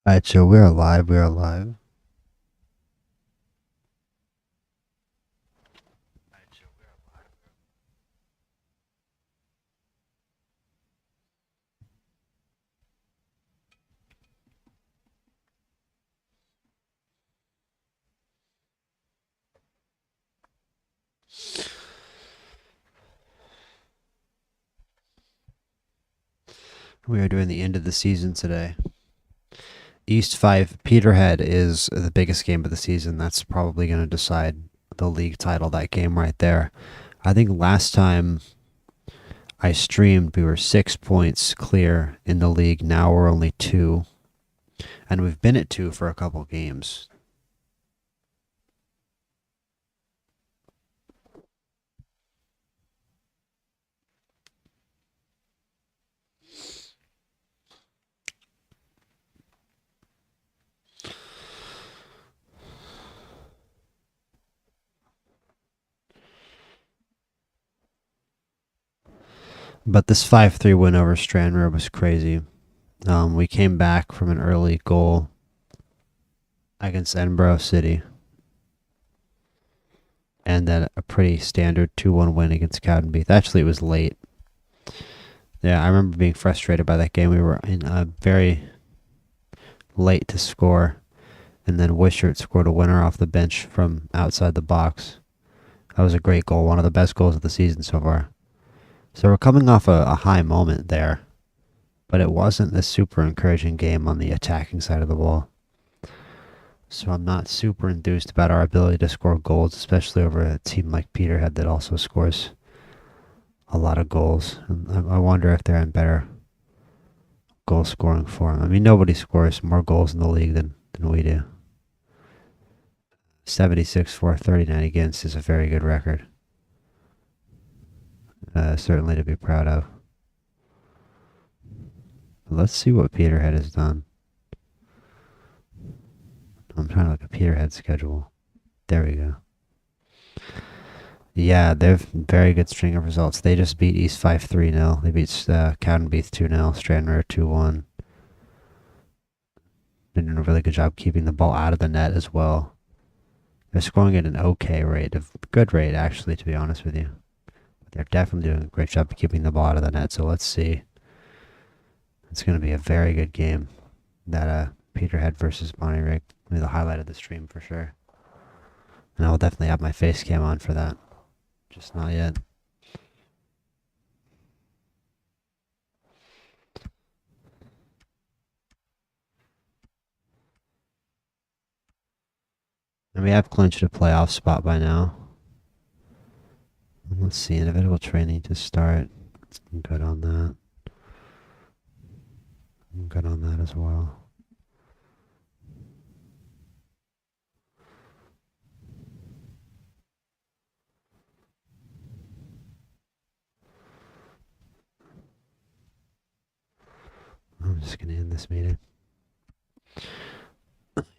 Alright, so we're alive, we're alive. We are doing the end of the season today. East 5 Peterhead is the biggest game of the season. That's probably going to decide the league title, that game right there. I think last time I streamed, we were 6 points clear in the league. Now we're only 2. And we've been at 2 for a couple games. But this 5-3 win over Stranraer was crazy. We came back from an early goal against Edinburgh City. And then a pretty standard 2-1 win against Cowdenbeath. Actually, it was late. Yeah, I remember being frustrated by that game. We were in very late to score. And then Wishart scored a winner off the bench from outside the box. That was a great goal. One of the best goals of the season so far. So we're coming off a high moment there. But it wasn't this super encouraging game on the attacking side of the ball. So I'm not super enthused about our ability to score goals, especially over a team like Peterhead that also scores a lot of goals. And I wonder if they're in better goal scoring form. I mean, nobody scores more goals in the league than we do. 76 for 39 against is a very good record. Certainly to be proud of. Let's see what Peterhead has done. I'm trying to look at Peterhead's schedule. There we go. Yeah, they've very good string of results. They just beat East 5-3-0. They beat Cowdenbeath 2-0, Stranraer 2-1. They're doing a really good job keeping the ball out of the net as well. They're scoring at an okay rate, a good rate actually, to be honest with you. But they're definitely doing a great job of keeping the ball out of the net. So let's see. It's going to be a very good game. That Peterhead versus Bonnyrigg. It'll be the highlight of the stream for sure. And I'll definitely have my face cam on for that. Just not yet. And we have clinched a playoff spot by now. Let's see, individual training to start. I'm good on that. I'm good on that as well. just going to end this meeting.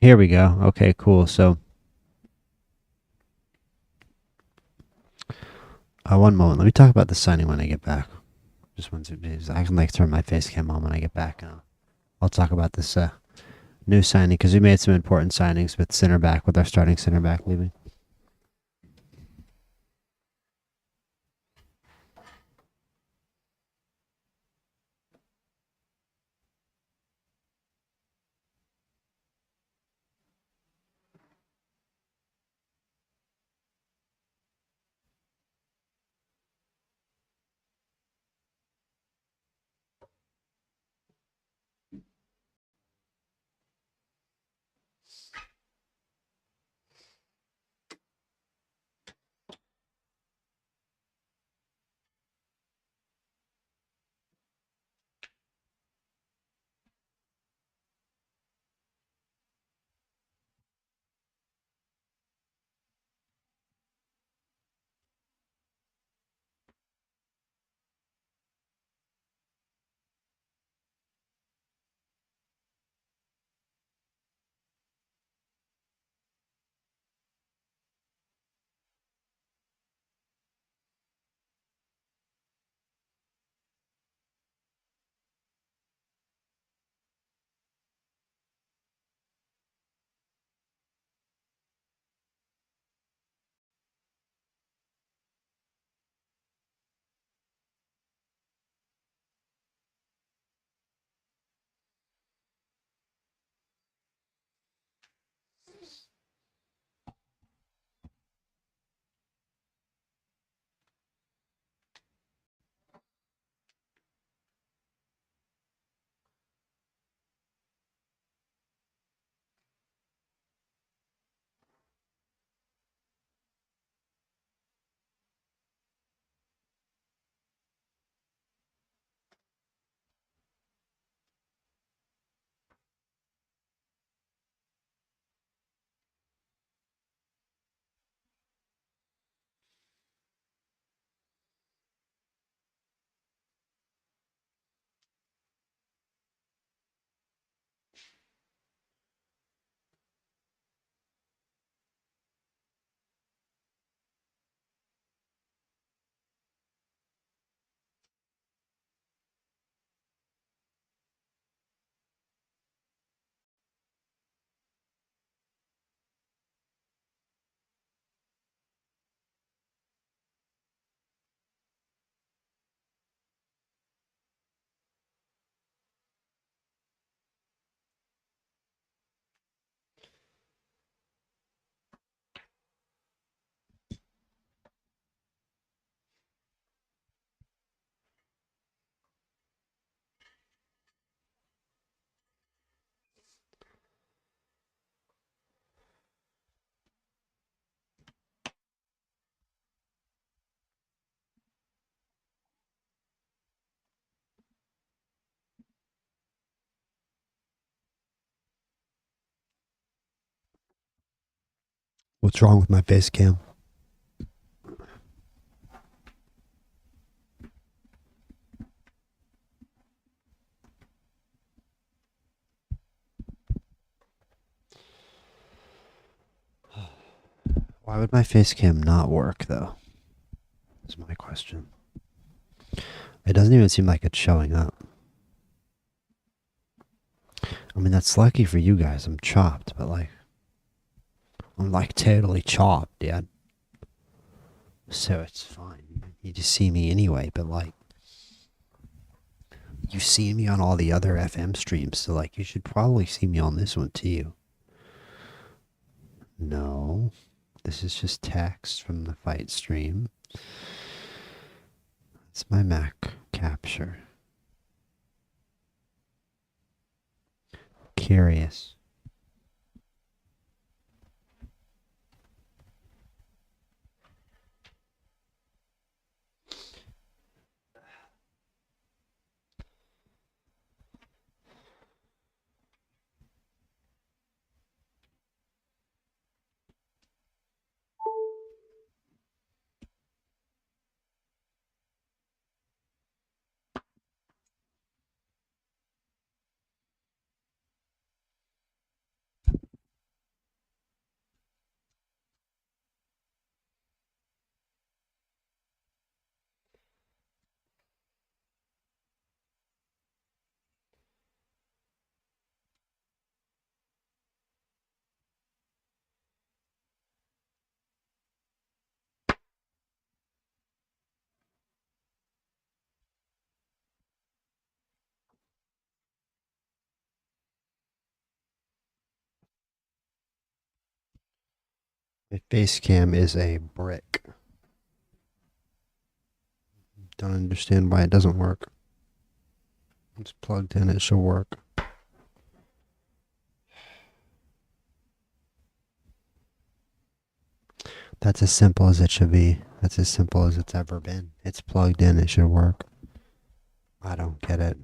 Here we go. Okay, cool. So, one moment. Let me talk about the signing when I get back. Just one second. I can like turn my face cam on when I get back. And I'll talk about this new signing because we made some important signings with center back, with our starting center back leaving. What's wrong with my face cam? Why would my face cam not work, though? Is my question. It doesn't even seem like it's showing up. I mean, that's lucky for you guys. I'm chopped, but like, I'm like totally chopped, dude. So it's fine. You just see me anyway, but like, you see me on all the other FM streams, so like, you should probably see me on this one too. No, this is just text from the fight stream. It's my Mac capture. Curious. My face cam is a brick. Don't understand why it doesn't work. It's plugged in, it should work. That's as simple as it should be. That's as simple as it's ever been. It's plugged in, it should work. I don't get it.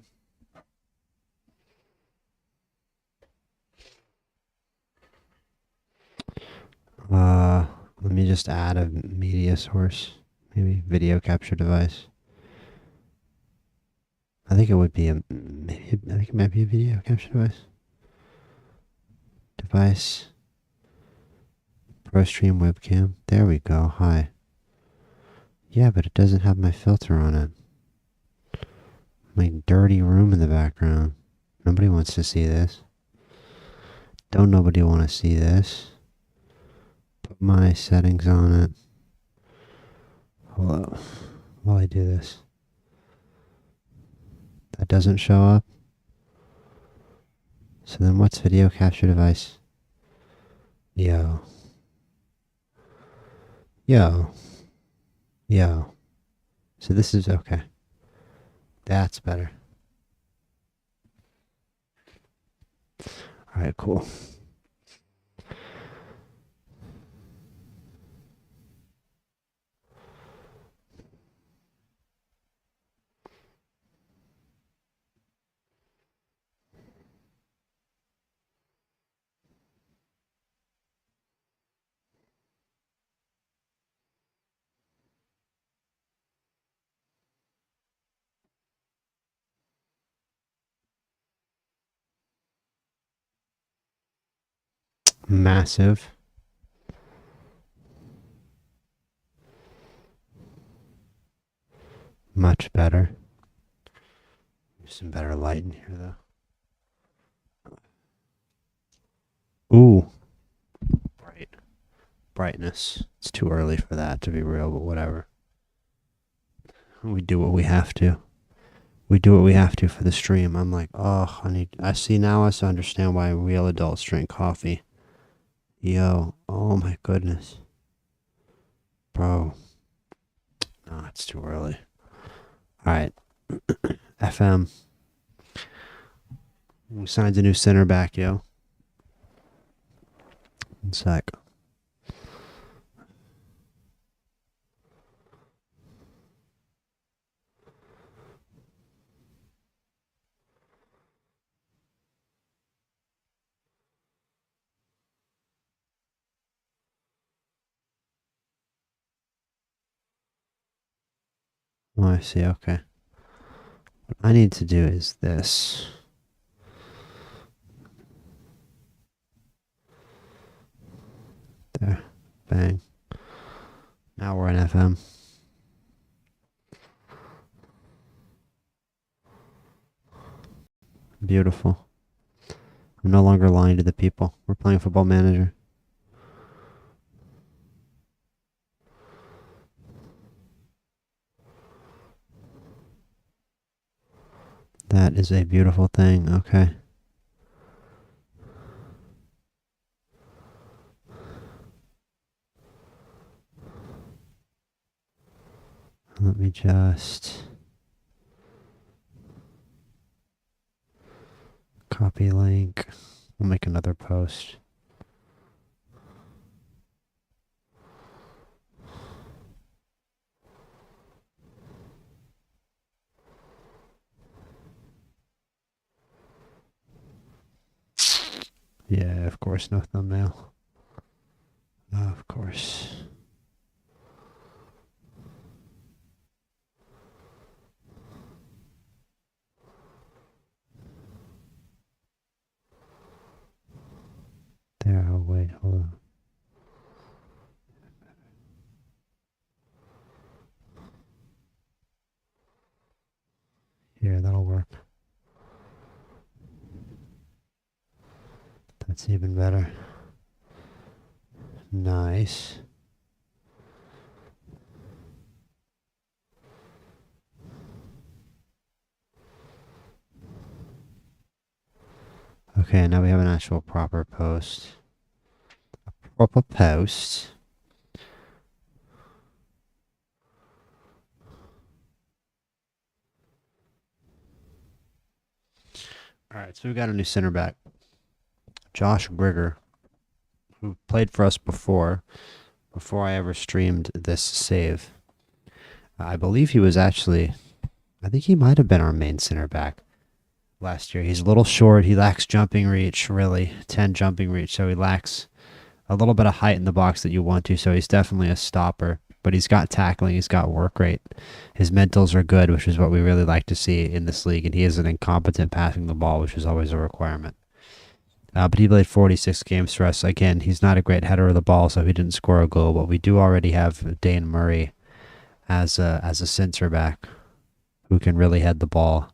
Let me just add a media source. Maybe video capture device. I think it would be I think it might be a video capture device. Device. ProStream webcam. There we go. Hi. Yeah, but it doesn't have my filter on it. My dirty room in the background. Nobody wants to see this. Don't nobody want to see this. Put my settings on it. Hello. While I do this. That doesn't show up. So then what's video capture device? Yo. Yo. Yo. So this is okay. That's better. Alright, cool. Massive. Much better. There's some better light in here, though. Ooh. Bright. Brightness. It's too early for that to be real, but whatever. We do what we have to. We do what we have to for the stream. I'm like, oh, I see now I understand why real adults drink coffee. Yo, oh my goodness. Bro. No, it's too early. Alright. FM. We signed a new center back, yo. One sec. Oh, I see, okay. What I need to do is this. There. Bang. Now we're in FM. Beautiful. I'm no longer lying to the people. We're playing Football Manager. That is a beautiful thing. Okay. Let me just copy link. We'll make another post. Yeah, of course, no thumbnail. Of course. There, oh wait, hold on. Here, that'll work. That's even better. Nice. Okay, now we have an actual proper post. A proper post. So we got a new center back, Josh Grigger, who played for us before I ever streamed this save. I believe he was actually, I think he might have been our main center back last year. He's a little short. He lacks jumping reach, really, 10 jumping reach. So he lacks a little bit of height in the box that you want to. So he's definitely a stopper. But he's got tackling. He's got work rate. His mentals are good, which is what we really like to see in this league. And he isn't incompetent passing the ball, which is always a requirement. But he played 46 games for us. Again, he's not a great header of the ball, so he didn't score a goal. But we do already have Dane Murray as a center back who can really head the ball.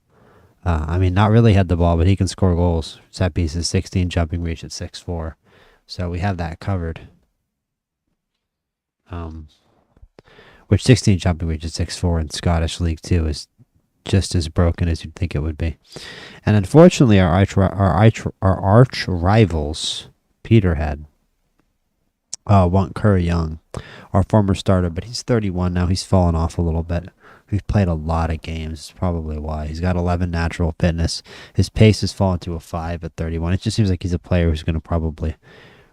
Not really head the ball, but he can score goals. Set pieces, 16 jumping reach at 6'4". So we have that covered. Which 16 jumping reach at 6'4" in Scottish League 2 is just as broken as you'd think it would be. And unfortunately, our arch rivals, Peterhead, want Curry Young, our former starter, but he's 31 now. He's fallen off a little bit. He's played a lot of games. That's probably why. He's got 11 natural fitness. His pace has fallen to a 5 at 31. It just seems like he's a player who's going to probably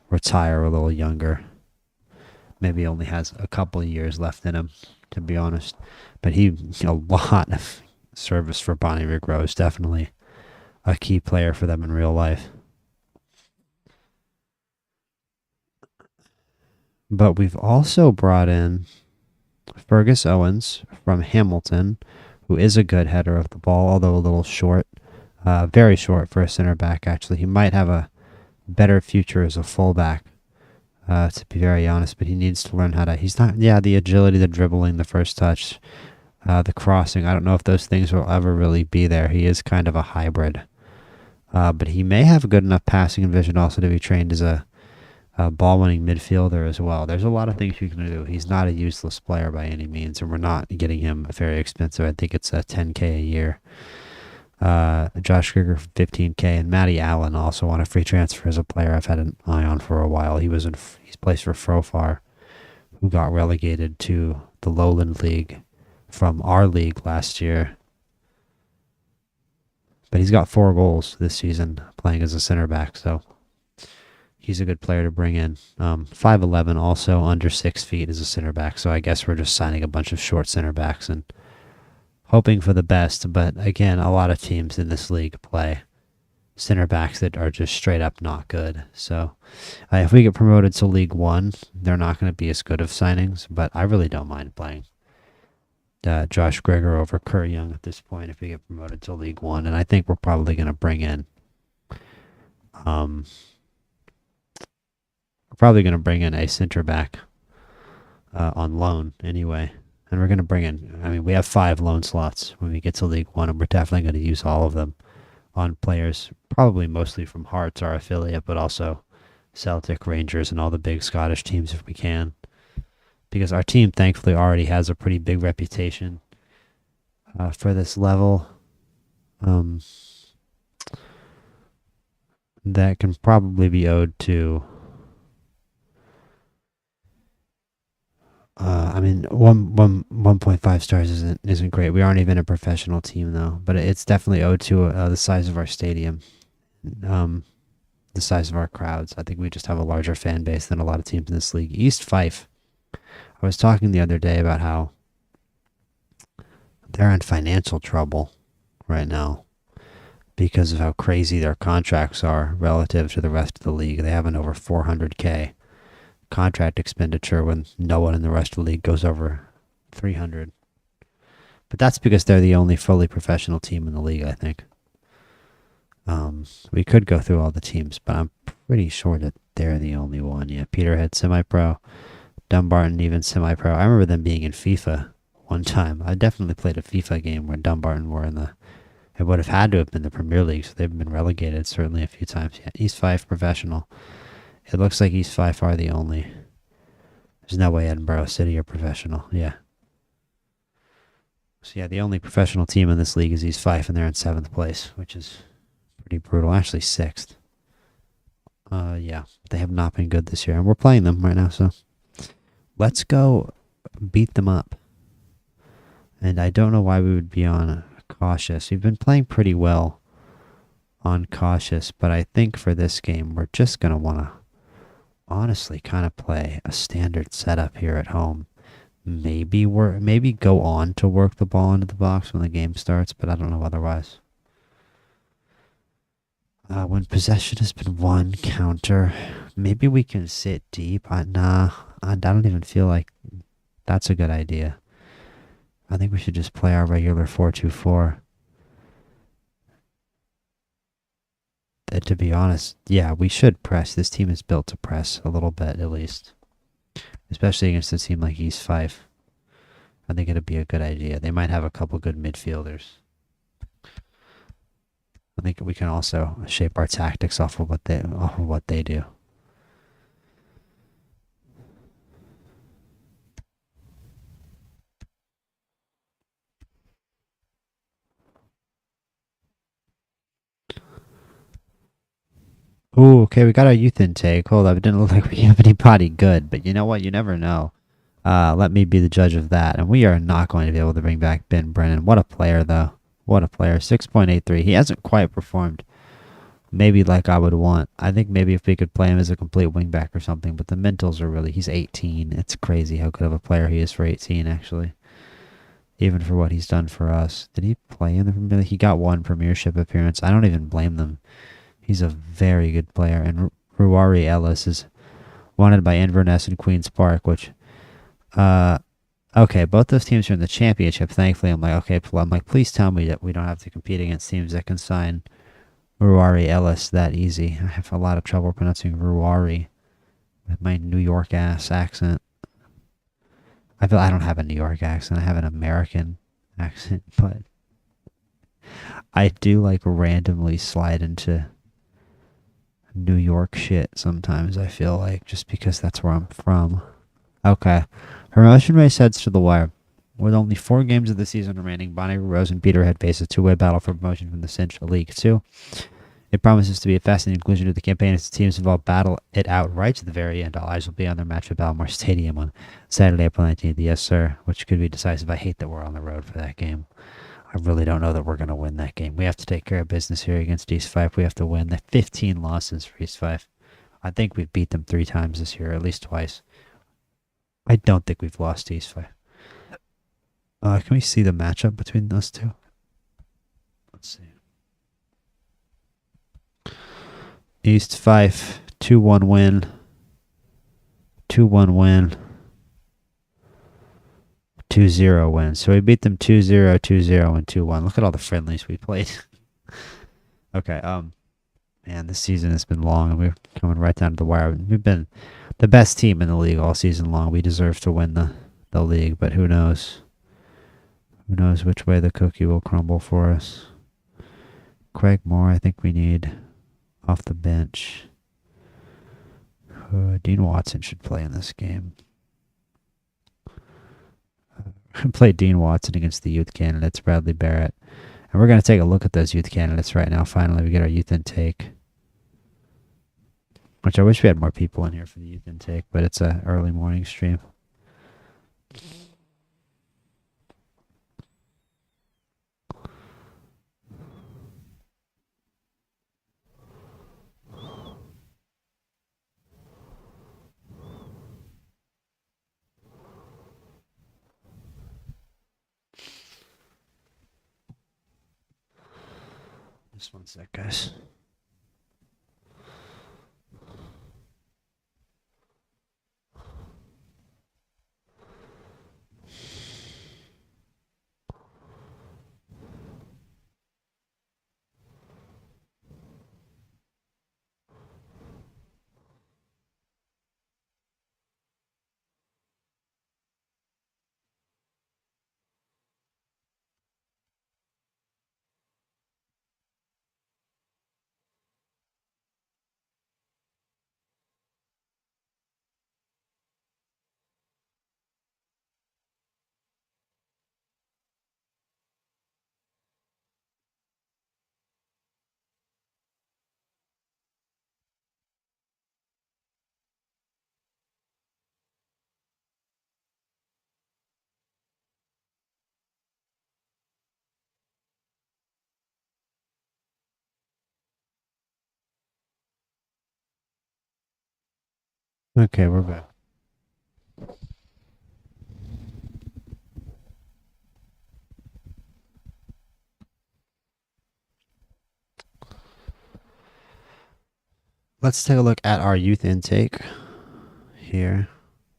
retire a little younger. Maybe only has a couple of years left in him, to be honest. But a lot of service for Bonnyrigg Row is definitely a key player for them in real life. But we've also brought in Fergus Owens from Hamilton, who is a good header of the ball, although a little short. Very short for a center back, actually. He might have a better future as a fullback, to be very honest, but he needs to learn how to... the agility, the dribbling, the first touch, the crossing. I don't know if those things will ever really be there. He is kind of a hybrid. But he may have good enough passing and vision also to be trained as a ball-winning midfielder as well. There's a lot of things you can do. He's not a useless player by any means, and we're not getting him very expensive. I think it's $10K a year. Josh Grigger for $15K, and Matty Allen also on a free transfer as a player I've had an eye on for a while. He's placed for Frofar, who got relegated to the Lowland League from our league last year. But he's got 4 goals this season playing as a center back, so he's a good player to bring in. 5'11", also under 6 feet as a center back, so I guess we're just signing a bunch of short center backs and hoping for the best. But again, a lot of teams in this league play center backs that are just straight up not good. So if we get promoted to League 1, they're not going to be as good of signings, but I really don't mind playing Josh Grigger over Curry Young at this point if we get promoted to League 1. And I think we're probably going to bring in a center back on loan anyway. And we're going to bring in, we have 5 loan slots when we get to League 1, and we're definitely going to use all of them on players, probably mostly from Hearts, our affiliate, but also Celtic, Rangers, and all the big Scottish teams if we can. Because our team, thankfully, already has a pretty big reputation for this level. That can probably be owed to... 1.5 stars isn't great. We aren't even a professional team though, but it's definitely owed to the size of our stadium, the size of our crowds. I think we just have a larger fan base than a lot of teams in this league. East Fife, I was talking the other day about how they're in financial trouble right now because of how crazy their contracts are relative to the rest of the league. They have an over 400K contract expenditure when no one in the rest of the league goes over 300. But that's because they're the only fully professional team in the league, I think. We could go through all the teams, but I'm pretty sure that they're the only one. Yeah, Peterhead semi-pro, Dumbarton even semi-pro. I remember them being in FIFA one time. I definitely played a FIFA game where Dumbarton were it would have had to have been the Premier League, so they've been relegated certainly a few times. Yeah, East Fife professional. It looks like East Fife are the only. There's no way Edinburgh City are professional. Yeah. So yeah, the only professional team in this league is East Fife, and they're in 7th place, which is pretty brutal. Actually, 6th. Yeah, they have not been good this year, and we're playing them right now, so let's go beat them up. And I don't know why we would be on cautious. We've been playing pretty well on cautious, but I think for this game we're just gonna want to honestly kind of play a standard setup here at home. Maybe go on to work the ball into the box when the game starts, but I don't know otherwise. When possession has been won, counter. Maybe we can sit deep. Nah, I don't even feel like that's a good idea. I think we should just play our regular 4-2-4. To be honest, yeah, we should press. This team is built to press a little bit at least, especially against a team like East Fife. I think it'd be a good idea. They might have a couple good midfielders. I think we can also shape our tactics off of what they do. Ooh, okay, we got our youth intake. Hold up, it didn't look like we have anybody good, but you know what? You never know. Let me be the judge of that. And we are not going to be able to bring back Ben Brennan. What a player, though. What a player. 6.83. He hasn't quite performed maybe like I would want. I think maybe if we could play him as a complete wingback or something, but the mentals are really, he's 18. It's crazy how good of a player he is for 18, actually. Even for what he's done for us. Did he play in the Premier League? He got one Premiership appearance. I don't even blame them. He's a very good player. And Ruari Ellis is wanted by Inverness and Queen's Park, which, okay, both those teams are in the championship. Thankfully, I'm like, okay, please tell me that we don't have to compete against teams that can sign Ruari Ellis that easy. I have a lot of trouble pronouncing Ruari with my New York ass accent. I feel I don't have a New York accent. I have an American accent, but I do like randomly slide into New York shit sometimes, I feel like, just because that's where I'm from. Okay. Promotion race heads to the wire. With only 4 games of the season remaining, Bonnyrigg, Rose, and Peterhead face a two-way battle for promotion from the Cinch League 2. It promises to be a fascinating conclusion to the campaign as the teams involved battle it out right to the very end. All eyes will be on their match at Balmore Stadium on Saturday, April 19th. Yes, sir. Which could be decisive. I hate that we're on the road for that game. I really don't know that we're going to win that game. We have to take care of business here against East Fife. We have to win. The 15 losses for East Fife. I think we've beat them 3 times this year, at least twice. I don't think we've lost to East Fife. Can we see the matchup between those two? Let's see. East Fife, 2-1 win. 2-1 win. 2-0 win. So we beat them 2-0, 2-0, and 2-1. Look at all the friendlies we played. Okay, man, this season has been long, and we're coming right down to the wire. We've been the best team in the league all season long. We deserve to win the league, but who knows? Who knows which way the cookie will crumble for us? Craig Moore, I think we need off the bench. Dean Watson should play in this game. Play Dean Watson against the youth candidates, Bradley Barrett. And we're going to take a look at those youth candidates right now. Finally, we get our youth intake. Which I wish we had more people in here for the youth intake, but it's an early morning stream. Just one sec, guys. Okay, we're back. Let's take a look at our youth intake here.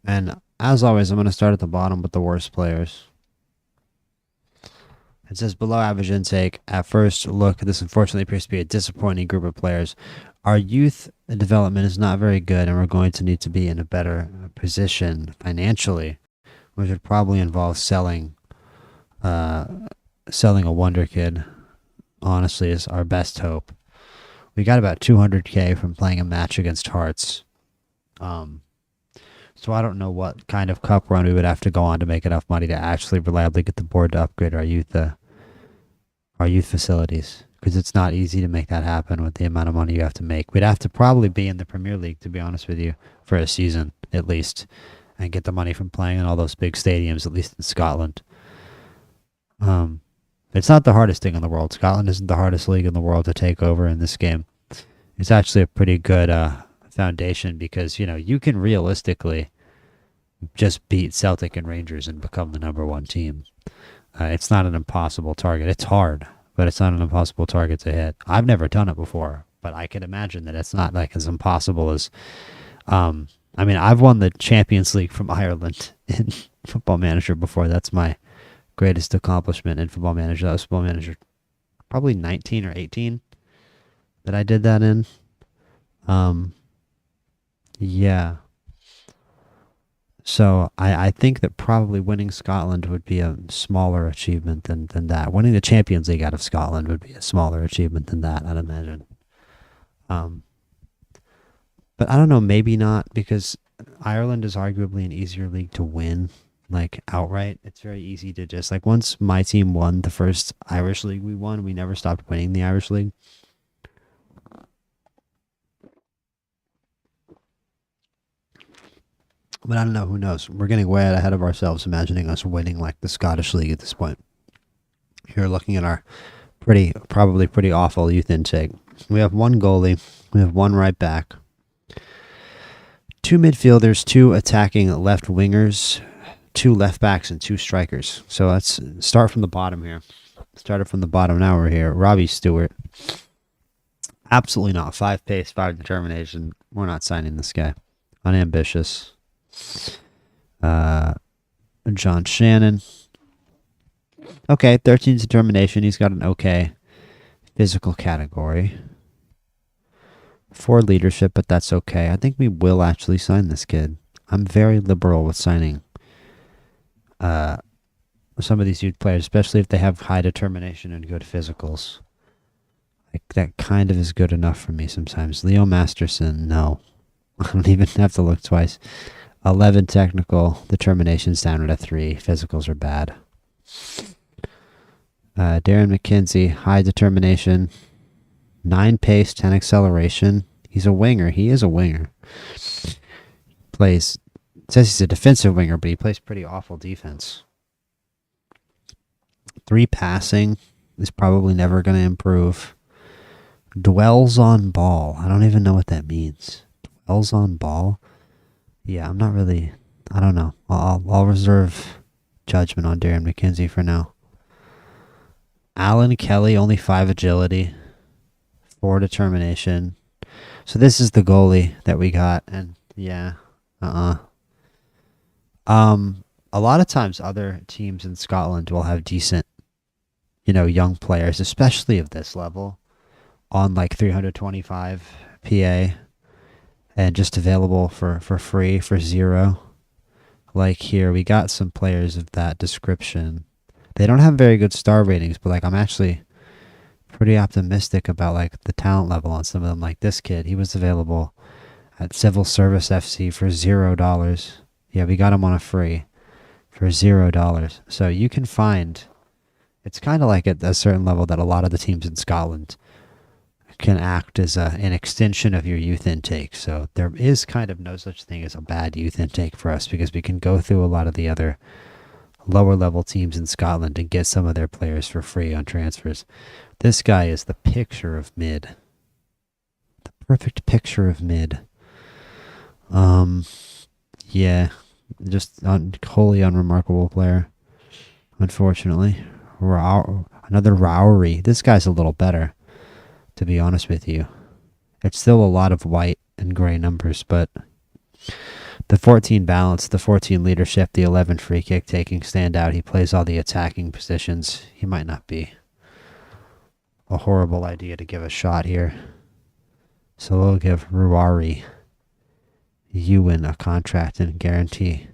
And as always, I'm going to start at the bottom with the worst players. It says below average intake. At first look, this unfortunately appears to be a disappointing group of players. Our youth development is not very good, and we're going to need to be in a better position financially, which would probably involve selling a wonder kid. Honestly, is our best hope. We got about 200K from playing a match against Hearts. So I don't know what kind of cup run we would have to go on to make enough money to actually reliably get the board to upgrade our youth facilities, because it's not easy to make that happen with the amount of money you have to make. We'd have to probably be in the Premier League, to be honest with you, for a season at least, and get the money from playing in all those big stadiums, at least in Scotland. It's not the hardest thing in the world. Scotland isn't the hardest league in the world to take over in this game. It's actually a pretty good foundation, because you can realistically just beat Celtic and Rangers and become the #1 team. It's not an impossible target. It's hard, but it's not an impossible target to hit. I've never done it before, but I can imagine that it's not like as impossible as I've won the Champions League from Ireland in Football Manager before. That's my greatest accomplishment in Football Manager. That was Football Manager probably 19 or 18 that I did that in. Yeah. So I think that probably winning Scotland would be a smaller achievement than that. Winning the Champions League out of Scotland would be a smaller achievement than that, I'd imagine. But I don't know, maybe not, because Ireland is arguably an easier league to win, like outright. It's very easy to just, like, once my team won the first Irish league we won, we never stopped winning the Irish league. But I don't know, who knows? We're getting way ahead of ourselves imagining us winning like the Scottish League at this point. You're looking at our probably pretty awful youth intake. We have one goalie, we have one right back, 2 midfielders, 2 attacking left wingers, 2 left backs, and 2 strikers. So let's start from the bottom here. Started from the bottom, now we're here. Robbie Stewart. Absolutely not. 5 pace, 5 determination. We're not signing this guy. Unambitious. John Shannon. Okay, 13 determination. He's got an okay physical category. 4 leadership, but that's okay. I think we will actually sign this kid. I'm very liberal with signing some of these youth players, especially if they have high determination and good physicals. Like, that kind of is good enough for me sometimes. Leo Masterson, no. I don't even have to look twice. 11 technical, determination's down at a 3. Physicals are bad. Darren McKenzie, high determination, 9 pace, 10 acceleration. He's a winger. He is a winger. It says he's a defensive winger, but he plays pretty awful defense. 3 passing is probably never going to improve. Dwells on ball. I don't even know what that means. Dwells on ball? Yeah, I'm not really... I don't know. I'll reserve judgment on Darren McKenzie for now. Alan Kelly, only 5 agility, 4 determination. So this is the goalie that we got, and yeah, a lot of times other teams in Scotland will have decent, young players, especially of this level, on like 325 PA, and just available for free, for 0. Like here, we got some players of that description. They don't have very good star ratings, but like I'm actually pretty optimistic about like the talent level on some of them. Like this kid, he was available at Civil Service FC for $0. Yeah, we got him on a free for $0. So you can find, it's kind of like at a certain level that a lot of the teams in Scotland can act as an extension of your youth intake. So there is kind of no such thing as a bad youth intake for us, because we can go through a lot of the other lower level teams in Scotland and get some of their players for free on transfers. This guy is the picture of mid. The perfect picture of mid. Um, yeah, just wholly unremarkable player, unfortunately. Another Rowery. This guy's a little better, to be honest with you. It's still a lot of white and gray numbers, but the 14 balance, the 14 leadership, the 11 free kick taking stand out. He plays all the attacking positions. He might not be a horrible idea to give a shot here. So we'll give Ruari Ewan a contract and guarantee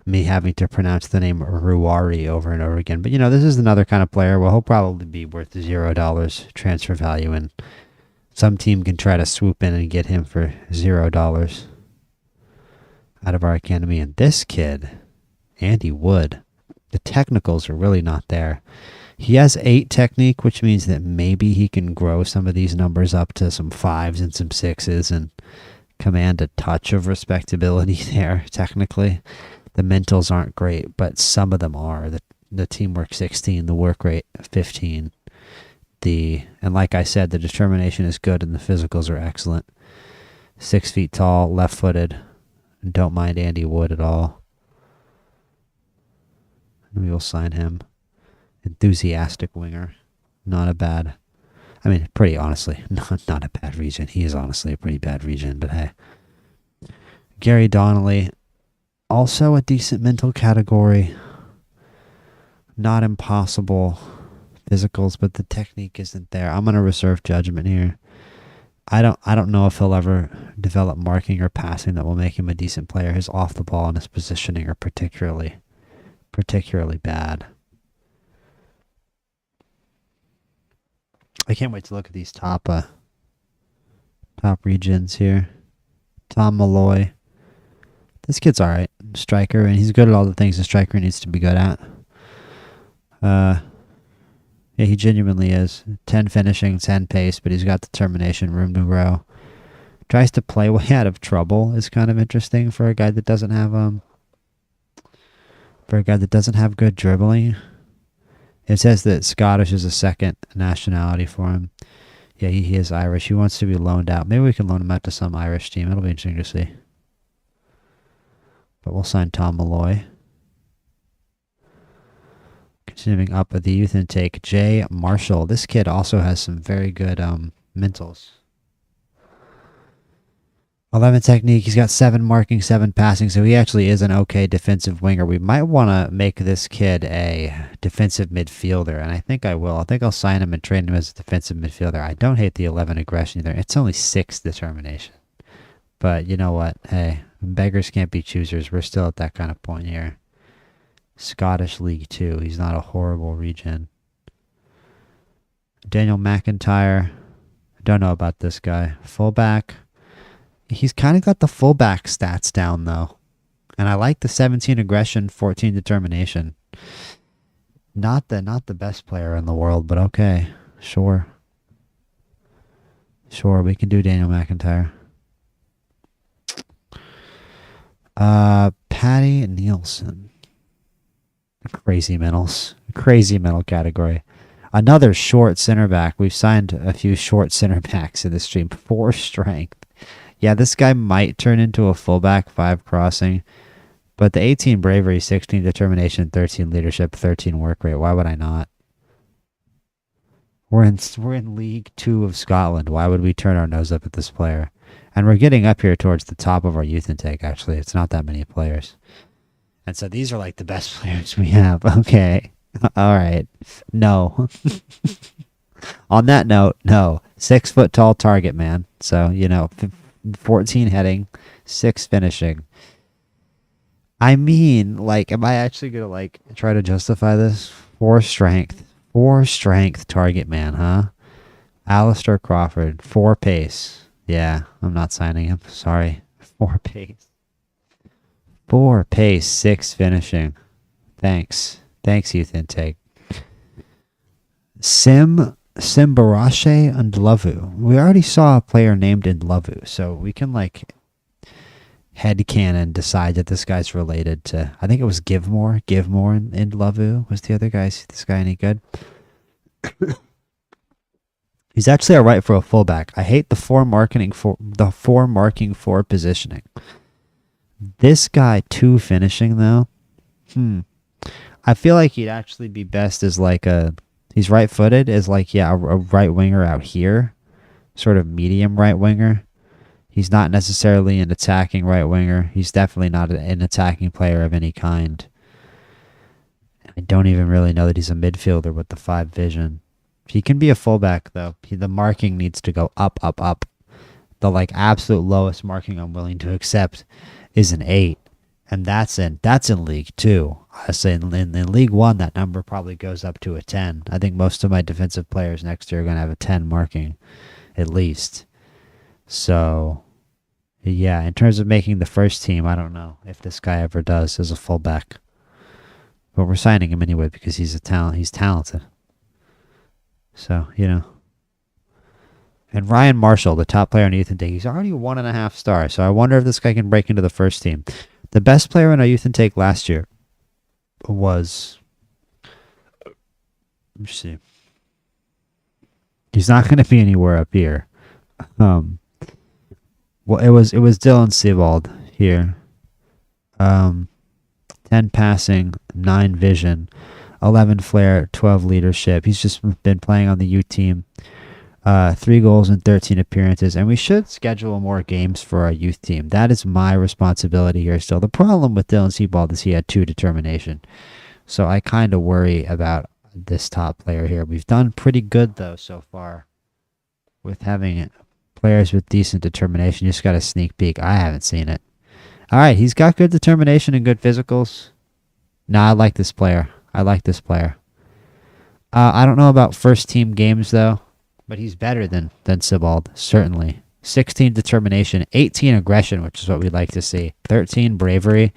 me having to pronounce the name Ruari over and over again. But, this is another kind of player. Well, he'll probably be worth $0 transfer value, and some team can try to swoop in and get him for $0 out of our academy. And this kid, Andy Wood, the technicals are really not there. He has 8 technique, which means that maybe he can grow some of these numbers up to some 5s and some 6s and command a touch of respectability there, technically. The mentals aren't great, but some of them are. The teamwork 16, the work rate 15. And like I said, the determination is good and the physicals are excellent. 6 feet tall, left-footed. Don't mind Andy Wood at all. We will sign him. Enthusiastic winger. Not a bad... pretty honestly, not a bad region. He is honestly a pretty bad region, but hey. Gary Donnelly, also a decent mental category. Not impossible physicals, but the technique isn't there. I'm going to reserve judgment here. I don't know if he'll ever develop marking or passing that will make him a decent player. His off the ball and his positioning are particularly bad. I can't wait to look at these top regions here. Tom Malloy. This kid's alright. Striker, and he's good at all the things a striker needs to be good at. Yeah, he genuinely is. 10 finishing, 10 pace, but he's got determination, room to grow. Tries to play way out of trouble is kind of interesting for a guy that doesn't have good dribbling. It says that Scottish is a second nationality for him. Yeah, he is Irish. He wants to be loaned out. Maybe we can loan him out to some Irish team. It'll be interesting to see. But we'll sign Tom Malloy. Continuing up with the youth intake, Jay Marshall. This kid also has some very good mentals. 11 technique. He's got 7 marking, 7 passing, so he actually is an okay defensive winger. We might want to make this kid a defensive midfielder, and I think I will. I think I'll sign him and train him as a defensive midfielder. I don't hate the 11 aggression either. It's only 6 determination. But you know what? Hey, beggars can't be choosers. We're still at that kind of point here. Scottish League 2. He's not a horrible region. Daniel McIntyre. Don't know about this guy. Fullback. He's kind of got the fullback stats down, though. And I like the 17 aggression, 14 determination. Not the best player in the world, but okay. Sure. Sure, we can do Daniel McIntyre. Patty Nielsen. Crazy mentals. Crazy mental category. Another short center back. We've signed a few short center backs in this stream. 4 strength. Yeah, this guy might turn into a fullback, 5 crossing. But the 18 bravery, 16 determination, 13 leadership, 13 work rate. Why would I not? We're in League 2 of Scotland. Why would we turn our nose up at this player? And we're getting up here towards the top of our youth intake, actually. It's not that many players. And so these are like the best players we have. Okay. All right. No. On that note, no. 6 foot tall target man. So, 14 heading, 6 finishing. Am I actually going to try to justify this? 4 strength target man, huh? Alistair Crawford, 4 pace. Yeah, I'm not signing him. Sorry. 4 pace. 4 pace, 6 finishing. Thanks, youth intake. Simbarache Ndlovu. We already saw a player named Ndlovu, so we can headcanon decide that this guy's related to, I think it was Givemore and Ndlovu was the other guy. Is this guy any good? He's actually a right for a fullback. I hate the four marking for positioning. This guy two finishing though. I feel like he'd actually be best as like a. He's right-footed, as like a right winger out here, sort of medium right winger. He's not necessarily an attacking right winger. He's definitely not an attacking player of any kind. I don't even really know that he's a midfielder with the 5 vision. He can be a fullback though. The marking needs to go up, up, up. The like absolute lowest marking I'm willing to accept is an 8, and that's in League 2. I say in League 1 that number probably goes up to a 10. I think most of my defensive players next year are going to have a 10 marking at least. So yeah, in terms of making the first team, I don't know if this guy ever does as a fullback. But we're signing him anyway because he's a talent. He's talented. So, And Ryan Marshall, the top player on Youth and Take, he's already 1.5 stars. So I wonder if this guy can break into the first team. The best player in our Youth and Take last year was. Let me see. He's not going to be anywhere up here. Well, it was Dylan Sebald here. 10 passing, 9 vision, 11 flair, 12 leadership. He's just been playing on the U team. 3 goals and 13 appearances, and we should schedule more games for our youth team. That is my responsibility here still. The problem with Dylan Sebald is he had 2 determination. So I kind of worry about this top player here. We've done pretty good, though, so far with having players with decent determination. You just got a sneak peek. I haven't seen it. All right, he's got good determination and good physicals. Nah, I like this player. I don't know about first team games, though. But he's better than Sebald, certainly. 16 determination, 18 aggression, which is what we'd like to see. 13 bravery.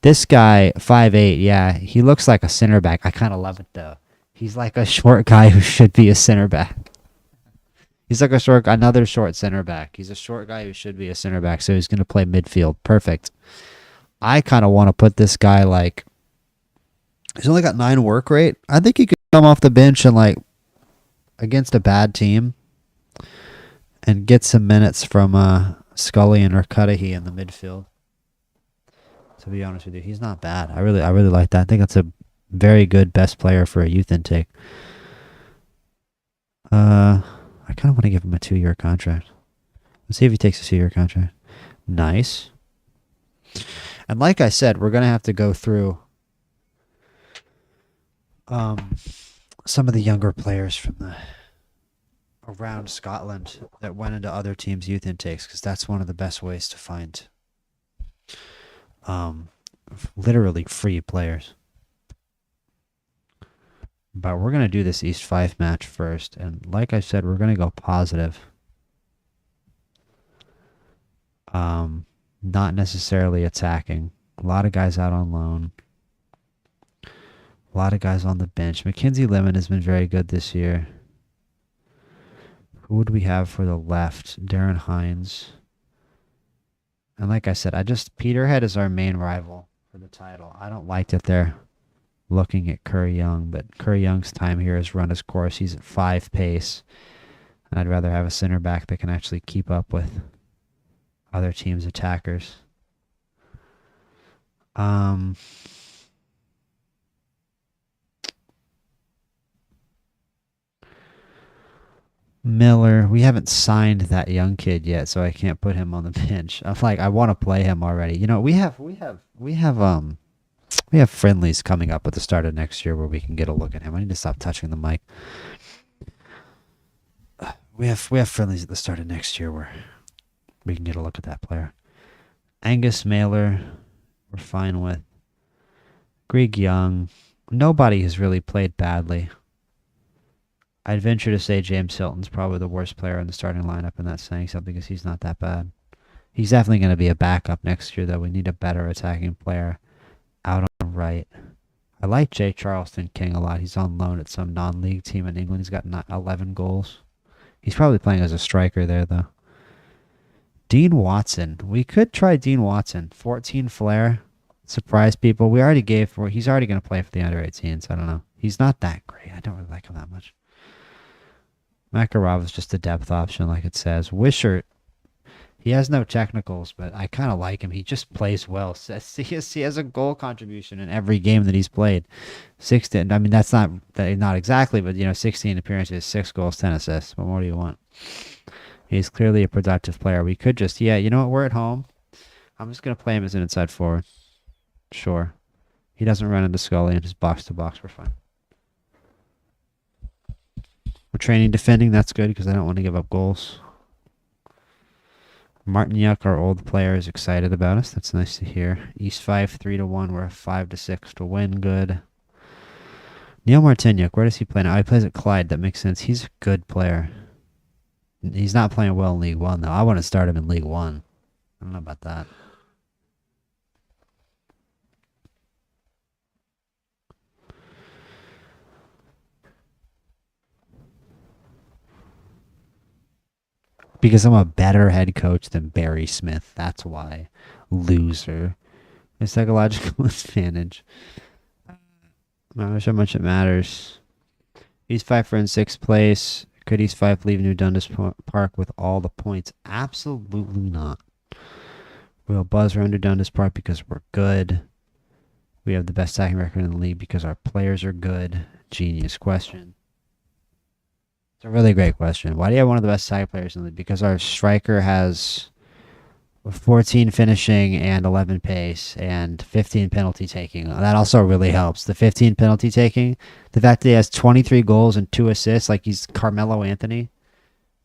This guy, 5'8", yeah, he looks like a center back. I kind of love it, though. He's like a short guy who should be a center back. He's like another short center back. He's a short guy who should be a center back, so he's going to play midfield. Perfect. I kind of want to put this guy like... He's only got 9 work rate. I think he could come off the bench and like... against a bad team and get some minutes from Scully or Cudahy in the midfield. To be honest with you, he's not bad. I really like that. I think that's a very good best player for a youth intake. I kind of want to give him a 2-year contract. Let's see if he takes a 2-year contract. Nice. And like I said, we're going to have to go through some of the younger players from around Scotland that went into other teams' youth intakes, because that's one of the best ways to find literally free players. But we're going to do this East 5 match first, and like I said, we're going to go positive. Not necessarily attacking. A lot of guys out on loan. A lot of guys on the bench. Mackenzie Lemon has been very good this year. Who would we have for the left? Darren Hines. And like I said, Peterhead is our main rival for the title. I don't like that they're looking at Curry Young, but Curry Young's time here has run his course. He's at 5 pace. And I'd rather have a center back that can actually keep up with other teams' attackers. Miller, we haven't signed that young kid yet, so I can't put him on the bench. I'm like, I want to play him already. We have friendlies coming up at the start of next year where we can get a look at him. I need to stop touching the mic. We have friendlies at the start of next year where we can get a look at that player. Angus Mailer, we're fine with. Greg Young, nobody has really played badly. I'd venture to say James Hilton's probably the worst player in the starting lineup, and that's saying something because he's not that bad. He's definitely going to be a backup next year, though. We need a better attacking player out on the right. I like Jay Charleston King a lot. He's on loan at some non-league team in England. He's got 11 goals. He's probably playing as a striker there, though. Dean Watson. We could try Dean Watson. 14 flair. Surprise people. He's already going to play for the under-18s. I don't know. He's not that great. I don't really like him that much. Makarov is just a depth option, like it says. Wishart, he has no technicals, but I kind of like him. He just plays well. He has a goal contribution in every game that he's played. 16. I mean, that's not exactly, but 16 appearances, 6 goals, 10 assists. What more do you want? He's clearly a productive player. We could just, yeah, you know what? We're at home. I'm just gonna play him as an inside forward. Sure. He doesn't run into Scully and just box to box. We're fine. We're training defending. That's good because I don't want to give up goals. Martignac, our old player, is excited about us. That's nice to hear. East 5, 3-1. We're 5-6 to win. Good. Neil Martignac, where does he play now? He plays at Clyde. That makes sense. He's a good player. He's not playing well in League One, though. I want to start him in League One. I don't know about that. Because I'm a better head coach than Barry Smith. That's why. Loser. A psychological advantage. I'm not sure how much it matters. East 5 are in 6th place. Could East 5 leave New Dundas Park with all the points? Absolutely not. We'll buzz around New Dundas Park because we're good. We have the best attacking record in the league because our players are good. Genius question. It's a really great question. Why do you have one of the best attacking players in the league? Because our striker has 14 finishing and 11 pace and 15 penalty taking. That also really helps. The 15 penalty taking, the fact that he has 23 goals and 2 assists, like he's Carmelo Anthony.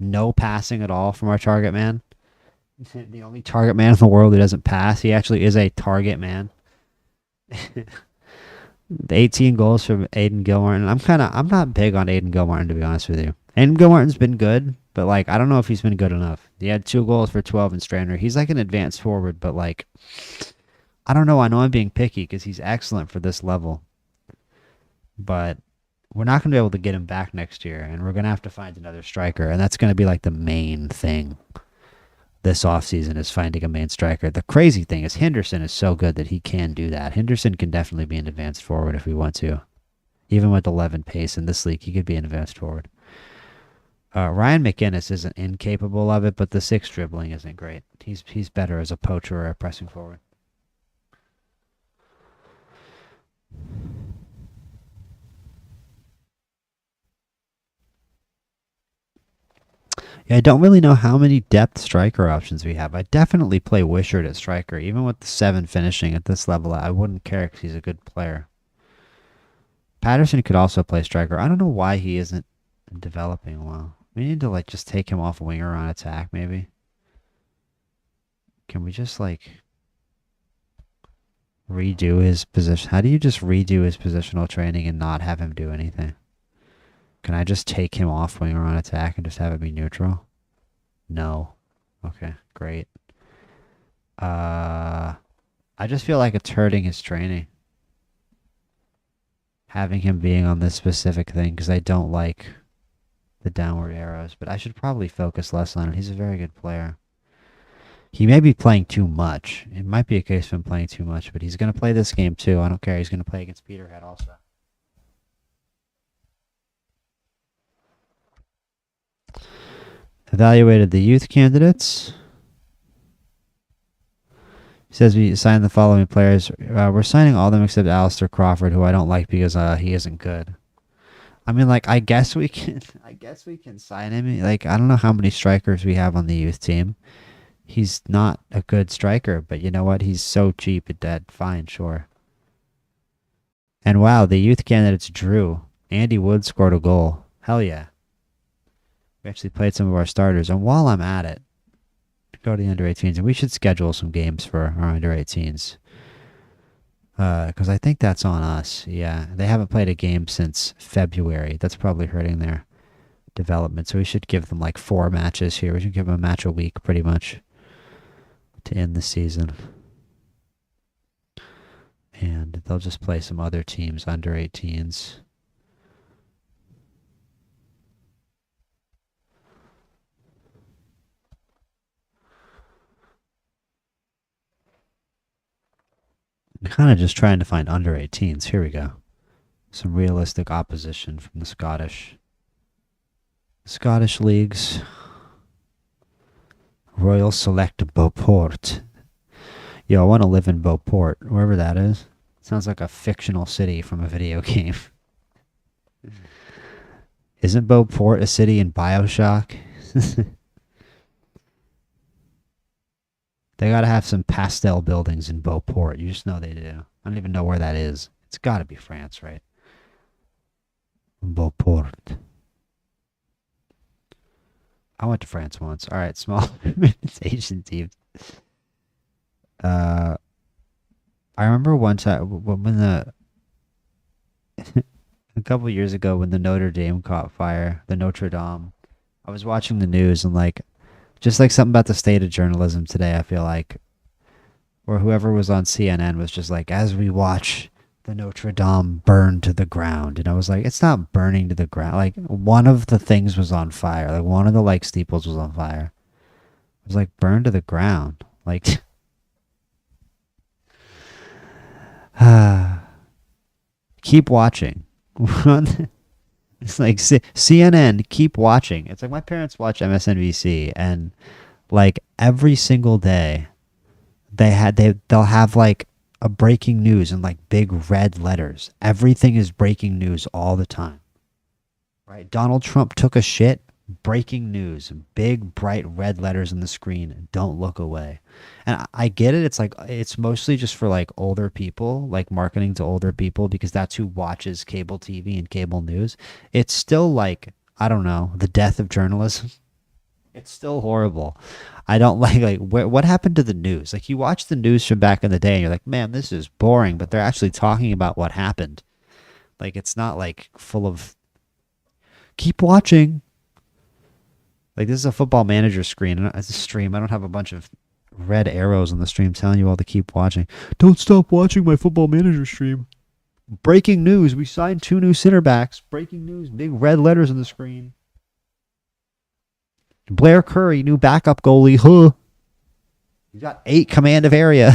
No passing at all from our target man. The only target man in the world who doesn't pass. He actually is a target man. The 18 goals from Aiden Gilmartin. I'm not big on Aiden Gilmartin, to be honest with you. Aiden Gilmartin's been good, but I don't know if he's been good enough. He had 2 goals for 12 in Strander. He's like an advanced forward, but I don't know. I know I'm being picky because he's excellent for this level. But we're not going to be able to get him back next year, and we're going to have to find another striker, and that's going to be the main thing this offseason is finding a main striker. The crazy thing is Henderson is so good that he can do that. Henderson can definitely be an advanced forward if we want to. Even with 11 pace in this league, he could be an advanced forward. Ryan McInnes isn't incapable of it, but the 6 dribbling isn't great. He's better as a poacher or a pressing forward. Yeah, I don't really know how many depth striker options we have. I definitely play Wishart at striker. Even with the 7 finishing at this level, I wouldn't care because he's a good player. Patterson could also play striker. I don't know why he isn't developing well. We need to just take him off winger on attack, maybe. Can we just redo his position? How do you just redo his positional training and not have him do anything? Can I just take him off winger on attack and just have it be neutral? No. Okay, great. I just feel like it's hurting his training. Having him being on this specific thing because I don't like the downward arrows, but I should probably focus less on it. He's a very good player. He may be playing too much. It might be a case of him playing too much, but he's going to play this game too. I don't care. He's going to play against Peterhead also. Evaluated the youth candidates. He says we signed the following players. We're signing all of them except Alistair Crawford, who I don't like because he isn't good. I mean, I guess we can. I guess we can sign him. I don't know how many strikers we have on the youth team. He's not a good striker, but you know what? He's so cheap at that. Fine, sure. And wow, the youth candidates drew. Andy Wood scored a goal. Hell yeah. We actually played some of our starters. And while I'm at it, go to the under-18s. And we should schedule some games for our under-18s. Because I think that's on us. Yeah, they haven't played a game since February. That's probably hurting their development. So we should give them 4 matches here. We should give them a match a week pretty much to end the season. And they'll just play some other teams under 18s. I'm kind of just trying to find under 18s. Here we go. Some realistic opposition from the Scottish. Scottish leagues. Royal Select Beauport. Yo, I want to live in Beauport, wherever that is. Sounds like a fictional city from a video game. Isn't Beauport a city in BioShock? They gotta have some pastel buildings in Beauport. You just know they do. I don't even know where that is. It's gotta be France, right? Beauport. I went to France once. All right, small it's Asian teams. I remember one time when the a couple years ago when the Notre Dame caught fire, the Notre Dame. I was watching the news and like, just like something about the state of journalism today. I feel like, or whoever was on CNN was just like, as we watch the Notre Dame burn to the ground, and I was like, it's not burning to the ground. Like one of the things was on fire. Like one of the like steeples was on fire. It was like burned to the ground. Like. Keep watching. It's like CNN, keep watching. It's like my parents watch MSNBC, and like every single day they'll have like a breaking news in like big red letters. Everything is breaking news all the time. Right? Donald Trump took a shit. Breaking news, big bright red letters on the screen. Don't look away. And I get it. It's like it's mostly just for like older people, like marketing to older people, because that's who watches cable TV and cable news. It's still like, I don't know, the death of journalism. It's still horrible. I don't like what happened to the news? Like you watch the news from back in the day and you're like, man, this is boring, but they're actually talking about what happened. Like it's not like full of keep watching. Like this is a Football Manager screen. It's a stream. I don't have a bunch of red arrows on the stream telling you all to keep watching. Don't stop watching my Football Manager stream. Breaking news. We signed 2 new center backs. Breaking news. Big red letters on the screen. Blair Curry, new backup goalie. Huh. You got 8 command of area.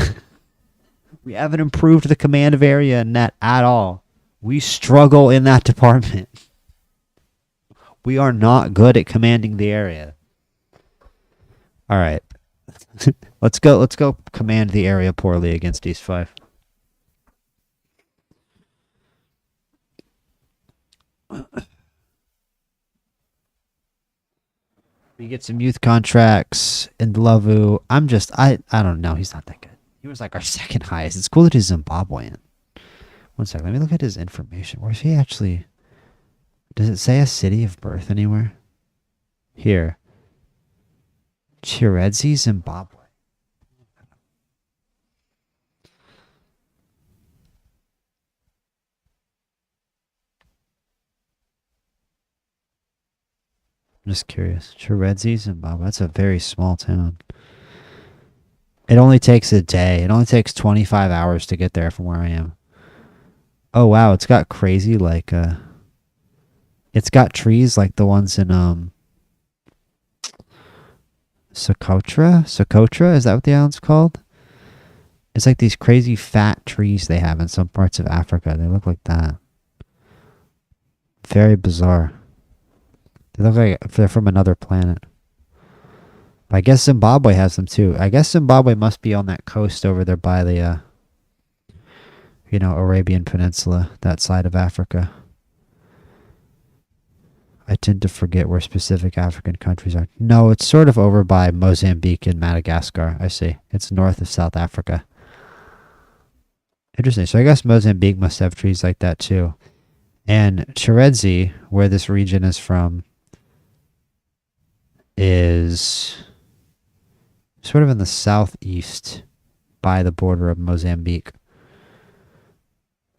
We haven't improved the command of area in net at all. We struggle in that department. We are not good at commanding the area. All right. Let's go command the area poorly against East 5. We get some youth contracts in Lavu. I don't know. He's not that good. He was like our second highest. It's cool that he's Zimbabwean. One second. Let me look at his information. Where's he actually? Does it say a city of birth anywhere? Here. Chiredzi, Zimbabwe. I'm just curious. Chiredzi, Zimbabwe. That's a very small town. It only takes a day. It only takes 25 hours to get there from where I am. Oh, wow. It's got crazy, like, it's got trees like the ones in, Socotra? Socotra? Is that what the island's called? It's like these crazy fat trees they have in some parts of Africa. They look like that. Very bizarre. They look like they're from another planet. But I guess Zimbabwe has them too. I guess Zimbabwe must be on that coast over there by the, Arabian Peninsula, that side of Africa. I tend to forget where specific African countries are. No, it's sort of over by Mozambique and Madagascar. I see. It's north of South Africa. Interesting. So I guess Mozambique must have trees like that too. And Chiredzi, where this region is from, is sort of in the southeast by the border of Mozambique.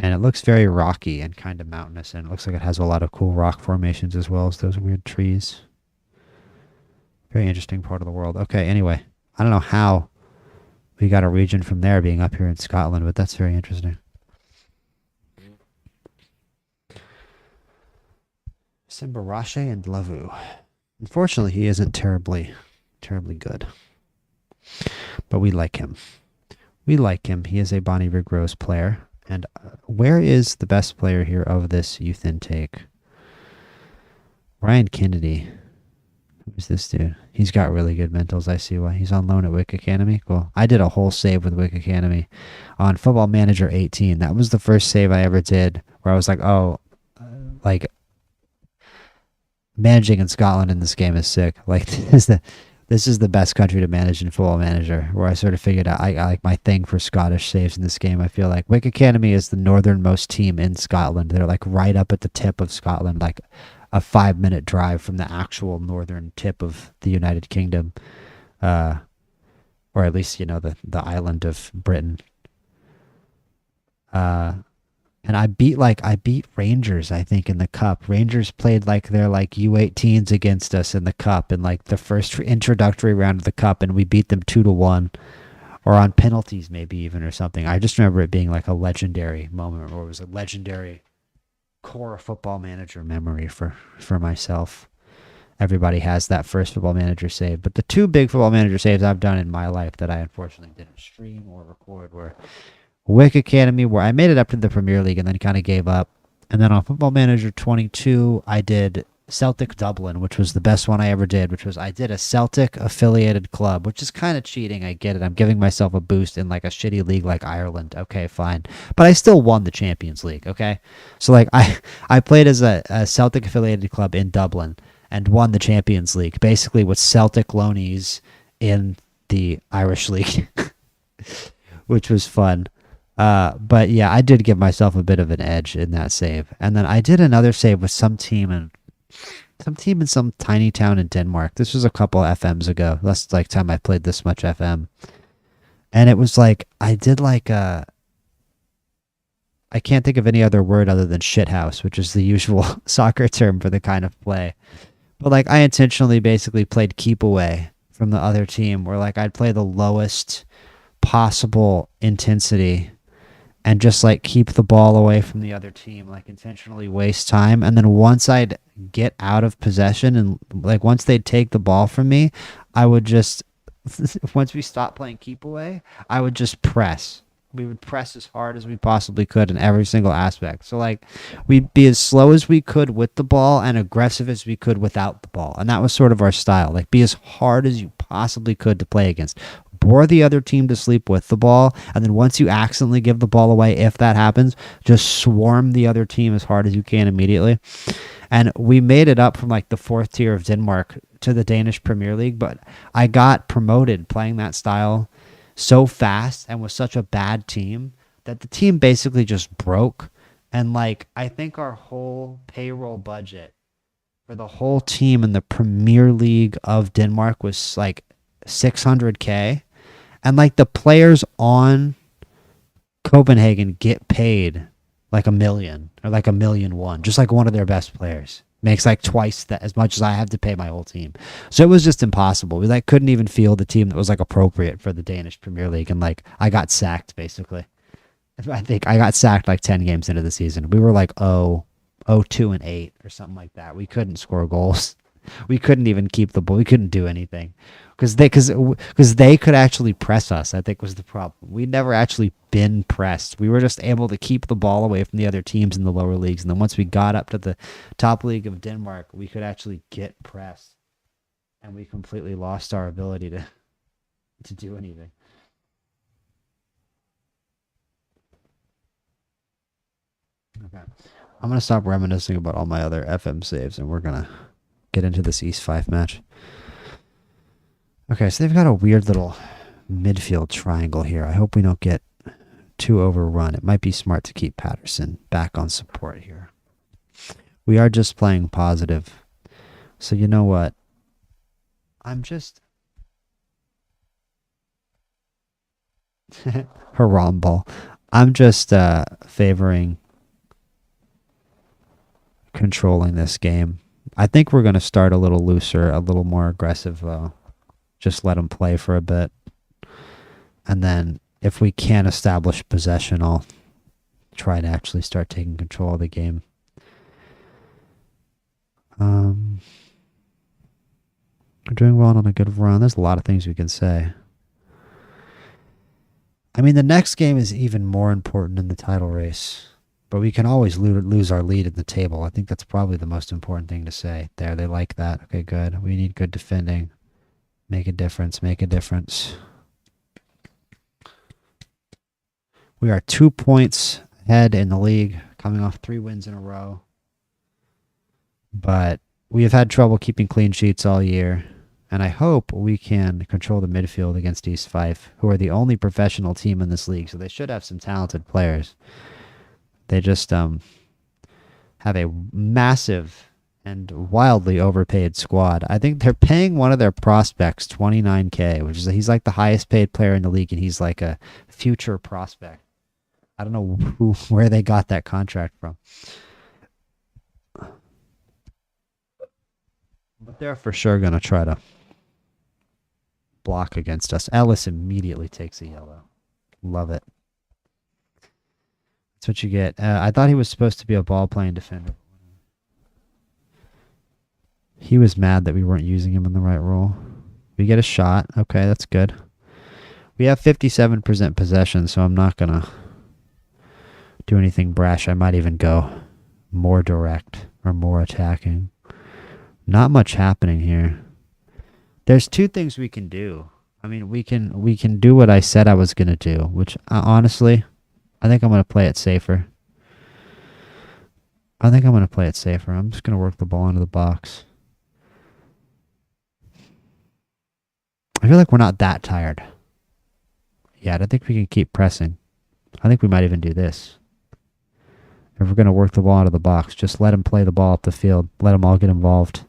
And it looks very rocky and kind of mountainous, and it looks like it has a lot of cool rock formations as well as those weird trees. Very interesting part of the world. Okay, anyway, I don't know how we got a region from there being up here in Scotland, but that's very interesting. Simbarache and Lavu. Unfortunately, he isn't terribly good. But we like him. We like him. He is a Bonnyrigg Rose player. And where is the best player here of this youth intake? Ryan Kennedy. Who's this dude? He's got really good mentals. I see why. He's on loan at Wick Academy. Cool. I did a whole save with Wick Academy on Football Manager 18. That was the first save I ever did where I was like, oh, like managing in Scotland in this game is sick. Like this is the best country to manage in Football Manager. Where I sort of figured out I like my thing for Scottish saves in this game. I feel like Wick Academy is the northernmost team in Scotland. They're like right up at the tip of Scotland, like a 5-minute drive from the actual northern tip of the United Kingdom, or at least the island of Britain. And I beat Rangers, I think, in the cup. Rangers played like their like U18s against us in the cup in like the first introductory round of the cup, and we beat them 2-1, or on penalties maybe even or something. I just remember it being like a legendary moment, or it was a legendary core Football Manager memory for myself. Everybody has that first Football Manager save, but the two big Football Manager saves I've done in my life that I unfortunately didn't stream or record were Wick Academy, where I made it up to the Premier League and then kind of gave up. And then on Football Manager 22, I did Celtic Dublin, which was the best one I ever did, which was I did a Celtic affiliated club, which is kind of cheating. I get it. I'm giving myself a boost in like a shitty league like Ireland. Okay, fine. But I still won the Champions League, okay? So like I played as a Celtic affiliated club in Dublin and won the Champions League, basically with Celtic loanies in the Irish League, which was fun. But yeah, I did give myself a bit of an edge in that save. And then I did another save with some team in some tiny town in Denmark. This was a couple FMs ago. That's like time I played this much FM. And it was like I did like I can't think of any other word other than shithouse, which is the usual soccer term for the kind of play. But like I intentionally basically played keep away from the other team, where like I'd play the lowest possible intensity and just like keep the ball away from the other team, like intentionally waste time. And then once I'd get out of possession and like once they'd take the ball from me, I would just, once we stopped playing keep away, I would just press. We would press as hard as we possibly could in every single aspect. So like we'd be as slow as we could with the ball and aggressive as we could without the ball. And that was sort of our style. Like be as hard as you possibly could to play against. Bore the other team to sleep with the ball, and then once you accidentally give the ball away, if that happens, just swarm the other team as hard as you can immediately. And we made it up from like the 4th tier of Denmark to the Danish Premier League, but I got promoted playing that style so fast and with such a bad team that the team basically just broke. And like I think our whole payroll budget for the whole team in the Premier League of Denmark was like 600K. And like the players on Copenhagen get paid like $1 million or like $1.1 million, just like one of their best players makes like twice that as much as I have to pay my whole team. So it was just impossible. We like couldn't even field the team that was like appropriate for the Danish Premier League, and like I got sacked basically. I think I got sacked like 10 games into the season. We were like 2-8 or something like that. We couldn't score goals. We couldn't even keep the ball. We couldn't do anything because they could actually press us, I think was the problem. We'd never actually been pressed. We were just able to keep the ball away from the other teams in the lower leagues. And then once we got up to the top league of Denmark, we could actually get pressed. And we completely lost our ability to do anything. Okay. I'm going to stop reminiscing about all my other FM saves, and we're going to get into this East 5 match. Okay, so they've got a weird little midfield triangle here. I hope we don't get too overrun. It might be smart to keep Patterson back on support here. We are just playing positive. So you know what? I'm just... Haram ball. I'm just favoring controlling this game. I think we're going to start a little looser, a little more aggressive. Just let them play for a bit. And then if we can't establish possession, I'll try to actually start taking control of the game. We're doing well on a good run. There's a lot of things we can say. I mean, the next game is even more important in the title race. But we can always lose our lead in the table. I think that's probably the most important thing to say. There, they like that. Okay, good. We need good defending. Make a difference. Make a difference. We are 2 points ahead in the league, coming off 3 wins in a row. But we have had trouble keeping clean sheets all year. And I hope we can control the midfield against East Fife, who are the only professional team in this league. So they should have some talented players. They just have a massive and wildly overpaid squad. I think they're paying one of their prospects $29K, which is he's like the highest paid player in the league, and he's like a future prospect. I don't know where they got that contract from. But they're for sure going to try to block against us. Ellis immediately takes a yellow. Love it. That's what you get. I thought he was supposed to be a ball-playing defender. He was mad that we weren't using him in the right role. We get a shot. Okay, that's good. We have 57% possession, so I'm not going to do anything brash. I might even go more direct or more attacking. Not much happening here. There's 2 things we can do. I mean, we can do what I said I was going to do, which honestly, I think I'm going to play it safer. I'm just going to work the ball into the box. I feel like we're not that tired. Yeah, I think we can keep pressing. I think we might even do this. If we're going to work the ball out of the box, just let him play the ball up the field. Let them all get involved.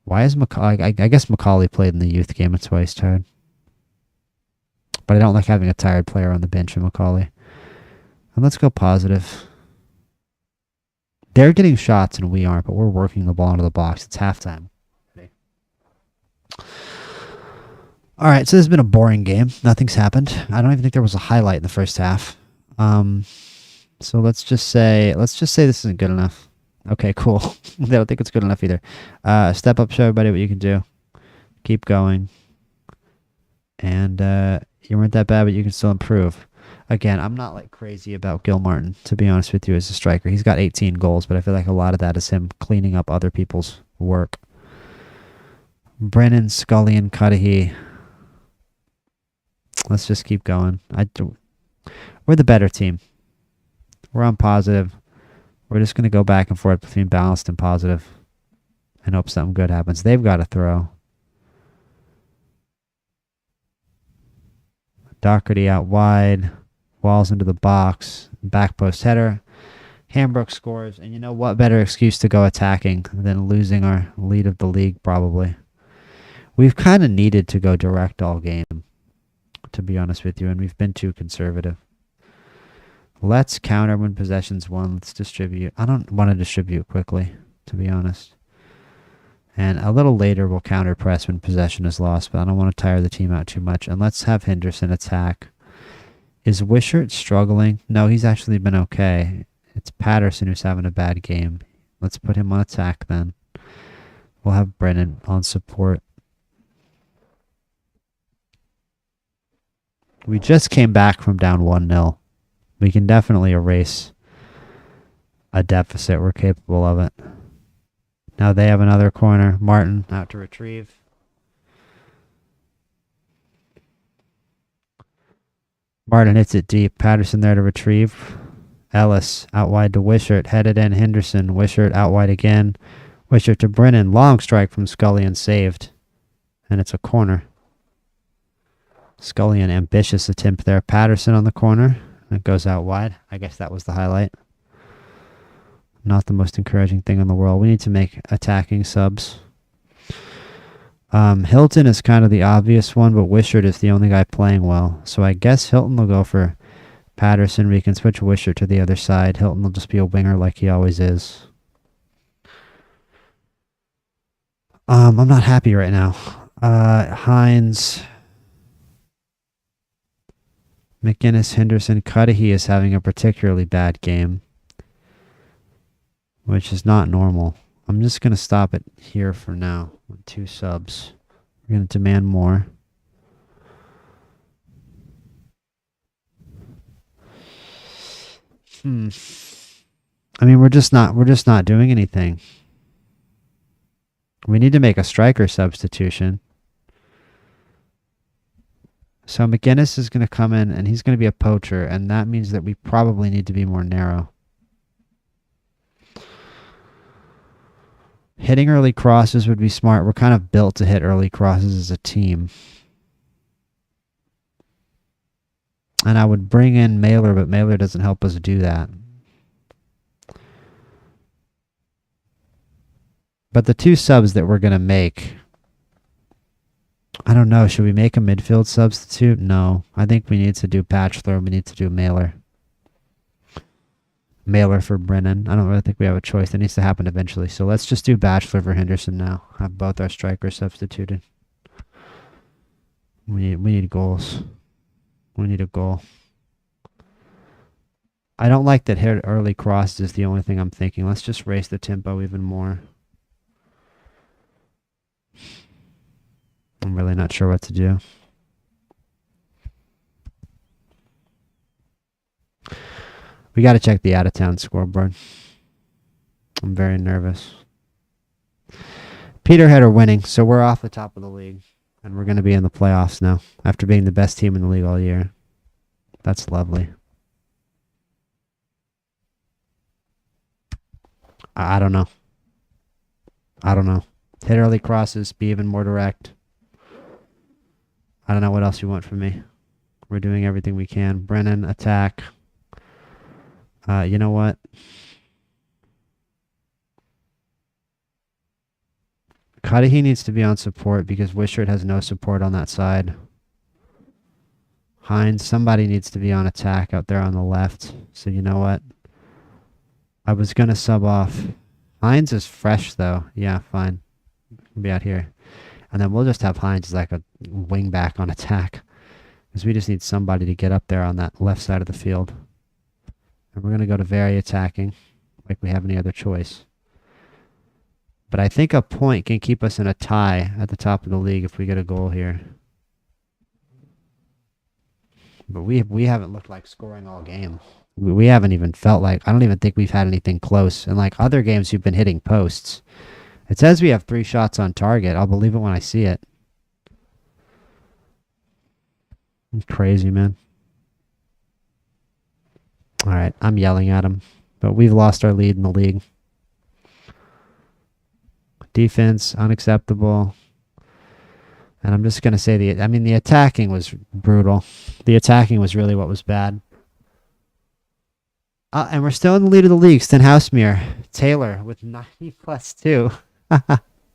Why is Macaulay... I guess Macaulay played in the youth game. That's why he's tired. But I don't like having a tired player on the bench in Macaulay. And let's go positive. They're getting shots and we aren't, but we're working the ball into the box. It's halftime. All right, so this has been a boring game. Nothing's happened. I don't even think there was a highlight in the first half. So let's just say this isn't good enough. Okay, cool. I don't think it's good enough either. Step up, show everybody what you can do. Keep going. And you weren't that bad, but you can still improve. Again, I'm not like crazy about Gil Martin, to be honest with you, as a striker. He's got 18 goals, but I feel like a lot of that is him cleaning up other people's work. Brennan, Scully, and Cudahy. Let's just keep going. We're the better team. We're on positive. We're just going to go back and forth between balanced and positive and hope something good happens. They've got to throw. Doherty out wide. Walls into the box. Back post header. Hambrook scores. And you know what better excuse to go attacking than losing our lead of the league, probably. We've kind of needed to go direct all game, to be honest with you, and we've been too conservative. Let's counter when possession's won. Let's distribute. I don't want to distribute quickly, to be honest. And a little later we'll counter press when possession is lost, but I don't want to tire the team out too much. And let's have Henderson attack. Is Wishart struggling? No, he's actually been okay. It's Patterson who's having a bad game. Let's put him on attack then. We'll have Brennan on support. We just came back from down 1-0. We can definitely erase a deficit. We're capable of it. Now they have another corner. Martin out to retrieve. Martin hits it deep. Patterson there to retrieve. Ellis out wide to Wishart. Headed in Henderson. Wishart out wide again. Wishart to Brennan. Long strike from Scully saved. And it's a corner. Scully ambitious attempt there. Patterson on the corner. It goes out wide. I guess that was the highlight. Not the most encouraging thing in the world. We need to make attacking subs. Hilton is kind of the obvious one, but Wishart is the only guy playing well. So I guess Hilton will go for Patterson. We can switch Wishart to the other side. Hilton will just be a winger like he always is. I'm not happy right now. Hines, McGinnis, Henderson, Cudahy is having a particularly bad game, which is not normal. I'm just going to stop it here for now with 2 subs. We're going to demand more. I mean, we're just not doing anything. We need to make a striker substitution. So McGinnis is going to come in, and he's going to be a poacher, and that means that we probably need to be more narrow. Hitting early crosses would be smart. We're kind of built to hit early crosses as a team. And I would bring in Mailer, but Mailer doesn't help us do that. But the two subs that we're going to make, I don't know. Should we make a midfield substitute? No. I think we need to do Bachelor. We need to do Mailer. Mailer for Brennan. I don't really think we have a choice. That needs to happen eventually. So let's just do Bachelor for Henderson now. Have both our strikers substituted. We need goals. We need a goal. I don't like that hit early cross is the only thing I'm thinking. Let's just raise the tempo even more. I'm really not sure what to do. We got to check the out-of-town scoreboard. I'm very nervous. Peterhead are winning, so we're off the top of the league. And we're going to be in the playoffs now, after being the best team in the league all year. That's lovely. I don't know. I don't know. Hit early crosses, be even more direct. I don't know what else you want from me. We're doing everything we can. Brennan, attack. You know what? Cudahy needs to be on support because Wishart has no support on that side. Hines, somebody needs to be on attack out there on the left. So you know what? I was going to sub off. Hines is fresh though. Yeah, fine. We'll be out here. And then we'll just have Hines as like a wing back on attack. Because we just need somebody to get up there on that left side of the field. And we're going to go to very attacking. Like we have any other choice. But I think a point can keep us in a tie at the top of the league if we get a goal here. But we haven't looked like scoring all game. We haven't even felt like... I don't even think we've had anything close. And like other games, we've been hitting posts. It says we have 3 shots on target. I'll believe it when I see it. It's crazy, man. All right, I'm yelling at him. But we've lost our lead in the league. Defense, unacceptable. And I'm just going to say the attacking was brutal. The attacking was really what was bad. And we're still in the lead of the league. Stenhousemuir. Taylor with 90 plus 2.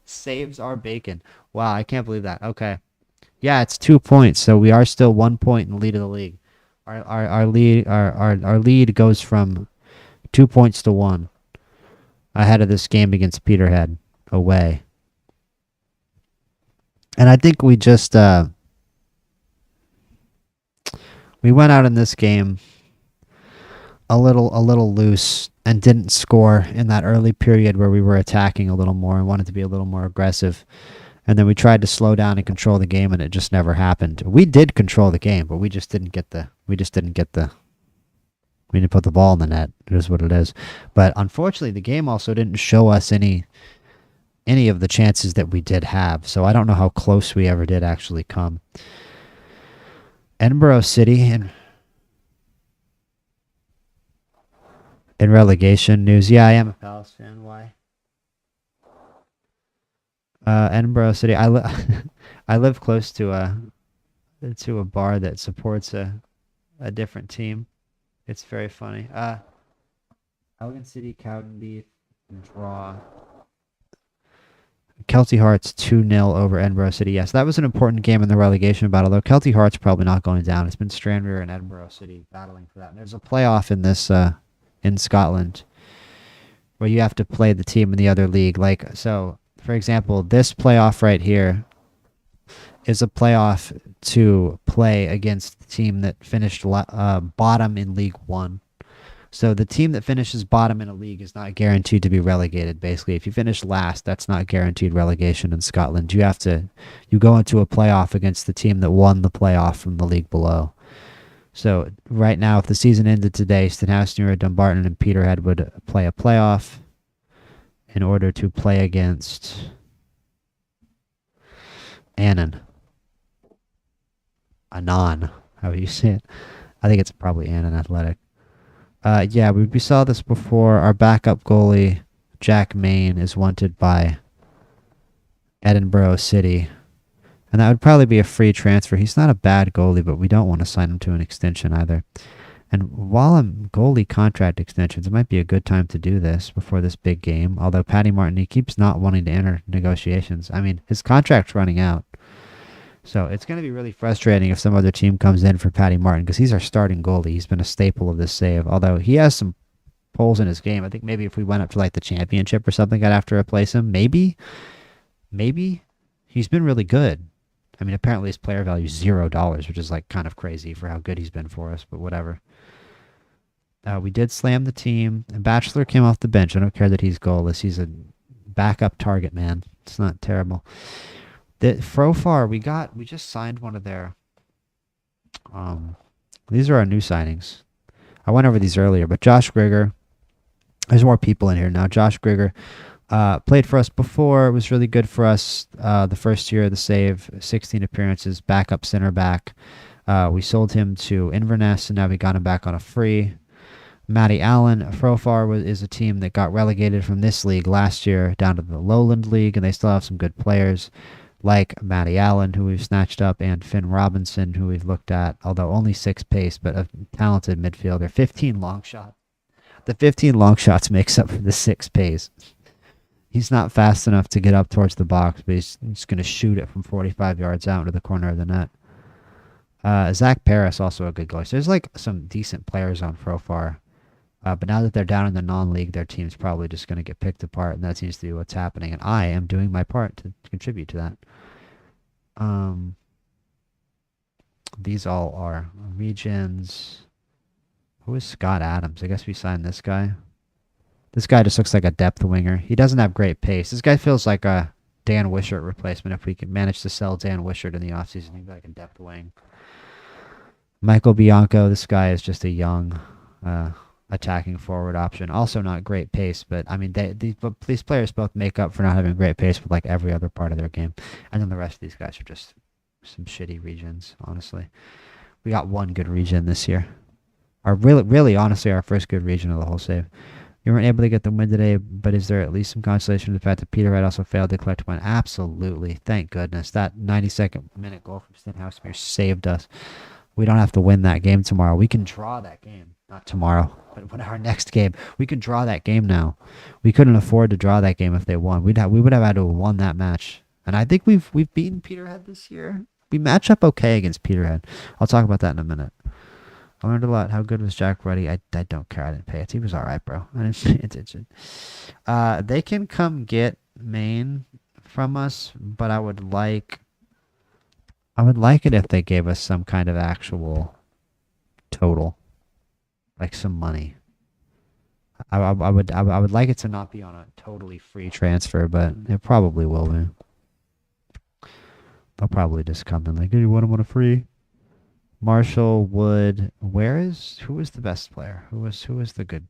Saves our bacon. Wow, I can't believe that. Okay. Yeah, it's 2 points, so we are still 1 point in the lead of the league. Our lead goes from 2 points to 1 ahead of this game against Peterhead away. And I think we just we went out in this game a little loose and didn't score in that early period where we were attacking a little more and wanted to be a little more aggressive. And then we tried to slow down and control the game, and it just never happened. We did control the game, but we didn't put the ball in the net. It is what it is. But unfortunately, the game also didn't show us any of the chances that we did have. So I don't know how close we ever did actually come. Edinburgh City in relegation news. Yeah, I am a Palace fan. Why? Edinburgh City. I live close to a bar that supports a different team. It's very funny. Elgin City, Cowdenbeath, draw. Kelty Hearts 2-0 over Edinburgh City. Yes, that was an important game in the relegation battle, though. Kelty Hearts probably not going down. It's been Stranraer and Edinburgh City battling for that. And there's a playoff in this in Scotland where you have to play the team in the other league. Like, so, for example, this playoff right here is a playoff to play against the team that finished bottom in League One. So the team that finishes bottom in a league is not guaranteed to be relegated. Basically, if you finish last, that's not guaranteed relegation in Scotland. You go into a playoff against the team that won the playoff from the league below. So right now, if the season ended today, Stenhouse, Dumbarton, and Peterhead would play a playoff in order to play against Annan. Anon, how you say it. I think it's probably Annan Athletic. Yeah, we saw this before. Our backup goalie, Jack Main, is wanted by Edinburgh City. And that would probably be a free transfer. He's not a bad goalie, but we don't want to sign him to an extension either. And while I'm goalie contract extensions, it might be a good time to do this before this big game. Although Patty Martin, he keeps not wanting to enter negotiations. I mean, his contract's running out. So it's going to be really frustrating if some other team comes in for Patty Martin because he's our starting goalie. He's been a staple of this save. Although he has some holes in his game. I think maybe if we went up to like the championship or something, I'd have to replace him. Maybe. He's been really good. I mean, apparently his player value is $0, which is like kind of crazy for how good he's been for us, but whatever. We did slam the team, and Bachelor came off the bench. I don't care that he's goalless. He's a backup target, man. It's not terrible. Frofar, we just signed one of their, these are our new signings. I went over these earlier, but Josh Grigger, there's more people in here now. Josh Grigger, played for us before, was really good for us the first year of the save, 16 appearances, backup center back. We sold him to Inverness, and now we got him back on a free. Matty Allen, Frofar is a team that got relegated from this league last year down to the Lowland League, and they still have some good players like Matty Allen, who we've snatched up, and Finn Robinson, who we've looked at, although only 6 pace, but a talented midfielder. 15 long shot. The 15 long shots makes up for the 6 pace. He's not fast enough to get up towards the box, but he's going to shoot it from 45 yards out into the corner of the net. Zach Paris, also a good goalie. So there's like some decent players on Frofar. But now that they're down in the non-league, their team's probably just going to get picked apart, and that seems to be what's happening. And I am doing my part to contribute to that. These all are regions. Who is Scott Adams? I guess we signed this guy. This guy just looks like a depth winger. He doesn't have great pace. This guy feels like a Dan Wishart replacement. If we can manage to sell Dan Wishart in the offseason, he'd be like a depth wing. Michael Bianco, this guy is just a young attacking forward option. Also not great pace, but I mean, these players both make up for not having great pace with like every other part of their game. And then the rest of these guys are just some shitty regions, honestly. We got one good region this year. Really, honestly, our first good region of the whole save. You weren't able to get the win today, but is there at least some consolation in the fact that Peterhead also failed to collect one? Absolutely. Thank goodness. That 92nd minute goal from Stenhouse saved us. We don't have to win that game tomorrow. We can draw that game. Not tomorrow, but when our next game. We can draw that game now. We couldn't afford to draw that game if they won. We would have had to have won that match. And I think we've beaten Peterhead this year. We match up okay against Peterhead. I'll talk about that in a minute. I learned a lot. How good was Jack Ruddy? I don't care. I didn't pay it. He was all right, bro. I didn't pay attention. They can come get Maine from us, but I would like it if they gave us some kind of actual total, like some money. I would like it to not be on a totally free transfer, but it probably will be. They'll probably just come in like, "Do you want them on a free?" Marshall Wood, who is the best player? Who was the good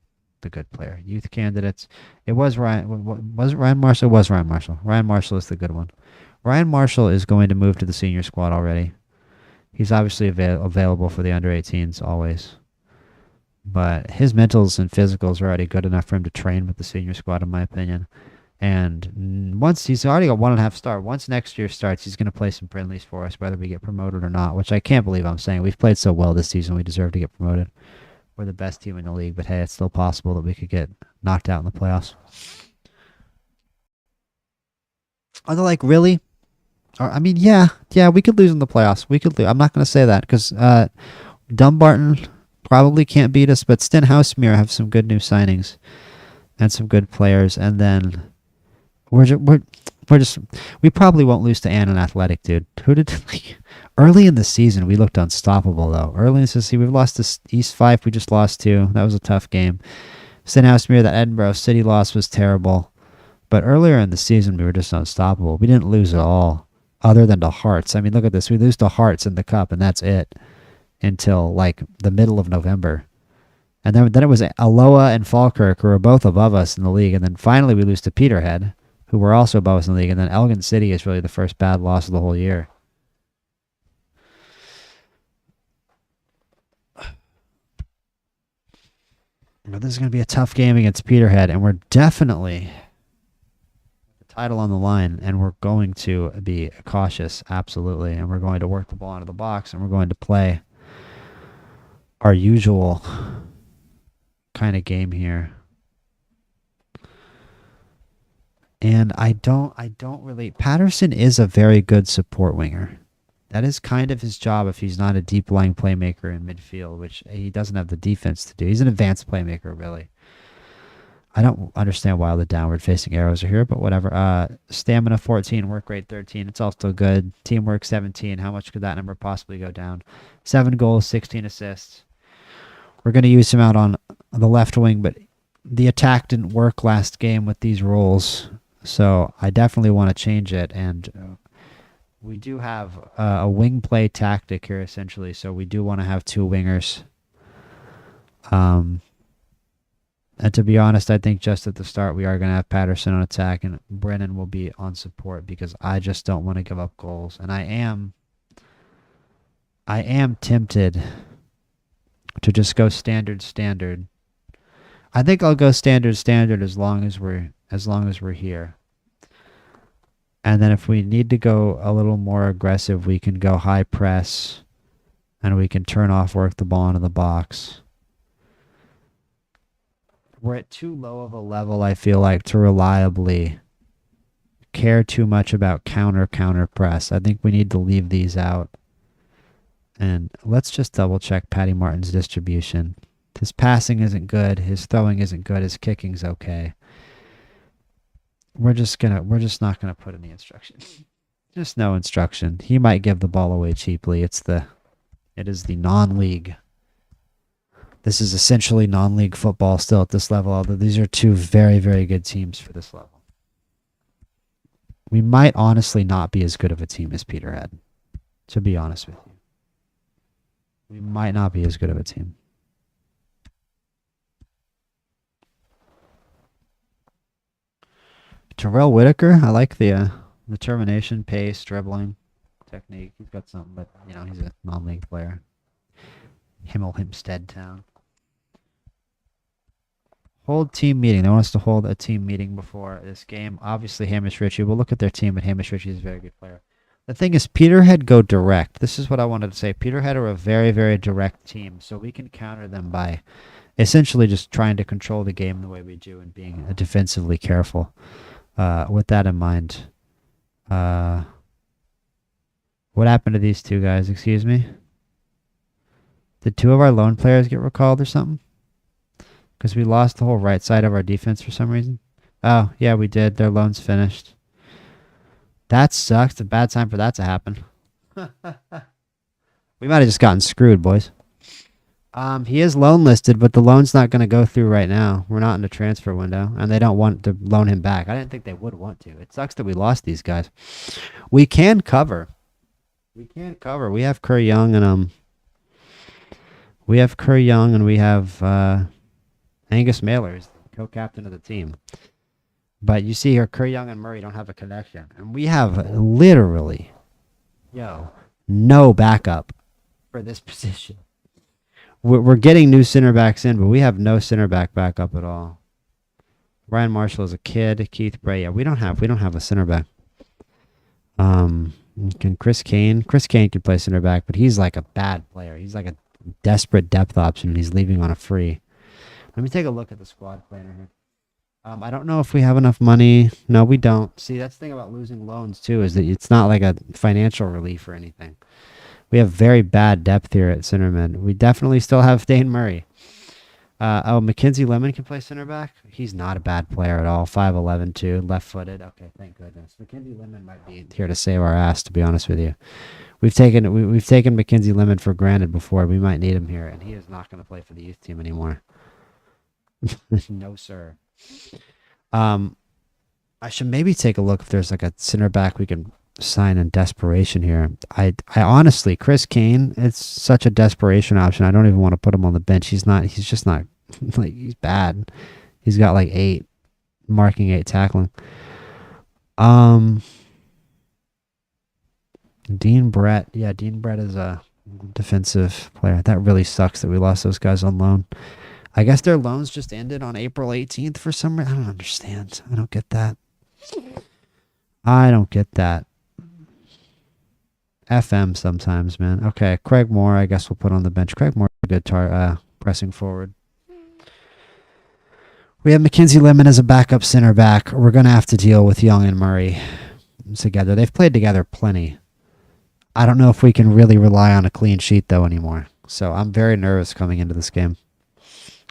player? Youth candidates. It was Ryan. Was it Ryan Marshall? It was Ryan Marshall. Ryan Marshall is the good one. Ryan Marshall is going to move to the senior squad already. He's obviously available for the under-18s always. But his mentals and physicals are already good enough for him to train with the senior squad, in my opinion. And once he's already got 1.5 star, once next year starts, he's going to play some friendlies for us, whether we get promoted or not, which I can't believe I'm saying. We've played so well this season, we deserve to get promoted. We're the best team in the league, but hey, it's still possible that we could get knocked out in the playoffs. Are they like, really? Or, I mean, yeah, we could lose in the playoffs. We could lose. I'm not going to say that because Dumbarton probably can't beat us, but Stenhousemuir have some good new signings and some good players, and then we probably won't lose to Annan Athletic, dude. Early in the season we looked unstoppable though. Early in the season we've lost to East Fife. We just lost to. That was a tough game. Stenhousemuir, that Edinburgh City loss was terrible, but earlier in the season we were just unstoppable. We didn't lose at all, other than to Hearts. I mean, look at this. We lose to Hearts in the cup, and that's it. until like the middle of November. And then it was Aloha and Falkirk, who were both above us in the league. And then finally we lose to Peterhead, who were also above us in the league. And then Elgin City is really the first bad loss of the whole year. But this is going to be a tough game against Peterhead. And we're definitely the title on the line. And we're going to be cautious, absolutely. And we're going to work the ball out of the box. And we're going to play our usual kind of game here. And I don't really... Patterson is a very good support winger. That is kind of his job if he's not a deep-lying playmaker in midfield, which he doesn't have the defense to do. He's an advanced playmaker, really. I don't understand why all the downward-facing arrows are here, but whatever. Stamina 14, work rate 13. It's all still good. Teamwork 17. How much could that number possibly go down? 7 goals, 16 assists. We're going to use him out on the left wing, but the attack didn't work last game with these roles, so I definitely want to change it. And we do have a wing play tactic here, essentially, so we do want to have 2 wingers. And to be honest, I think just at the start we are going to have Patterson on attack and Brennan will be on support because I just don't want to give up goals. And I am tempted to just go standard. I think I'll go standard as long as we're here. And then if we need to go a little more aggressive, we can go high press and we can turn off, work the ball into the box. We're at too low of a level, I feel like, to reliably care too much about counter press. I think we need to leave these out. And let's just double check Patty Martin's distribution. His passing isn't good. His throwing isn't good. His kicking's okay. We're just not gonna put any instruction. Just no instruction. He might give the ball away cheaply. It is the non-league. This is essentially non-league football still at this level, although these are 2 very, very good teams for this level. We might honestly not be as good of a team as Peterhead, to be honest with you. We might not be as good of a team. Terrell Whitaker, I like the determination, pace, dribbling, technique. He's got something, but he's a non-league player. Hempstead Town. Hold team meeting. They want us to hold a team meeting before this game. Obviously, Hamish Ritchie. We'll look at their team, but Hamish Ritchie is a very good player. The thing is, Peterhead go direct. This is what I wanted to say. Peterhead are a very, very direct team, so we can counter them by essentially just trying to control the game the way we do and being defensively careful. With that in mind, what happened to these 2 guys? Excuse me? Did 2 of our lone players get recalled or something? Because we lost the whole right side of our defense for some reason. Oh, yeah, we did. Their loan's finished. That sucks. It's a bad time for that to happen. We might have just gotten screwed, boys. He is loan listed, but the loan's not going to go through right now. We're not in the transfer window, and they don't want to loan him back. I didn't think they would want to. It sucks that we lost these guys. We can cover. We have Kerr Young and we have Angus Mailer, who's the co-captain of the team. But you see here, Kerr Young and Murray don't have a connection, and we have literally, no backup for this position. We're getting new center backs in, but we have no center backup at all. Brian Marshall is a kid. Keith Bray, yeah, we don't have a center back. Can Chris Kane could play center back, but he's like a bad player. He's like a desperate depth option, and he's leaving on a free. Let me take a look at the squad planner here. I don't know if we have enough money. No, we don't. See, that's the thing about losing loans too, is that it's not like a financial relief or anything. We have very bad depth here at centerman. We definitely still have Dane Murray. Mackenzie Lemon can play center back. He's not a bad player at all. 5'11", too, left-footed. Okay, thank goodness. Mackenzie Lemon might be here to save our ass, to be honest with you. We've taken Mackenzie Lemon for granted before. We might need him here, and he is not going to play for the youth team anymore. No, sir. I should maybe take a look if there's like a center back we can sign in desperation here. I honestly, Chris Kane, it's such a desperation option. I don't even want to put him on the bench. He's just not, like, he's bad. He's got like 8 marking, 8 tackling. Dean Brett. Yeah, Dean Brett is a defensive player. That really sucks that we lost those guys on loan. I guess their loans just ended on April 18th for some reason. I don't understand. I don't get that. I don't get that. FM sometimes, man. Okay, Craig Moore, I guess we'll put on the bench. Craig Moore, good pressing forward. We have Mackenzie Lemon as a backup center back. We're going to have to deal with Young and Murray together. They've played together plenty. I don't know if we can really rely on a clean sheet, though, anymore. So I'm very nervous coming into this game.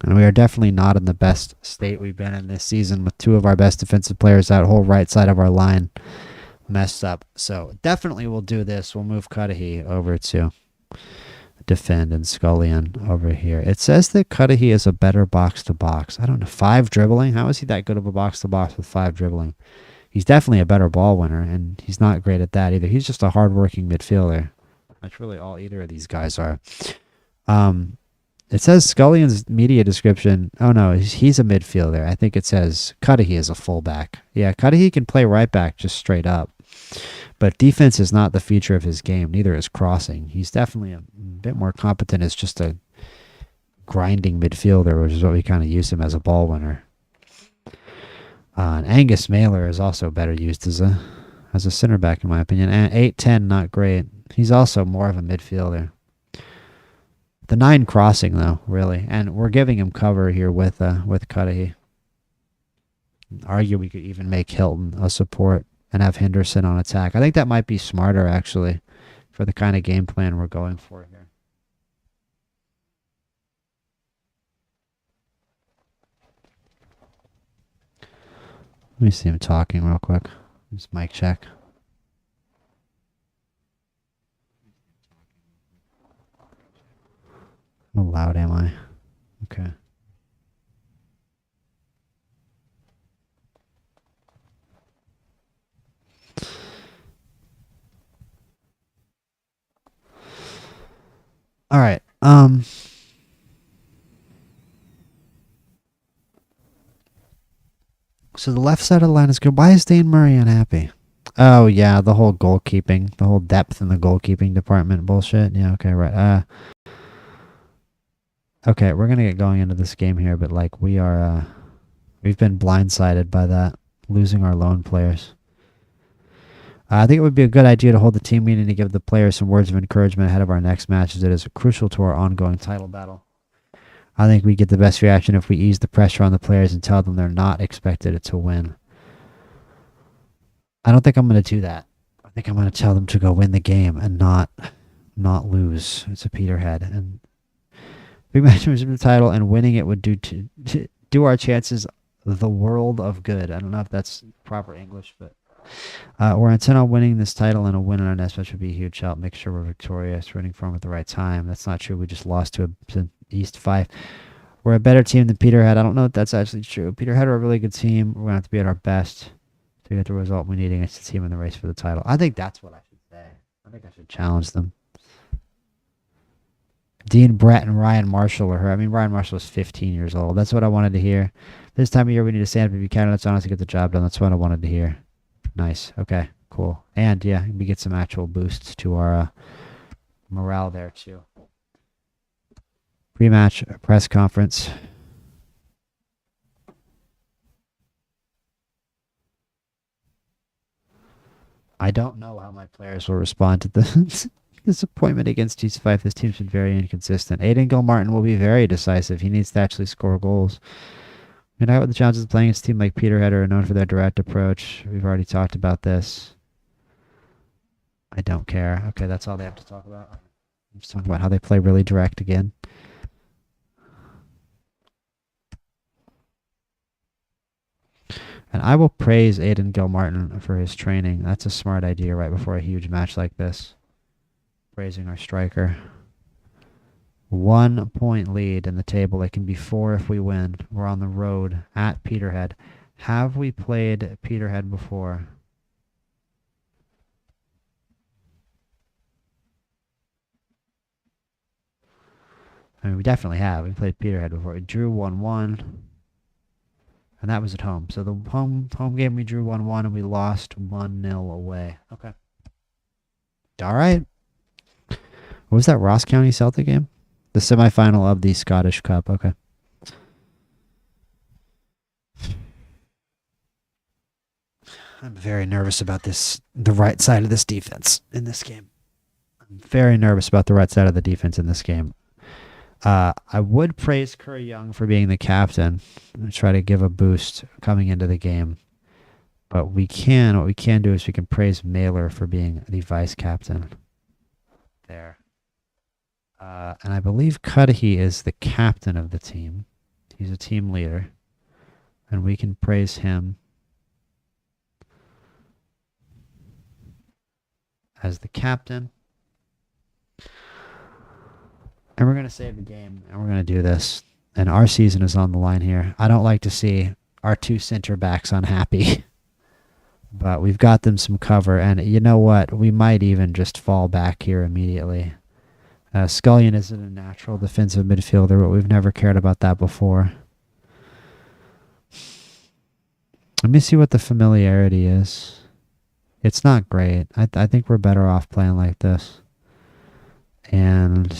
And we are definitely not in the best state we've been in this season with 2 of our best defensive players out, whole right side of our line messed up. So definitely we'll do this. We'll move Cudahy over to defend and Scullion over here. It says that Cudahy is a better box-to-box. I don't know. 5 dribbling? How is he that good of a box-to-box with 5 dribbling? He's definitely a better ball winner, and he's not great at that either. He's just a hard-working midfielder. That's really all either of these guys are. It says Scullion's media description. Oh, no, he's a midfielder. I think it says Cudahy is a fullback. Yeah, Cudahy can play right back just straight up. But defense is not the feature of his game. Neither is crossing. He's definitely a bit more competent as just a grinding midfielder, which is what we kind of use him as a ball winner. And Angus Mailer is also better used as a center back, in my opinion. And 8'10", not great. He's also more of a midfielder. The 9 crossing, though, really. And we're giving him cover here with Cudahy. Argue we could even make Hilton a support and have Henderson on attack. I think that might be smarter, actually, for the kind of game plan we're going for here. Let me see him talking real quick. Just mic check. How loud am I? Okay. All right. So the left side of the line is good. Why is Dane Murray unhappy? Oh, yeah, the whole goalkeeping, the whole depth in the goalkeeping department bullshit. Yeah, okay, right. Okay, we're going to get going into this game here, but, like, we've been blindsided by that, losing our loan players. I think it would be a good idea to hold the team meeting to give the players some words of encouragement ahead of our next match, as it is crucial to our ongoing title battle. I think we get the best reaction if we ease the pressure on the players and tell them they're not expected to win. I don't think I'm going to do that. I think I'm going to tell them to go win the game and not lose. It's a Peterhead. And big match for the title, and winning it would do our chances the world of good. I don't know if that's proper English, but we're intent on winning this title, and a win in our next match would be a huge help. Make sure we're victorious, rooting for them at the right time. That's not true. We just lost to East 5. We're a better team than Peterhead. I don't know if that's actually true. Peterhead are a really good team. We're going to have to be at our best to get the result we need against the team in the race for the title. I think that's what I should say. I think I should challenge them. Dean Brett and Ryan Marshall are her. I mean, Ryan Marshall is 15 years old. That's what I wanted to hear. This time of year, we need to stand up and be candidates on us to get the job done. That's what I wanted to hear. Nice. Okay, cool. And, yeah, we get some actual boosts to our morale there, too. Pre-match press conference. I don't know how my players will respond to the disappointment against East 5. This team's been very inconsistent. Aiden Gilmartin will be very decisive. He needs to actually score goals. And out with the challenges of playing against a team like Peterhead are known for their direct approach. We've already talked about this. I don't care. Okay, that's all they have to talk about. I'm just talking about how they play really direct again. And I will praise Aiden Gilmartin for his training. That's a smart idea right before a huge match like this. Praising our striker. 1 point lead in the table. It can be 4 if we win. We're on the road at Peterhead. Have we played Peterhead before? I mean, we definitely have. We played Peterhead before. We drew 1-1. And that was at home. So the home game we drew 1-1 and we lost 1-0 away. Okay. All right. What was that Ross County Celtic game? The semifinal of the Scottish Cup. Okay. I'm very nervous about the right side of this defense in this game. I'm very nervous about the right side of the defense in this game. I would praise Curry Young for being the captain and try to give a boost coming into the game. But what we can do is we can praise Mailer for being the vice captain there. And I believe Cudahy is the captain of the team. He's a team leader. And we can praise him as the captain. And we're going to save the game, and we're going to do this. And our season is on the line here. I don't like to see our two center backs unhappy. But we've got them some cover. And you know what? We might even just fall back here immediately. Scullion isn't a natural defensive midfielder, but we've never cared about that before. Let me see what the familiarity is. It's not great. I think we're better off playing like this. And...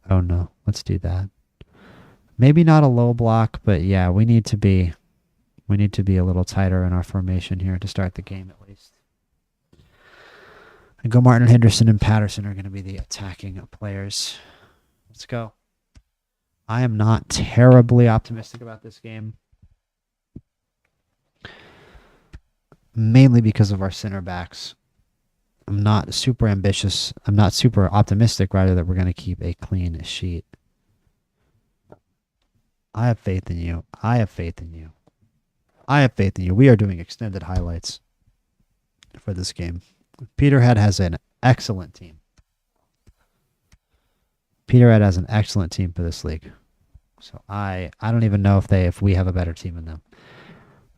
oh no, let's do that. Maybe not a low block, but yeah, we need to be a little tighter in our formation here to start the game at least. And Martin, Henderson, and Patterson are going to be the attacking players. Let's go. I am not terribly optimistic about this game. Mainly because of our center backs. I'm not super ambitious. I'm not super optimistic, rather, that we're going to keep a clean sheet. I have faith in you. I have faith in you. I have faith in you. We are doing extended highlights for this game. Peterhead has an excellent team. Peterhead has an excellent team for this league. So I don't even know if we have a better team than them.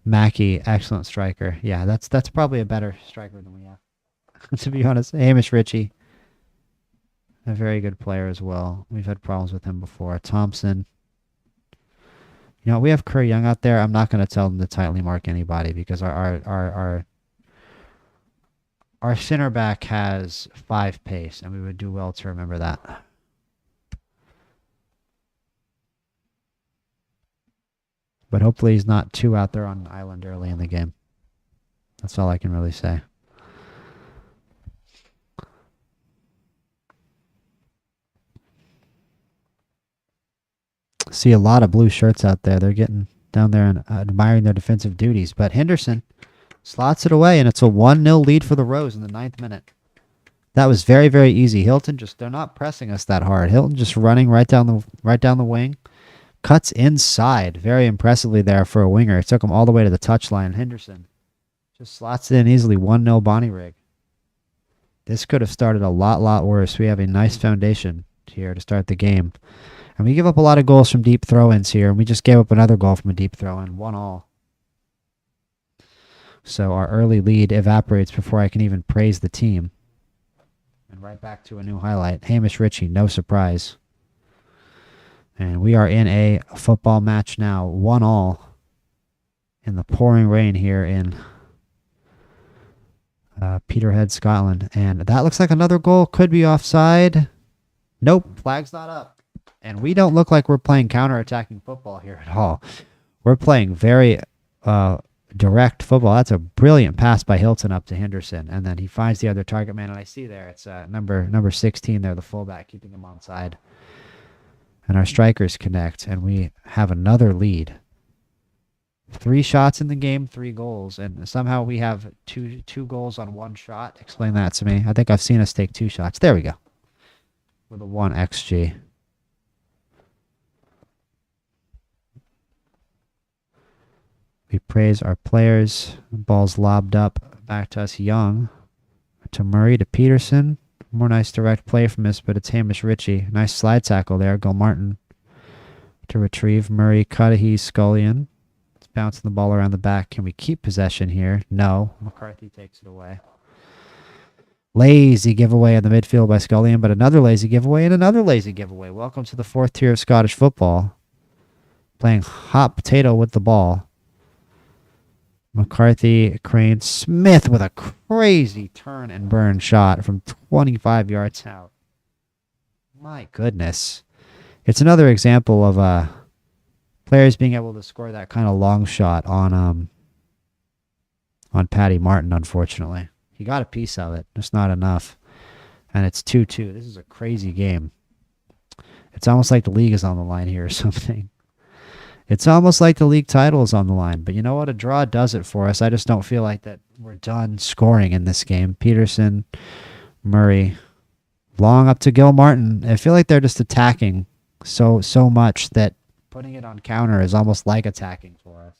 Mackey, excellent striker. Yeah, that's probably a better striker than we have. To be honest, Hamish Ritchie, a very good player as well. We've had problems with him before. Thompson. You know, we have Curry Young out there. I'm not going to tell them to tightly mark anybody because our center back has 5 pace, and we would do well to remember that. But hopefully he's not too out there on an island early in the game. That's all I can really say. See a lot of blue shirts out there. They're getting down there and admiring their defensive duties. But Henderson slots it away, and it's a 1-0 lead for the Rose in the 9th minute. That was very, very easy. Hilton they're not pressing us that hard. Hilton just running right down the wing. Cuts inside very impressively there for a winger. It took him all the way to the touchline. Henderson just slots it in easily. 1-0 Bonnyrigg. This could have started a lot worse. We have a nice foundation here to start the game. And we give up a lot of goals from deep throw-ins here. And we just gave up another goal from a deep throw-in. 1-1. So our early lead evaporates before I can even praise the team. And right back to a new highlight. Hamish Ritchie, no surprise. And we are in a football match now. 1-1 in the pouring rain here in Peterhead, Scotland. And that looks like another goal. Could be offside. Nope, flag's not up. And we don't look like we're playing counter-attacking football here at all. We're playing very direct football. That's a brilliant pass by Hilton up to Henderson. And then he finds the other target man. And I see there, it's number 16 there, the fullback, keeping him onside. And our strikers connect, and we have another lead. 3 shots in the game, 3 goals. And somehow we have two goals on 1 shot. Explain that to me. I think I've seen us take 2 shots. There we go. With a 1 XG. We praise our players. Ball's lobbed up back to us, Young. To Murray, to Peterson. More nice direct play from us, but it's Hamish Ritchie. Nice slide tackle there. Martin to retrieve. Murray, Cudahy, Scullion. It's bouncing the ball around the back. Can we keep possession here? No. McCarthy takes it away. Lazy giveaway in the midfield by Scullion, but another lazy giveaway and another lazy giveaway. Welcome to the 4th tier of Scottish football. Playing hot potato with the ball. McCarthy, Crane, Smith with a crazy turn and burn shot from 25 yards out. My goodness. It's another example of players being able to score that kind of long shot on Paddy Martin, unfortunately. He got a piece of it. Just not enough. And it's 2-2. This is a crazy game. It's almost like the league is on the line here or something. It's almost like the league title is on the line. But you know what? A draw does it for us. I just don't feel like that we're done scoring in this game. Peterson, Murray, long up to Gil Martin. I feel like they're just attacking so much that putting it on counter is almost like attacking for us.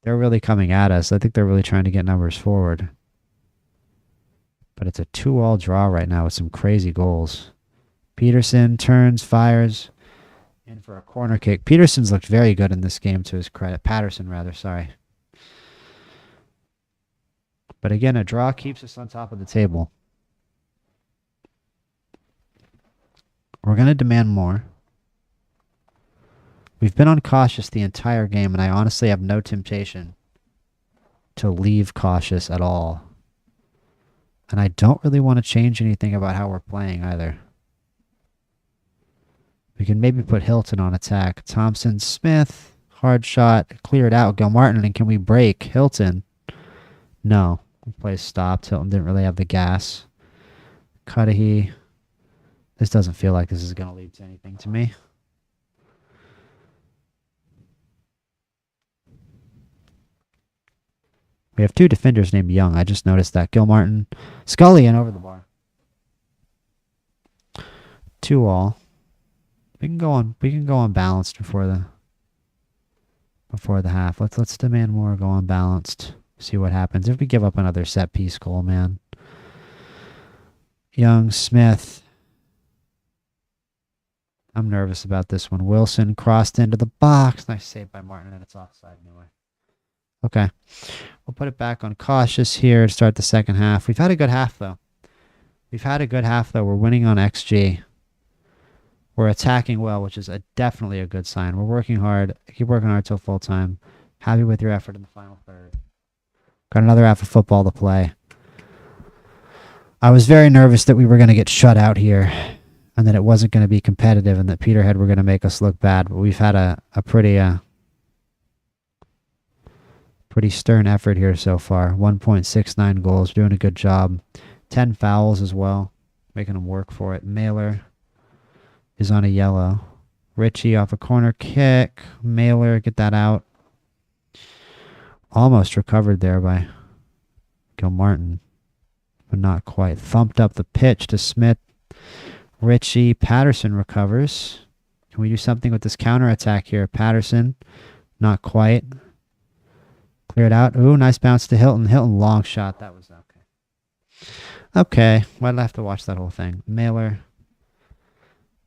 They're really coming at us. I think they're really trying to get numbers forward. But it's a 2-2 draw right now with some crazy goals. Peterson turns, fires. In for a corner kick. Peterson's looked very good in this game to his credit. Patterson, rather, sorry. But again, a draw keeps us on top of the table. We're going to demand more. We've been uncautious the entire game, and I honestly have no temptation to leave cautious at all. And I don't really want to change anything about how we're playing either. We can maybe put Hilton on attack. Thompson, Smith, hard shot, cleared out. Gilmartin, and can we break Hilton? No. The play stopped. Hilton didn't really have the gas. Cudahy. This doesn't feel like this is going to lead to anything to me. We have 2 defenders named Young. I just noticed that. Gilmartin, Scullion over the bar. 2-2. We can go on balanced before the half. Let's demand more, go on balanced. See what happens. If we give up another set piece goal, man. Young, Smith. I'm nervous about this one. Wilson crossed into the box. Nice save by Martin, and it's offside anyway. Okay. We'll put it back on cautious here to start the second half. We've had a good half, though. We're winning on XG. We're attacking well, which is definitely a good sign. We're working hard. Keep working hard till full time. Happy with your effort in the final third. Got another half of football to play. I was very nervous that we were going to get shut out here and that it wasn't going to be competitive and that Peterhead were going to make us look bad. But we've had a pretty stern effort here so far. 1.69 goals. Doing a good job. 10 fouls as well. Making them work for it. Mailer is on a yellow. Ritchie off a corner kick. Mailer, get that out. Almost recovered there by Gilmartin, but not quite. Thumped up the pitch to Smith. Ritchie, Patterson recovers. Can we do something with this counterattack here? Patterson, not quite. Cleared out. Ooh, nice bounce to Hilton. Hilton, long shot. That was okay. Okay, why'd I have to watch that whole thing? Mailer.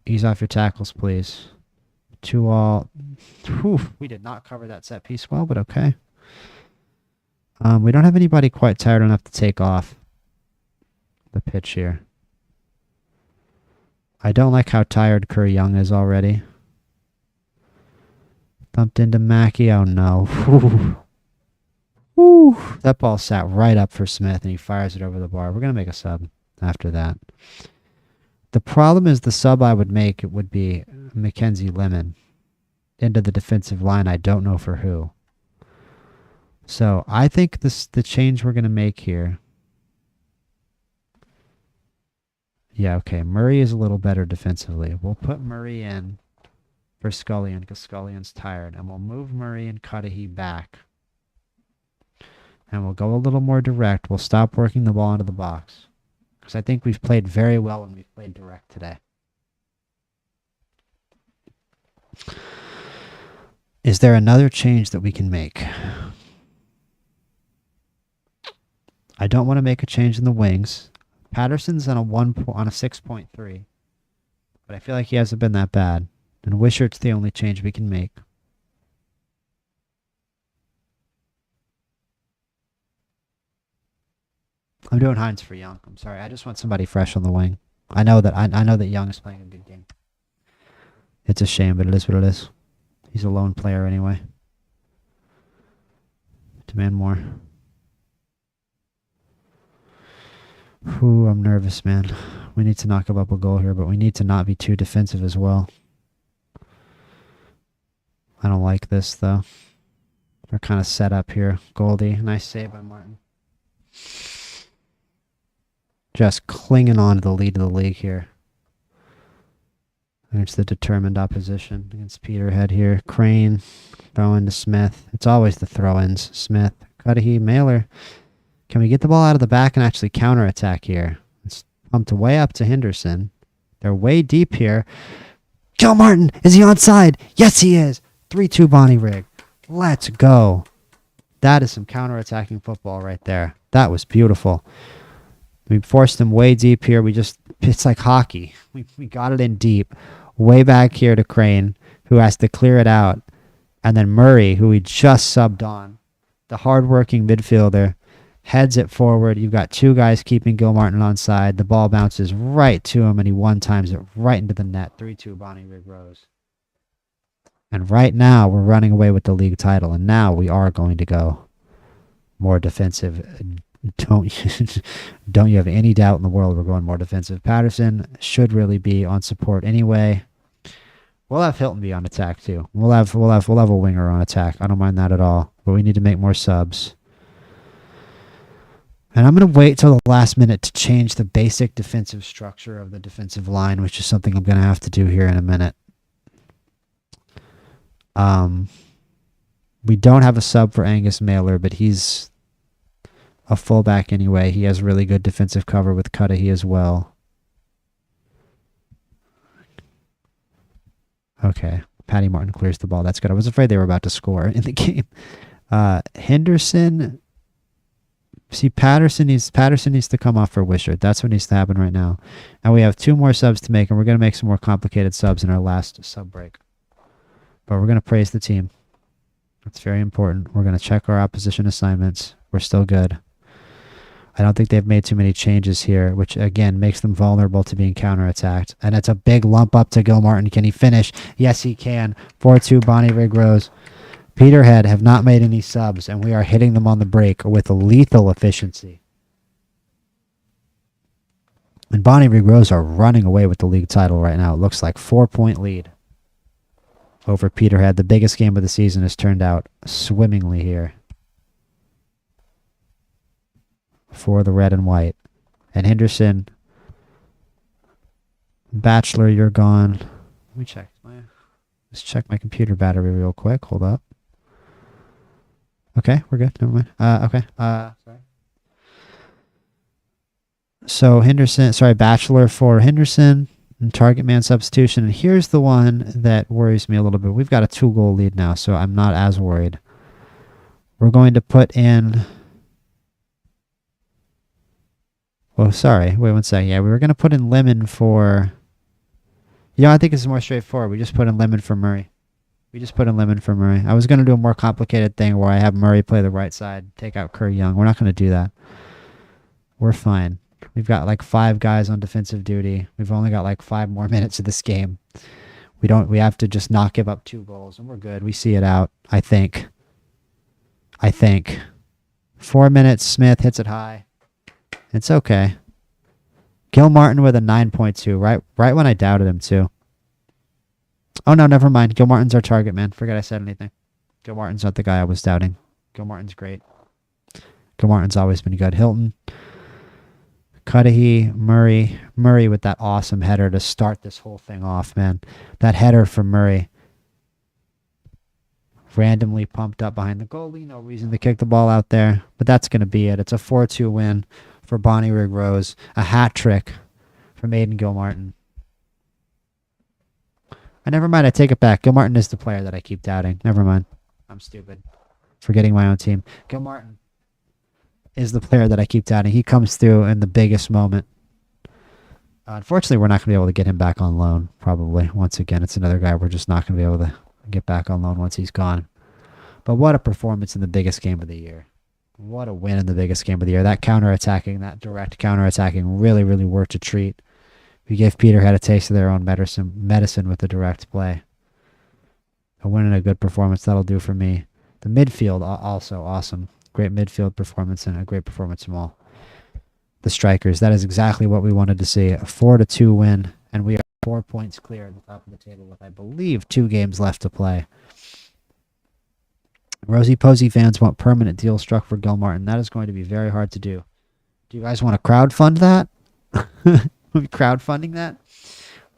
Ease off your tackles, please. 2-2. Whew, we did not cover that set piece well, but okay. We don't have anybody quite tired enough to take off the pitch here. I don't like how tired Curry Young is already. Thumped into Mackey. Oh, no. Whew. Whew. That ball sat right up for Smith, and he fires it over the bar. We're going to make a sub after that. The problem is the sub I would make would be Mackenzie Lemon into the defensive line. I don't know for who. So I think the change we're going to make here. Yeah, okay. Murray is a little better defensively. We'll put Murray in for Scullion because Scullion's tired. And we'll move Murray and Cudahy back. And we'll go a little more direct. We'll stop working the ball into the box. Because I think we've played very well when we've played direct today. Is there another change that we can make? I don't want to make a change in the wings. Patterson's on a 6.3. But I feel like he hasn't been that bad. And Wishart's the only change we can make. I'm doing Hines for Young. I'm sorry. I just want somebody fresh on the wing. I know that I know that Young is playing a good game. It's a shame, but it is what it is. He's a lone player anyway. Demand more. Ooh, I'm nervous, man. We need to knock up a goal here, but we need to not be too defensive as well. I don't like this, though. They're kind of set up here. Goldie, nice save by Martin. Just clinging on to the lead of the league here. There's the determined opposition against Peterhead here. Crane, throw-in to Smith. It's always the throw-ins. Smith, Cudahy, Mailer. Can we get the ball out of the back and actually counterattack here? It's pumped way up to Henderson. They're way deep here. Gilmartin, is he onside? Yes, he is. 3-2 Bonnyrigg. Let's go. That is some counterattacking football right there. That was beautiful. We forced him way deep here. It's like hockey. We got it in deep. Way back here to Crane, who has to clear it out. And then Murray, who we just subbed on. The hardworking midfielder. Heads it forward. You've got two guys keeping Gilmartin onside. The ball bounces right to him, and he one-times it right into the net. 3-2 Bonnyrigg Rose. And right now, we're running away with the league title. And now we are going to go more defensive. Don't you have any doubt in the world we're going more defensive. Patterson should really be on support anyway. We'll have Hilton be on attack too. We'll have a winger on attack. I don't mind that at all. But we need to make more subs. And I'm going to wait till the last minute to change the basic defensive structure of the defensive line, which is something I'm going to have to do here in a minute. We don't have a sub for Angus Mailer, but he's a fullback anyway. He has really good defensive cover with Cudahy as well. Okay. Paddy Martin clears the ball. That's good. I was afraid they were about to score in the game. Henderson... See, Patterson needs to come off for Wishart. That's what needs to happen right now. And we have two more subs to make, and we're going to make some more complicated subs in our last sub break. But we're going to praise the team. That's very important. We're going to check our opposition assignments. We're still good. I don't think they've made too many changes here, which, again, makes them vulnerable to being counterattacked. And it's a big lump up to Gilmartin. Can he finish? Yes, he can. 4-2 Bonnyrigg Rose. Peterhead have not made any subs, and we are hitting them on the break with lethal efficiency. And Bonnyrigg Rose are running away with the league title right now. It looks like 4-point lead over Peterhead. The biggest game of the season has turned out swimmingly here for the red and white. And Henderson, Bachelor, you're gone. Let me check. Let's check my computer battery real quick. Hold up. Okay, we're good. Never mind. Okay. Sorry. So Bachelor for Henderson and target man substitution. And here's the one that worries me a little bit. We've got a 2-goal lead now, so I'm not as worried. We're going to put in... Oh, sorry. Wait one second. Yeah, we were going to put in Lemon for... I think it's more straightforward. We just put in Lemon for Murray. I was going to do a more complicated thing where I have Murray play the right side, take out Kerr Young. We're not going to do that. We're fine. We've got like 5 guys on defensive duty. We've only got like 5 more minutes of this game. We have to just not give up 2 goals, and we're good. We see it out, I think. 4 minutes, Smith hits it high. It's okay. Gilmartin with a 9.2, right when I doubted him too. Oh no, never mind. Gilmartin's our target man. Forget I said anything. Gilmartin's not the guy I was doubting. Gilmartin's great. Gilmartin's always been good. Hilton, Cudahy, Murray with that awesome header to start this whole thing off, man. That header from Murray. Randomly pumped up behind the goalie. No reason to kick the ball out there. But that's going to be it. It's a 4-2 win for Bonnyrigg Rose. A hat trick from Aidan Gilmartin. Never mind, I take it back. Gilmartin is the player that I keep doubting. Never mind. I'm stupid. Forgetting my own team. Gilmartin is the player that I keep doubting. He comes through in the biggest moment. Unfortunately, we're not going to be able to get him back on loan, probably. Once again, it's another guy we're just not going to be able to get back on loan once he's gone. But what a performance in the biggest game of the year. What a win in the biggest game of the year. That counter-attacking, that direct counter-attacking really, really worked a treat. We gave Peterhead a taste of their own medicine with the direct play. A win and a good performance, that'll do for me. The midfield, also awesome. Great midfield performance and a great performance from all the strikers. That is exactly what we wanted to see. A 4-2 win, and we are 4 points clear at the top of the table with, I believe, 2 games left to play. Rosie Posey fans want permanent deal struck for Gilmartin. That is going to be very hard to do. Do you guys want to crowdfund that? Crowdfunding that?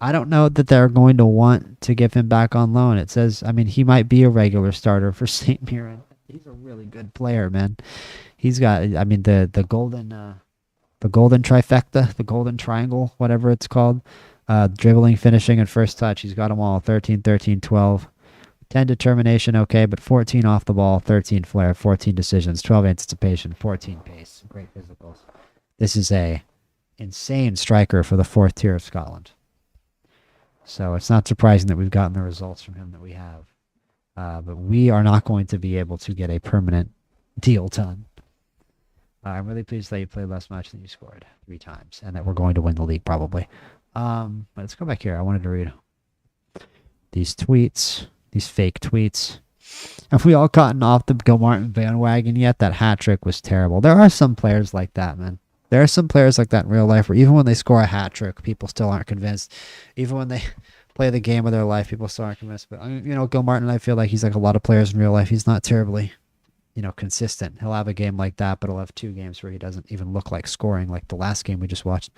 I don't know that they're going to want to give him back on loan. It says, I mean, he might be a regular starter for St. Mirren. He's a really good player, man. He's got, I mean, the golden trifecta, the golden triangle, whatever it's called. Dribbling, finishing, and first touch. He's got them all. 13, 13, 12. 10 determination, okay, but 14 off the ball, 13 flair, 14 decisions, 12 anticipation, 14 pace. Great physicals. This is a insane striker for the 4th tier of Scotland. So it's not surprising that we've gotten the results from him that we have. But we are not going to be able to get a permanent deal done. I'm really pleased that you played less match than you scored 3 times, and that we're going to win the league probably. Let's go back here. I wanted to read these tweets. These fake tweets. Have we all gotten off the Gilmartin bandwagon yet? That hat trick was terrible. There are some players like that, man. There are some players like that in real life where even when they score a hat trick, people still aren't convinced. Even when they play the game of their life, people still aren't convinced. But, Gilmartin, I feel like he's like a lot of players in real life. He's not terribly, consistent. He'll have a game like that, but he'll have 2 games where he doesn't even look like scoring, like the last game we just watched.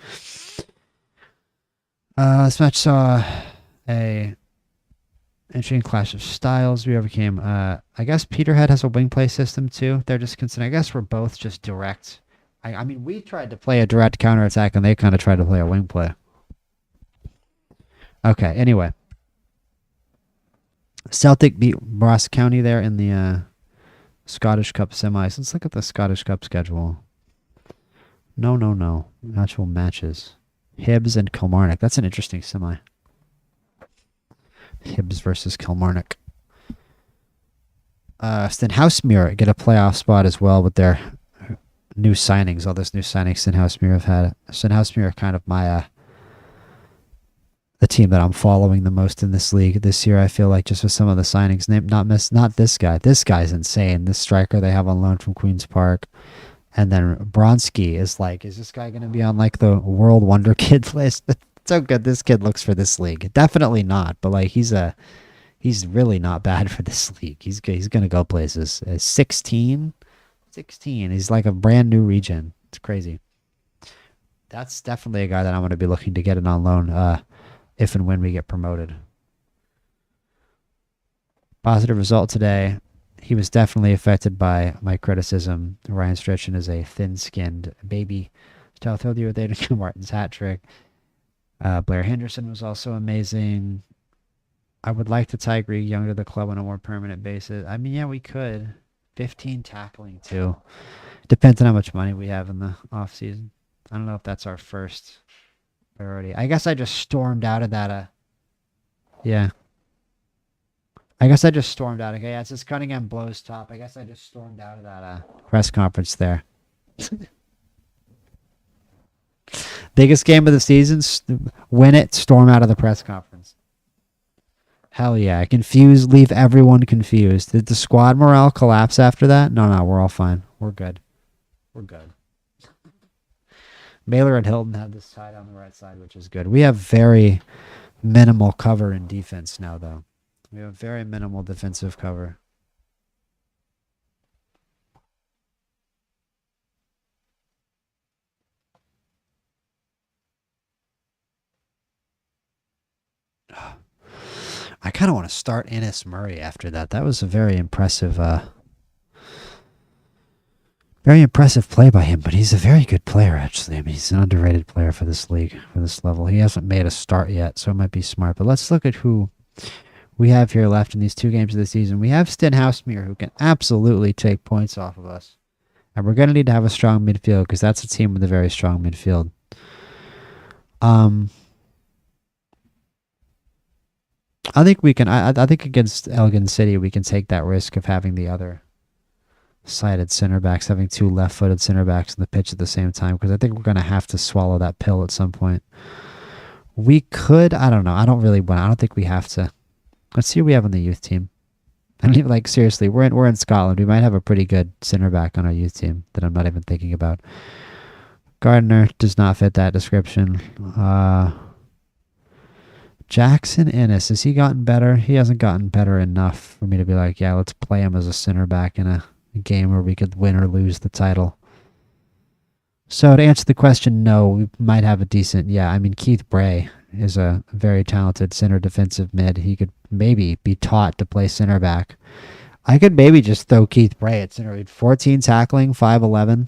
This match saw a interesting clash of styles. We overcame, I guess Peterhead has a wing play system too. They're just considering, I guess we're both just direct. I mean, we tried to play a direct counterattack and they kind of tried to play a wing play. Okay, anyway. Celtic beat Ross County there in the Scottish Cup semis. Let's look at the Scottish Cup schedule. No. Actual matches. Hibs and Kilmarnock. That's an interesting semi. Hibs versus Kilmarnock. Stenhousemuir get a playoff spot as well with their new signings. All those new signings Stenhousemuir have had. Stenhousemuir are kind of my the team that I'm following the most in this league this year. I feel like just with some of the signings. Not this guy. This guy's insane. This striker they have on loan from Queen's Park. And then Bronski is like, is this guy going to be on like the World Wonder Kid list? That's how good this kid looks for this league. Definitely not, but like he's really not bad for this league. He's going to go places. 16. He's like a brand new region. It's crazy. That's definitely a guy that I'm going to be looking to get it on loan if and when we get promoted. Positive result today. He was definitely affected by my criticism. Ryan Strachan is a thin-skinned baby. I'll tell you with Aidan Martin's hat trick. Blair Henderson was also amazing. I would like to tie Greg Young to the club on a more permanent basis. I mean, yeah, we could. 15 tackling, too. Depends on how much money we have in the off-season. I don't know if that's our first priority. I guess I just stormed out of that. Yeah. I guess I just stormed out. Okay, yeah, it says Cunningham blows top. I guess I just stormed out of that press conference there. Biggest game of the season, win it, storm out of the press conference. Hell yeah, leave everyone confused. Did the squad morale collapse after that? No, we're all fine. We're good. Baylor and Hilton have this tied on the right side, which is good. We have very minimal cover in defense now, though. We have very minimal defensive cover. I kind of want to start Ennis Murray after that. That was a very impressive play by him, but he's a very good player, actually. I mean, he's an underrated player for this league, for this level. He hasn't made a start yet, so it might be smart. But let's look at who we have here left in these 2 games of the season. We have Stenhousemuir, who can absolutely take points off of us. And we're going to need to have a strong midfield, because that's a team with a very strong midfield. I think we can. I think against Elgin City, we can take that risk of having the other sided center backs, having two left-footed center backs on the pitch at the same time, because I think we're going to have to swallow that pill at some point. We could, I don't know. I don't think we have to. Let's see who we have on the youth team. I don't even, like, seriously, we're in Scotland. We might have a pretty good center back on our youth team that I'm not even thinking about. Gardner does not fit that description. Jackson Ennis, has he gotten better? He hasn't gotten better enough for me to be like, yeah, let's play him as a center back in a game where we could win or lose the title. So to answer the question, no, we might have a decent, Keith Bray is a very talented center defensive mid. He could maybe be taught to play center back. I could maybe just throw Keith Bray at center. 14 tackling, 5'11",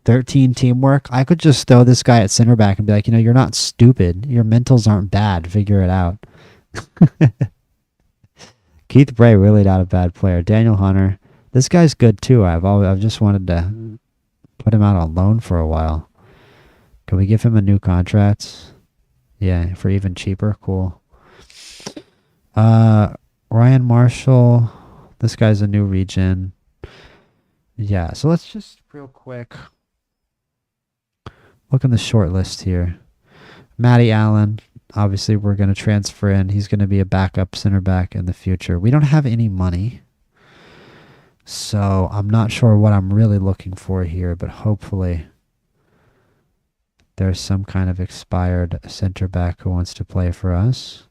13 teamwork. I could just throw this guy at center back and be like, you're not stupid. Your mentals aren't bad. Figure it out. Keith Bray, really not a bad player. Daniel Hunter. This guy's good too. I've just wanted to put him out on loan for a while. Can we give him a new contract? Yeah, for even cheaper. Cool. Ryan Marshall. This guy's a new regen. Yeah, so let's just real quick look in the short list here. Matty Allen. Obviously, we're going to transfer in. He's going to be a backup center back in the future. We don't have any money, so I'm not sure what I'm really looking for here, but hopefully there's some kind of expired center back who wants to play for us.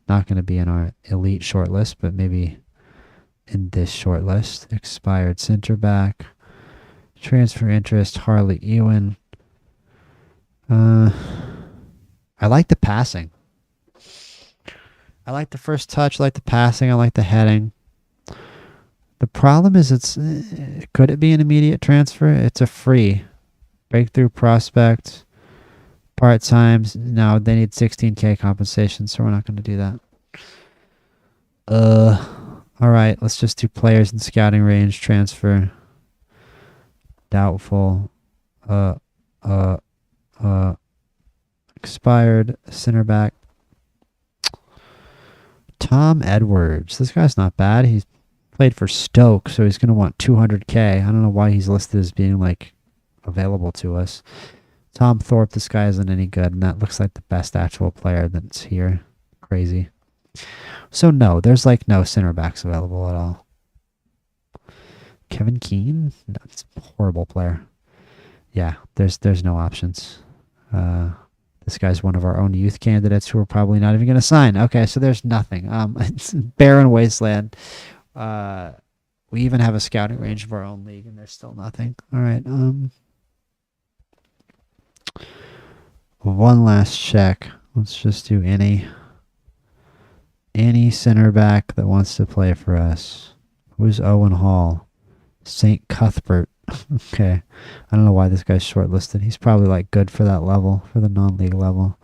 Not going to be in our elite short list, but maybe in this short list. Expired center back. Transfer interest, Harley Ewan. I like the passing. I like the first touch. I like the passing. I like the heading. The problem is could it be an immediate transfer? It's a free breakthrough prospect. Part-time. No, they need 16K compensation, so we're not going to do that. All right, let's just do players in scouting range transfer. Doubtful. Expired center back. Tom Edwards. This guy's not bad. He's played for Stoke, so he's going to want 200K. I don't know why he's listed as being like available to us. Tom Thorpe, this guy isn't any good, and that looks like the best actual player that's here. Crazy. So no, there's like no center backs available at all. Kevin Keane? No, it's a horrible player. Yeah, there's no options. This guy's one of our own youth candidates who we're probably not even going to sign. Okay, so there's nothing. It's barren wasteland. We even have a scouting range of our own league, and there's still nothing. All right. One last check. Let's just do any center back that wants to play for us. Who's Owen Hall? St. Cuthbert. Okay. I don't know why this guy's shortlisted. He's probably like good for that level, for the non-league level.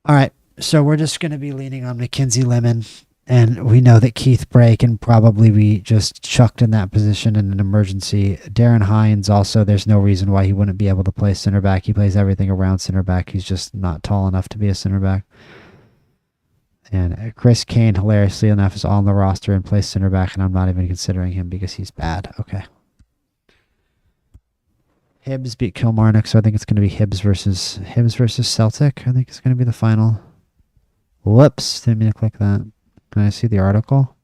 All right. So we're just going to be leaning on Mackenzie Lemon. And we know that Keith Bray can probably be just chucked in that position in an emergency. Darren Hines also, there's no reason why he wouldn't be able to play center back. He plays everything around center back. He's just not tall enough to be a center back. And Chris Kane, hilariously enough, is on the roster and plays center back, and I'm not even considering him because he's bad. Okay. Hibs beat Kilmarnock, so I think it's going to be Hibs versus Celtic. I think it's going to be the final. Whoops, didn't mean to click that. Can I see the article?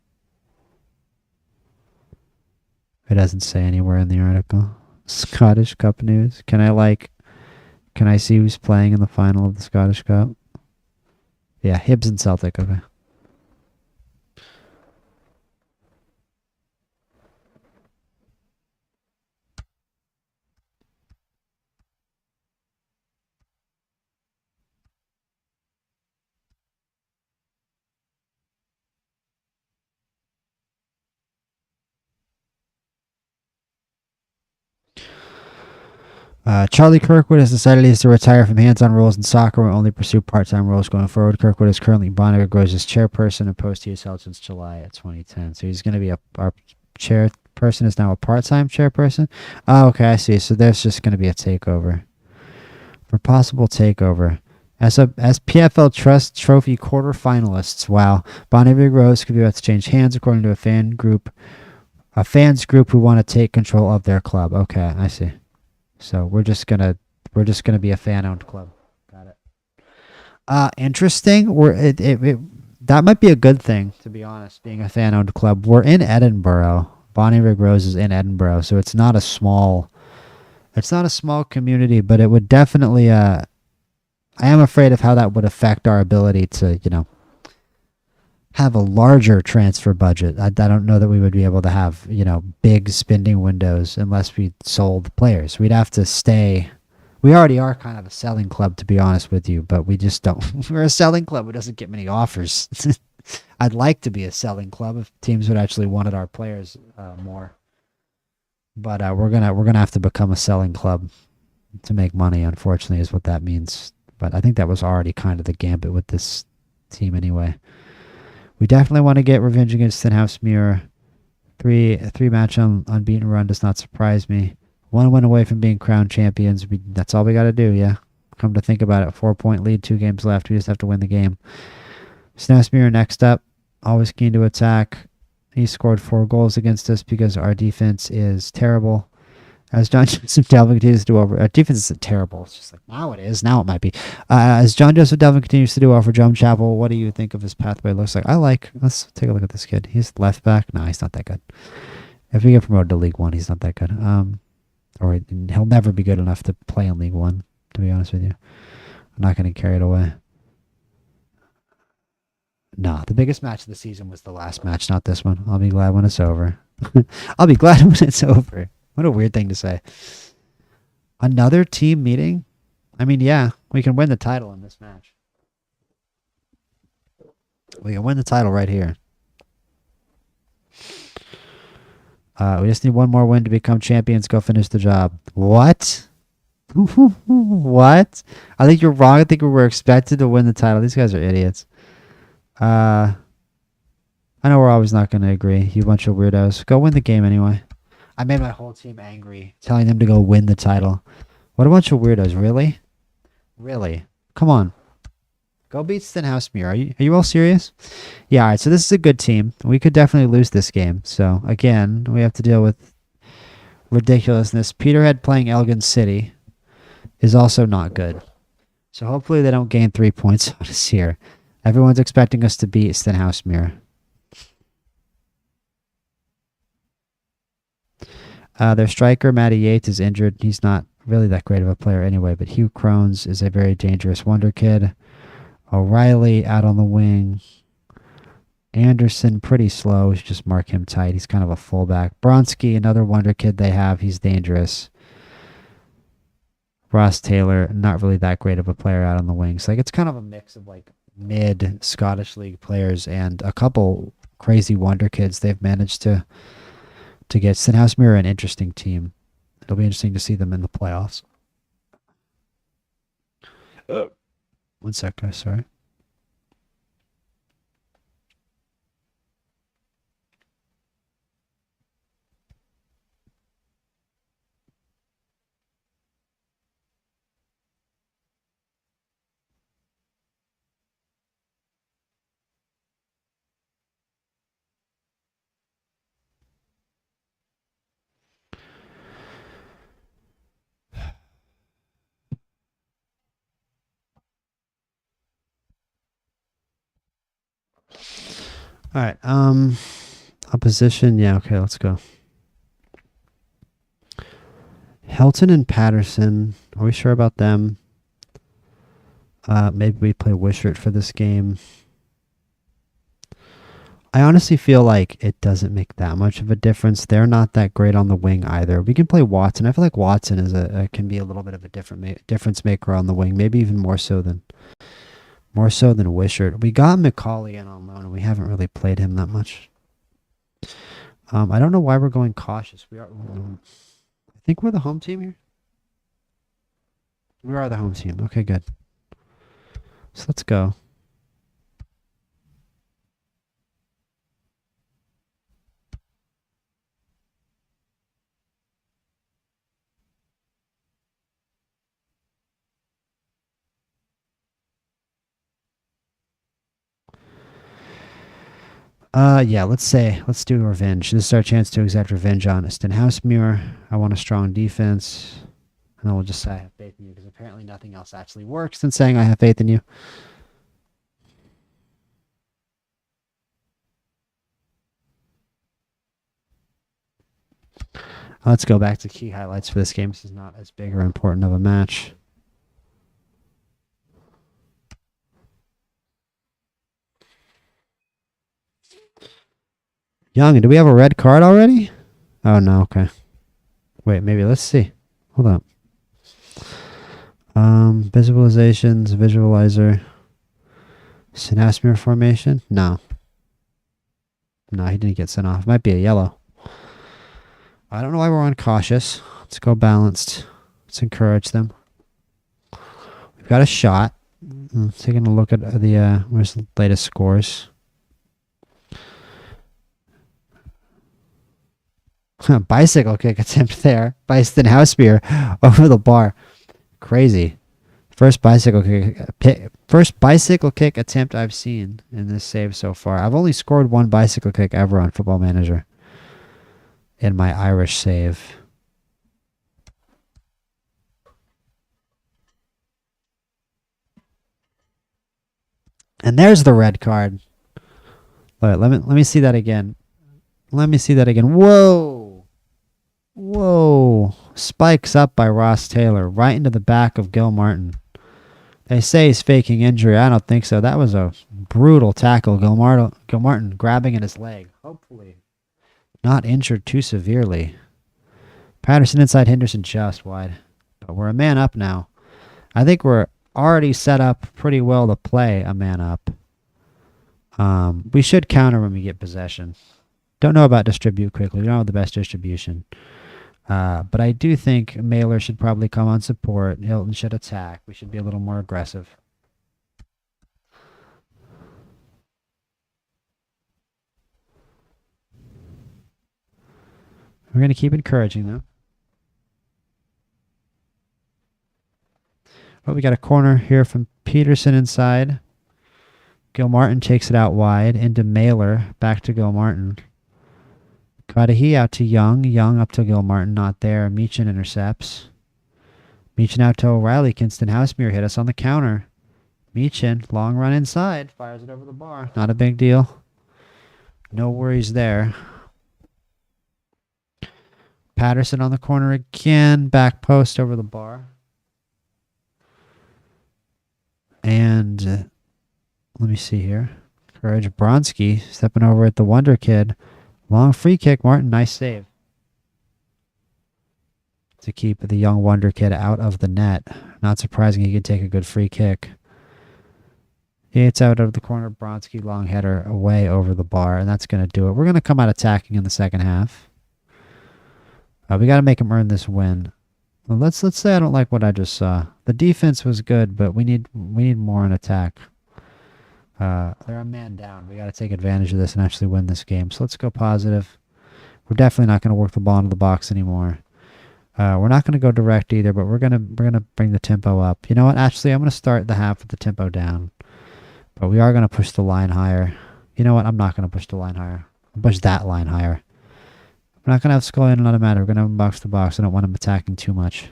It doesn't say anywhere in the article. Scottish Cup news. Can I see who's playing in the final of the Scottish Cup? Yeah, Hibs and Celtic. Okay. Charlie Kirkwood has decided he is to retire from hands-on roles in soccer and only pursue part-time roles going forward. Kirkwood is currently Bonnyrigg Rose's chairperson, a post he has held since July of 2010. So he's going to be our chairperson is now a part-time chairperson. Oh, okay, I see. So there's just going to be a takeover. For possible takeover. As PFL Trust Trophy quarterfinalists, wow. Bonnyrigg Rose could be about to change hands according to a fan group A fans group who want to take control of their club. Okay, I see. So we're just gonna be a fan owned club. Got it. Interesting. That might be a good thing, to be honest. Being a fan owned club, we're in Edinburgh. Bonnyrigg Rose is in Edinburgh, so it's not a small. It's not a small community, but it would definitely. I am afraid of how that would affect our ability to, have a larger transfer budget. I don't know that we would be able to have, big spending windows unless we sold players. We'd have to stay. We already are kind of a selling club, to be honest with you, but we just don't. We're a selling club who doesn't get many offers. I'd like to be a selling club if teams would actually wanted our players more. But we're gonna have to become a selling club to make money. Unfortunately, is what that means. But I think that was already kind of the gambit with this team anyway. We definitely want to get revenge against Stenhouse Muir. A three match unbeaten run does not surprise me. One win away from being crowned champions. That's all we got to do, yeah. Come to think about it, 4-point lead, 2 games left. We just have to win the game. Stenhouse Muir next up. Always keen to attack. He scored 4 goals against us because our defense is terrible. As John Joseph Delvin continues to do over, our defense isn't terrible. It's just like, now it is. Now it might be. As John Joseph Delvin continues to do over Drum Chapel, what do you think of his pathway looks like? Let's take a look at this kid. He's left back. No, he's not that good. If we get promoted to League One, he's not that good. Or he'll never be good enough to play in League One, to be honest with you. I'm not going to carry it away. No, the biggest match of the season was the last match, not this one. I'll be glad when it's over. I'll be glad when it's over. What a weird thing to say. Another team meeting? I mean, yeah, we can win the title in this match. We can win the title right here. We just need one more win to become champions. Go finish the job. What? What? I think you're wrong. I think we were expected to win the title. These guys are idiots. I know we're always not going to agree. You bunch of weirdos. Go win the game anyway. I made my whole team angry, telling them to go win the title. What a bunch of weirdos. Really? Really? Come on. Go beat Stenhouse Muir. Are you all serious? Yeah, all right. So this is a good team. We could definitely lose this game. So, again, we have to deal with ridiculousness. Peterhead playing Elgin City is also not good. So hopefully they don't gain 3 points on us here. Everyone's expecting us to beat Stenhouse Muir. Their striker, Matty Yates, is injured. He's not really that great of a player anyway, but Hugh Crones is a very dangerous wonder kid. O'Reilly out on the wing. Anderson, pretty slow. We should just mark him tight. He's kind of a fullback. Bronski, another wonder kid they have. He's dangerous. Ross Taylor, not really that great of a player out on the wings. Like, it's kind of a mix of like mid Scottish League players and a couple crazy wonder kids they've managed to get. Stenhouse Muir, an interesting team. It'll be interesting to see them in the playoffs. 1 sec, guys. Sorry. All right. Opposition. Yeah. Okay. Let's go. Helton and Patterson. Are we sure about them? Maybe we play Wishart for this game. I honestly feel like it doesn't make that much of a difference. They're not that great on the wing either. We can play Watson. I feel like Watson is can be a little bit of a difference maker on the wing. Maybe even more so than Wishart. We got McCauley in on loan, and we haven't really played him that much. I don't know why we're going cautious. I think we're the home team here. We are the home team. Okay, good. So let's go. Yeah, let's do revenge. This is our chance to exact revenge on Stenhousemuir. I want a strong defense. And then we'll just say I have faith in you, because apparently nothing else actually works than saying I have faith in you. Let's go back to key highlights for this game. This is not as big or important of a match. Young, do we have a red card already? Oh, no, okay. Wait, maybe let's see. Hold up. Visualizations, visualizer. Stenhousemuir formation? No. No, he didn't get sent off. Might be a yellow. I don't know why we're on cautious. Let's go balanced. Let's encourage them. We've got a shot. Taking a look at the where's the latest scores. Bicycle kick attempt there by Stenhousemuir over the bar. Crazy. First bicycle kick attempt I've seen in this save so far. I've only scored one bicycle kick ever on Football Manager in my Irish save. And there's the red card. Let me see that again. Let me see that again. Whoa. Whoa. Spikes up by Ross Taylor right into the back of Gil Martin. They say he's faking injury. I don't think so. That was a brutal tackle. Gil Martin grabbing at his leg. Hopefully not injured too severely. Patterson inside, Henderson just wide. But we're a man up now. I think we're already set up pretty well to play a man up. We should counter when we get possession. Don't know about distribute quickly. We don't have the best distribution. But I do think Mailer should probably come on support. Hilton should attack. We should be a little more aggressive. We're going to keep encouraging them. Oh, we got a corner here from Peterson inside. Gil Martin takes it out wide into Mailer. Back to Gil Martin. Cudahy out to Young. Young up to Gil Martin. Not there. Meechin intercepts. Meechin out to O'Reilly. Stenhousemuir hit us on the counter. Meechin, long run inside. Fires it over the bar. Not a big deal. No worries there. Patterson on the corner again. Back post over the bar. And let me see here. Courage Bronski stepping over at the Wonder Kid. Long free kick. Martin, nice save. To keep the young Wonder Kid out of the net. Not surprising he could take a good free kick. It's out of the corner. Bronski, long header away over the bar. And that's going to do it. We're going to come out attacking in the second half. We got to make him earn this win. Well, let's say I don't like what I just saw. The defense was good, but we need more in attack. They're a man down. We got to take advantage of this and actually win this game. So let's go positive. We're definitely not going to work the ball into the box anymore. We're not going to go direct either, but we're gonna bring the tempo up. You know what? Actually, I'm going to start the half with the tempo down, but we are going to push the line higher. You know what? I'm not going to push the line higher. I'll push that line higher. We're not going to have Scully and automatic. We're going to have him box to box. I don't want him attacking too much.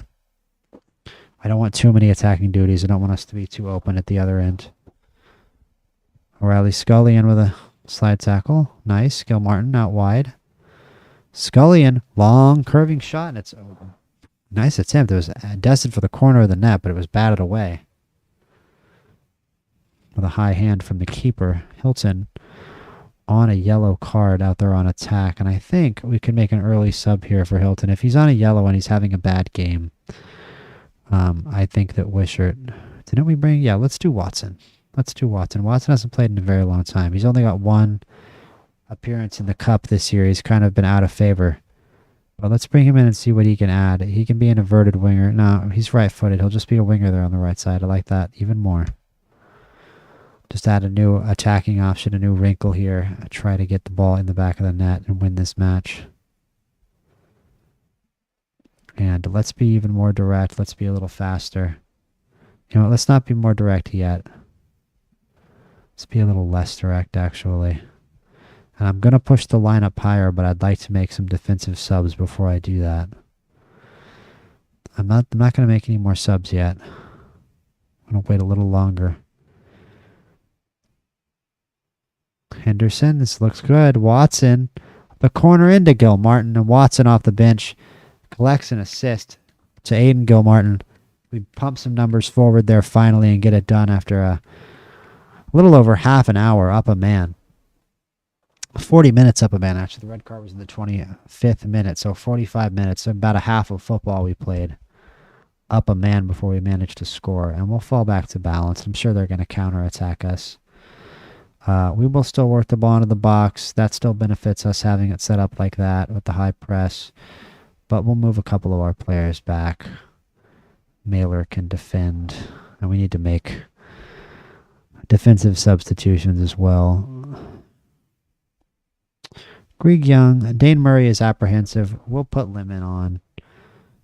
I don't want too many attacking duties. I don't want us to be too open at the other end. O'Reilly Scullion with a slide tackle. Nice. Gil Martin out wide. Scullion, long curving shot, and it's a nice attempt. It was destined for the corner of the net, but it was batted away. With a high hand from the keeper. Hilton on a yellow card out there on attack, and I think we can make an early sub here for Hilton. If he's on a yellow and he's having a bad game, I think that Wishart... Didn't we bring... Yeah, let's do Watson. Let's do Watson. Watson hasn't played in a very long time. He's only got one appearance in the cup this year. He's kind of been out of favor. But let's bring him in and see what he can add. He can be an inverted winger. No, he's right-footed. He'll just be a winger there on the right side. I like that even more. Just add a new attacking option, a new wrinkle here. Try to get the ball in the back of the net and win this match. And let's be even more direct. Let's be a little faster. You know what? Let's not be more direct yet. Let's be a little less direct, actually. And I'm going to push the lineup higher, but I'd like to make some defensive subs before I do that. I'm not going to make any more subs yet. I'm going to wait a little longer. Henderson, this looks good. Watson, the corner into Gilmartin, and Watson off the bench collects an assist to Aiden Gilmartin. We pump some numbers forward there finally and get it done after a little over half an hour up a man. 40 minutes up a man, actually. The red card was in the 25th minute, so 45 minutes, so about a half of football we played up a man before we managed to score, and we'll fall back to balance. I'm sure they're going to counterattack us. We will still work the ball into the box. That still benefits us having it set up like that with the high press. But we'll move a couple of our players back. Mailer can defend. And we need to make defensive substitutions as well. Greg Young. Dane Murray is apprehensive. We'll put Lemon on.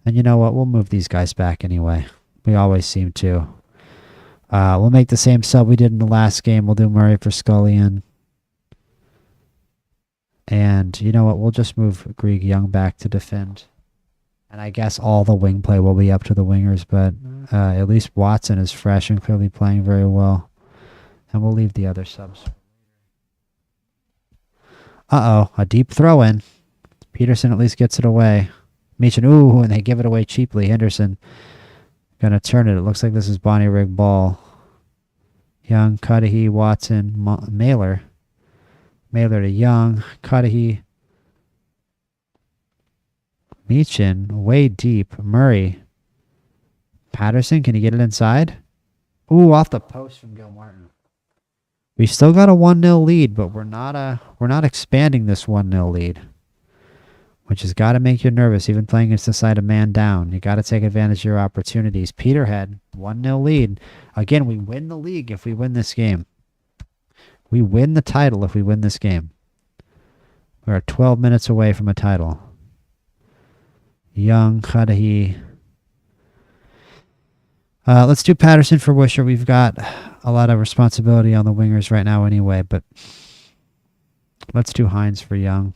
And you know what? We'll move these guys back anyway. We always seem to. We'll make the same sub we did in the last game. We'll do Murray for Scullion. And you know what? We'll just move Greg Young back to defend. And I guess all the wing play will be up to the wingers, but at least Watson is fresh and clearly playing very well. And we'll leave the other subs. Uh-oh, a deep throw-in. Peterson at least gets it away. Meechin, ooh, and they give it away cheaply. Henderson going to turn it. It looks like this is Bonnyrigg ball. Young, Cudahy, Watson, Mailer. Mailer to Young, Cudahy. Meechin, way deep. Murray. Patterson, can he get it inside? Ooh, off the post from Gilmartin. We've still got a 1-0 lead, but we're not expanding this 1-0 lead, which has got to make you nervous, even playing against the side of man down. You got to take advantage of your opportunities. Peterhead, 1-0 lead. Again, we win the league if we win this game. We win the title if we win this game. We're 12 minutes away from a title. Young, Cudahy. Let's do Patterson for Wisher. We've got a lot of responsibility on the wingers right now anyway, but let's do Hines for Young.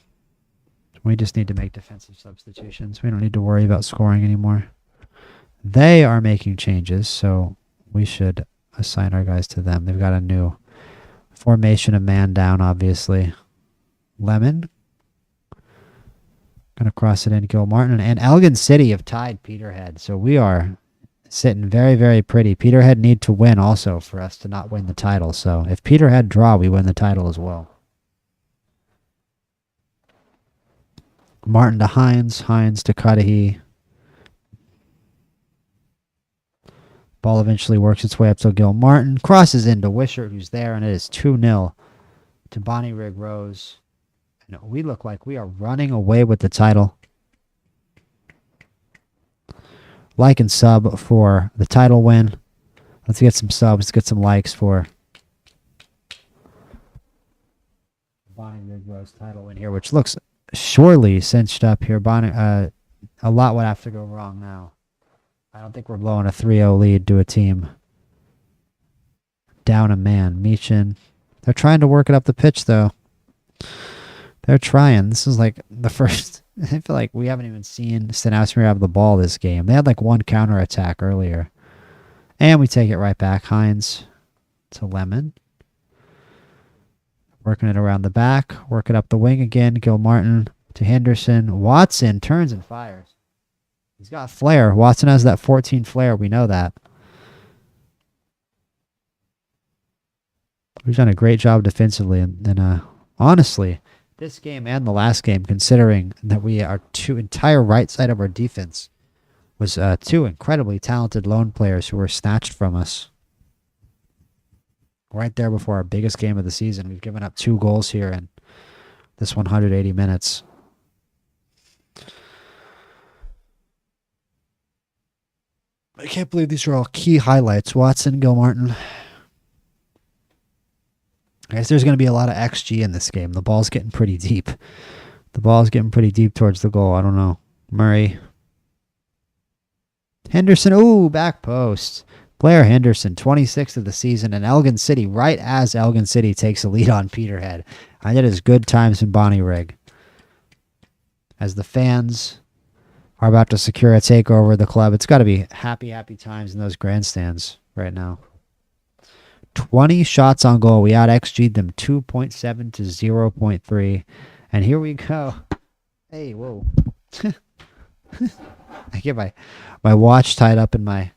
We just need to make defensive substitutions. We don't need to worry about scoring anymore. They are making changes, so we should assign our guys to them. They've got a new formation of man down, obviously. Lemon. Going to cross it in. Gilmartin. And Elgin City have tied Peterhead, so we are sitting very, very pretty. Peterhead need to win also for us to not win the title. So if Peterhead draw, we win the title as well. Martin to Hines. Hines to Cudahy. Ball eventually works its way up to Gilmartin. Crosses into Wishart, who's there, and it is 2-0 to Bonnyrigg Rose. And we look like we are running away with the title. Like and sub for the title win. Let's get some subs, get some likes for Bonnyrigg Rose title win here, which looks surely cinched up here. A lot would have to go wrong now. I don't think we're blowing a 3-0 lead to a team down a man. Meechin. They're trying to work it up the pitch, though. They're trying. This is like the first. I feel like we haven't even seen Stanowski have the ball this game. They had like one counterattack earlier. And we take it right back. Hines to Lemon. Working it around the back. Work it up the wing again. Gilmartin to Henderson. Watson turns and fires. He's got flair. Watson has that 14 flair. We know that. We've done a great job defensively. And honestly, this game and the last game, considering that we are two entire right side of our defense, was two incredibly talented lone players who were snatched from us. Right there before our biggest game of the season. We've given up 2 goals here in this 180 minutes. I can't believe these are all key highlights. Watson, Gilmartin. I guess there's going to be a lot of XG in this game. The ball's getting pretty deep. The ball's getting pretty deep towards the goal. I don't know. Murray. Henderson. Ooh, back post. Blair Henderson, 26th of the season, and Elgin City, right as Elgin City takes a lead on Peterhead. And it is good times in Bonnyrigg as the fans are about to secure a takeover of the club. It's got to be happy, happy times in those grandstands right now. 20 shots on goal. We out XG'd them 2.7 to 0.3. And here we go. Hey, whoa. I get my watch tied up in my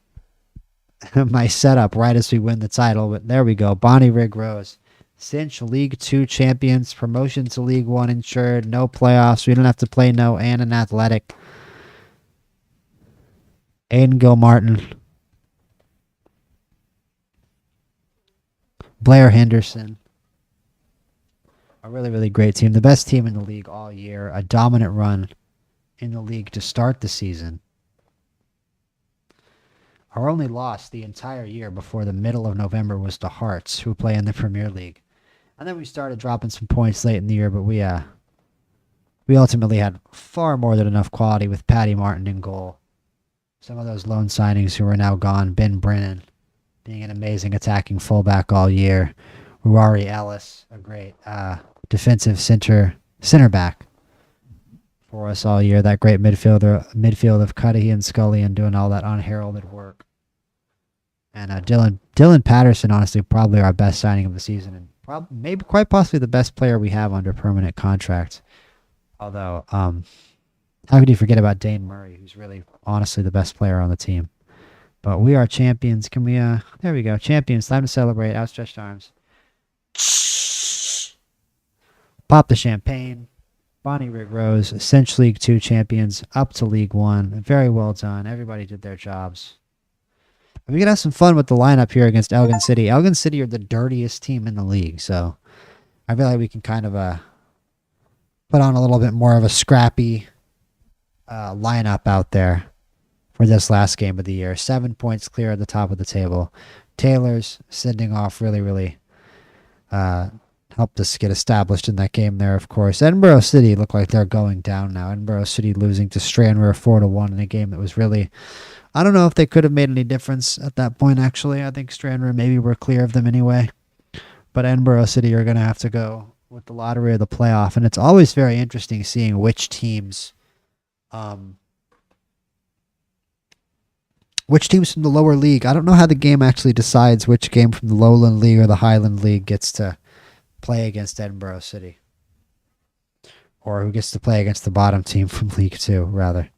my setup right as we win the title. But there we go. Bonnyrigg Rose. Cinch League 2 champions. Promotion to League 1 insured. No playoffs. We don't have to play no Annan Athletic. Aiden Gilmartin. Blair Henderson. A really, really great team. The best team in the league all year. A dominant run in the league to start the season. Our only loss the entire year before the middle of November was to Hearts, who play in the Premier League. And then we started dropping some points late in the year, but we ultimately had far more than enough quality with Paddy Martin in goal. Some of those loan signings who are now gone. Ben Brennan being an amazing attacking fullback all year. Rory Ellis, a great defensive center back for us all year. That great midfield of Cudahy and Scully and doing all that unheralded work. And Dylan Patterson, honestly, probably our best signing of the season, and maybe quite possibly the best player we have under permanent contract. Although, how could you forget about Dane Murray, who's really, honestly, the best player on the team? But we are champions. Can we, there we go. Champions. Time to celebrate. Outstretched arms. Pop the champagne. Bonnyrigg Rose, Cinch League 2 champions, up to League 1. Very well done. Everybody did their jobs. We're going to have some fun with the lineup here against Elgin City. Elgin City are the dirtiest team in the league, so I feel like we can kind of put on a little bit more of a scrappy lineup out there for this last game of the year. 7 points clear at the top of the table. Taylor's sending off really, really helped us get established in that game there, of course. Edinburgh City look like they're going down now. Edinburgh City losing to Stranraer 4-1 in a game that was really... I don't know if they could have made any difference at that point, actually. I think Stranraer maybe were clear of them anyway. But Edinburgh City are going to have to go with the lottery of the playoff. And it's always very interesting seeing which teams... which teams from the lower league... I don't know how the game actually decides which game from the Lowland League or the Highland League gets to play against Edinburgh City. Or who gets to play against the bottom team from League 2, rather.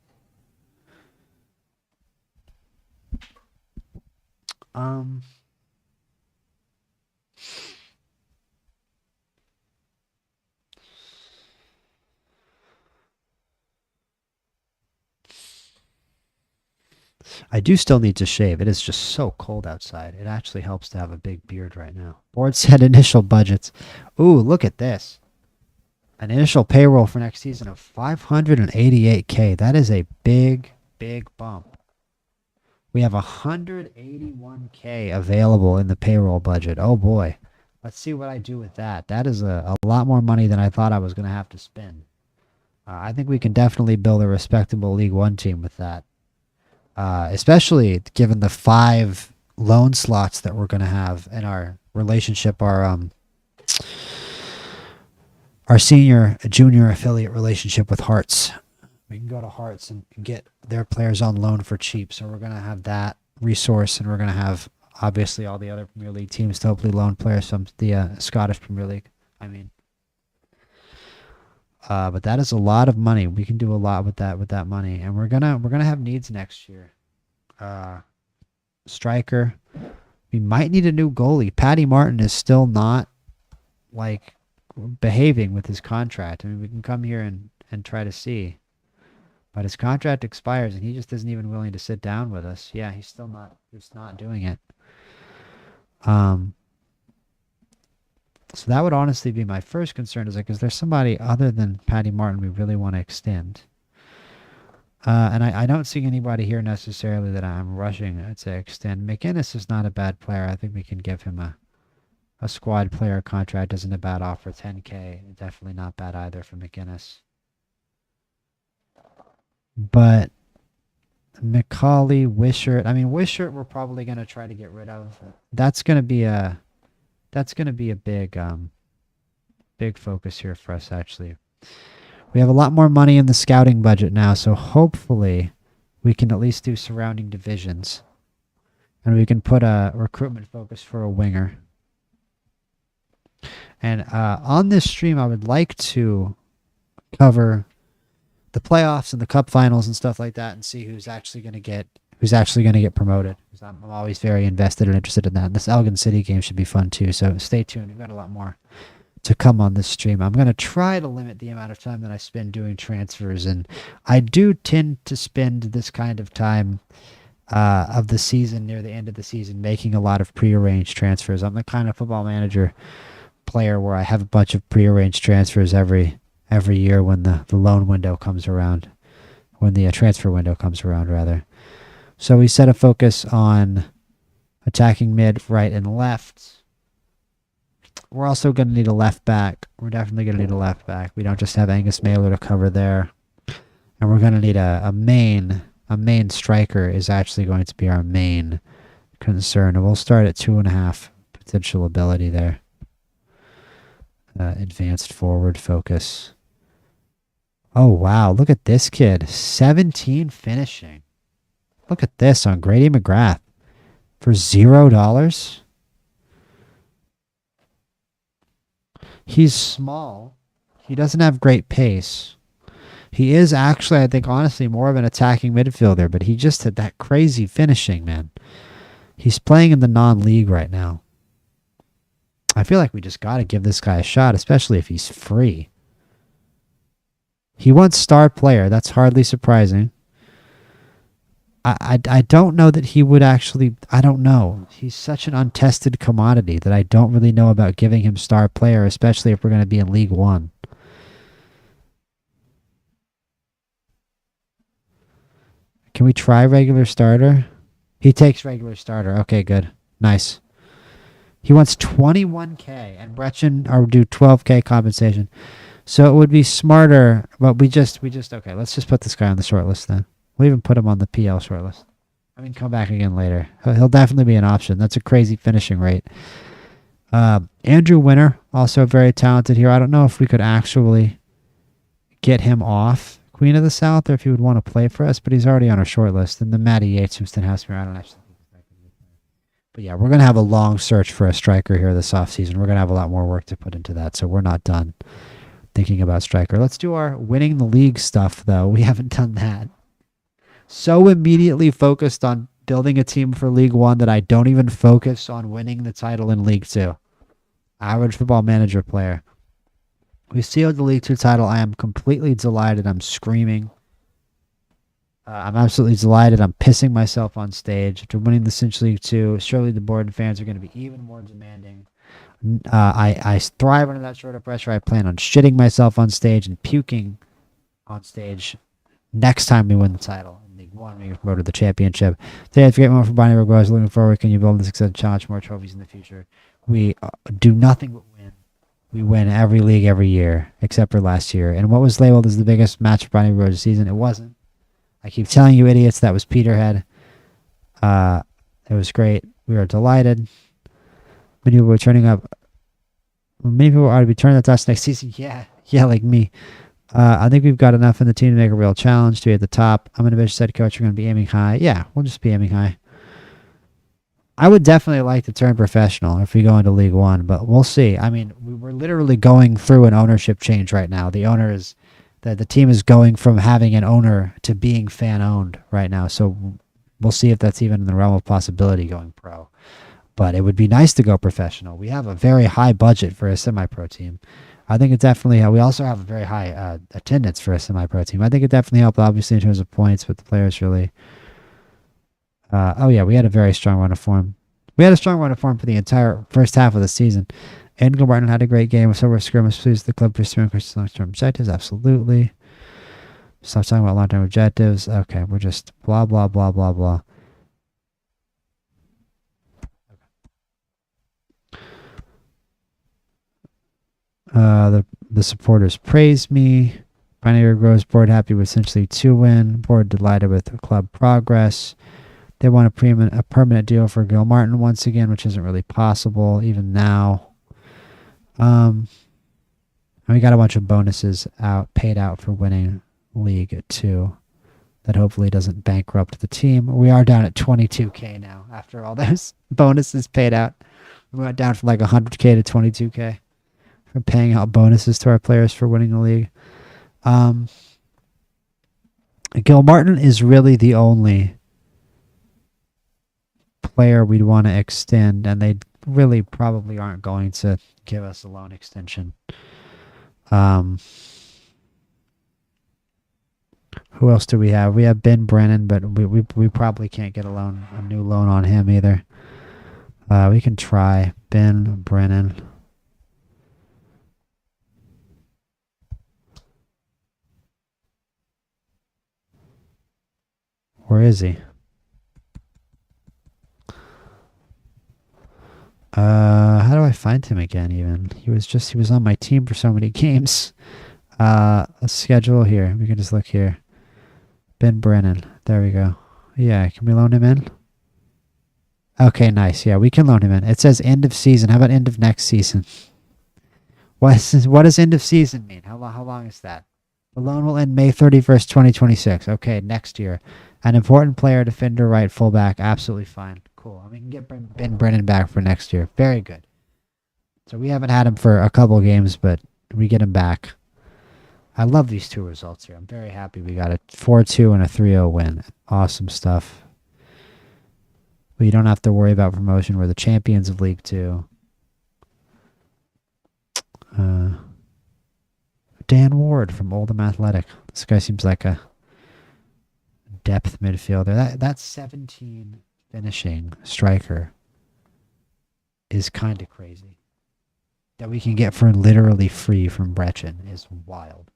I do still need to shave. It is just so cold outside. It actually helps to have a big beard right now. Board set initial budgets. Ooh, look at this. An initial payroll for next season of $588K. That is a big, big bump. We have $181K available in the payroll budget. Oh boy. Let's see what I do with that. That is a lot more money than I thought I was going to have to spend. I think we can definitely build a respectable League 1 team with that. Especially given the 5 loan slots that we're going to have in our relationship, our senior junior affiliate relationship with Hearts. We can go to Hearts and get their players on loan for cheap. So we're going to have that resource, and we're going to have obviously all the other Premier League teams to hopefully loan players from the Scottish Premier League. But that is a lot of money. We can do a lot with that money, and we're gonna have needs next year. Striker, we might need a new goalie. Paddy Martin is still not behaving with his contract. We can come here and try to see, but his contract expires, and he just isn't even willing to sit down with us. Yeah, he's still not doing it. So that would honestly be my first concern, is there somebody other than Paddy Martin we really want to extend? And I don't see anybody here necessarily that I'm rushing to extend. McInnes is not a bad player. I think we can give him a squad player contract. Isn't a bad offer. 10K, definitely not bad either for McInnes. But Macaulay, Wishart. Wishart we're probably going to try to get rid of. That's going to be a big Big focus here for us, actually. We have a lot more money in the scouting budget now, so hopefully we can at least do surrounding divisions. And we can put a recruitment focus for a winger. And on this stream, I would like to cover the playoffs and the cup finals and stuff like that, and see who's actually going to get promoted. Because I'm always very invested and interested in that. And this Elgin City game should be fun too. So stay tuned. We've got a lot more to come on this stream. I'm going to try to limit the amount of time that I spend doing transfers, and I do tend to spend this kind of time of the season, near the end of the season, making a lot of prearranged transfers. I'm the kind of football manager player where I have a bunch of prearranged transfers every year when the loan window comes around, when the transfer window comes around, rather. So we set a focus on attacking mid, right, and left. We're also going to need a left back. We're definitely going to need a left back. We don't just have Angus Mailer to cover there. And we're going to need a main striker is actually going to be our main concern. And we'll start at 2.5 potential ability there. Advanced forward focus. Oh, wow. Look at this kid. 17 finishing. Look at this on Grady McGrath for $0. He's small. He doesn't have great pace. He is actually, I think, honestly, more of an attacking midfielder, but he just had that crazy finishing, man. He's playing in the non-league right now. I feel like we just got to give this guy a shot, especially if he's free. He wants star player. That's hardly surprising. I don't know that he would actually... I don't know. He's such an untested commodity that I don't really know about giving him star player, especially if we're going to be in League One. Can we try regular starter? He takes regular starter. Okay, good. Nice. He wants 21K, and Brechin are due 12K compensation. So it would be smarter, but we just okay, let's just put this guy on the short list then. We'll even put him on the PL short list. I mean, come back again later. He'll definitely be an option. That's a crazy finishing rate. Andrew Winter, also very talented here. I don't know if we could actually get him off Queen of the South or if he would want to play for us, but he's already on our short list. And the Matty Yates from Stenhousemer, I don't actually think he's that good. But yeah, we're going to have a long search for a striker here this offseason. We're going to have a lot more work to put into that, so we're not done thinking about striker. Let's do our winning the league stuff, though. We haven't done that. So immediately focused on building a team for League One that I don't even focus on winning the title in League Two. Average football manager player. We sealed the League Two title. I am completely delighted. I'm screaming. I'm absolutely delighted. I'm pissing myself on stage. After winning the Cinch League Two, surely the board and fans are going to be even more demanding. I thrive under that sort of pressure. I plan on shitting myself on stage and puking on stage next time we win the title. In League One, we promoted the championship. Today, it's a great moment for Bonnyrigg Boys. Looking forward. Can you build the success and challenge more trophies in the future? We do nothing but win. We win every league every year, except for last year. And what was labeled as the biggest match for Bonnyrigg Boys this season? It wasn't. I keep telling you idiots that was Peterhead. It was great. We are delighted. Many people are turning up. Many people are to be turning up to us next season. Yeah, like me. I think we've got enough in the team to make a real challenge to be at the top. I'm an ambitious head coach. We're going to be aiming high. Yeah, we'll just be aiming high. I would definitely like to turn professional if we go into League One, but we'll see. I mean, we're literally going through an ownership change right now. The team is going from having an owner to being fan-owned right now, so we'll see if that's even in the realm of possibility going pro. But it would be nice to go professional. We have a very high budget for a semi-pro team. I think it definitely helped. We also have a very high attendance for a semi-pro team. I think it definitely helped, obviously, in terms of points, but the players really... we had a very strong run of form. We had a strong run of form for the entire first half of the season. Edgar Barton had a great game. So we're scrimmage. Please the club pursuing long-term objectives. Absolutely. Stop talking about long-term objectives. Okay, we're just blah, blah, blah, blah, blah. The supporters praise me. Bonnyrigg Rose board happy with essentially 2 win. Board delighted with the club progress. They want a permanent deal for Gil Martin once again, which isn't really possible even now. And we got a bunch of bonuses paid out for winning League 2 that hopefully doesn't bankrupt the team. We are down at 22K now after all those bonuses paid out. We went down from like 100K to 22K from paying out bonuses to our players for winning the league. Gilmartin is really the only player we'd want to extend, and they really probably aren't going to give us a loan extension. Who else do we have? We have Ben Brennan, but we probably can't get a new loan on him either. We can try Ben Brennan. Where is he? How do I find him again even? He was on my team for so many games. A schedule here. We can just look here. Ben Brennan. There we go. Yeah, can we loan him in? Okay, nice. Yeah, we can loan him in. It says end of season. How about end of next season? What does end of season mean? How long is that? The loan will end May 31st, 2026. Okay, next year. An important player, defender, right, fullback. Absolutely fine. Cool. We can get Ben Brennan back for next year. Very good. So we haven't had him for a couple games, but we get him back. I love these two results here. I'm very happy we got a 4-2 and a 3-0 win. Awesome stuff. We don't have to worry about promotion. We're the champions of League 2. Dan Ward from Oldham Athletic. This guy seems like a depth midfielder. That 17 finishing striker is kind of crazy. That we can get for literally free from Brechin is wild.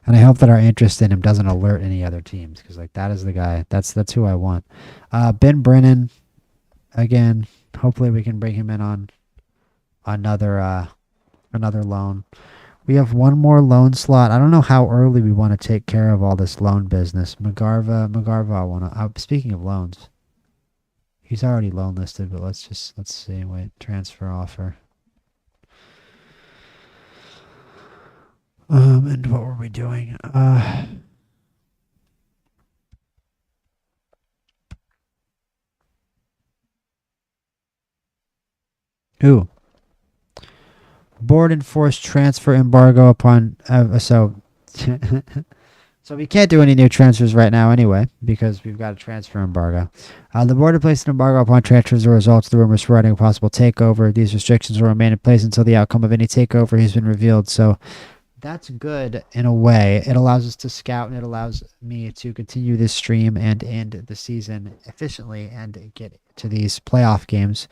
And I hope that our interest in him doesn't alert any other teams, because like that is the guy. That's who I want. Ben Brennan, again. Hopefully we can bring him in on another loan. We have one more loan slot. I don't know how early we want to take care of all this loan business. McGarva, I want to. Speaking of loans, he's already loan listed, but let's see. Wait, transfer offer. And what were we doing? Board enforced transfer embargo upon so we can't do any new transfers right now anyway, because we've got a transfer embargo. The board had placed an embargo upon transfers as a result of the rumors surrounding a possible takeover. These restrictions will remain in place until the outcome of any takeover has been revealed. So that's good in a way. It allows us to scout, and it allows me to continue this stream and end the season efficiently and get to these playoff games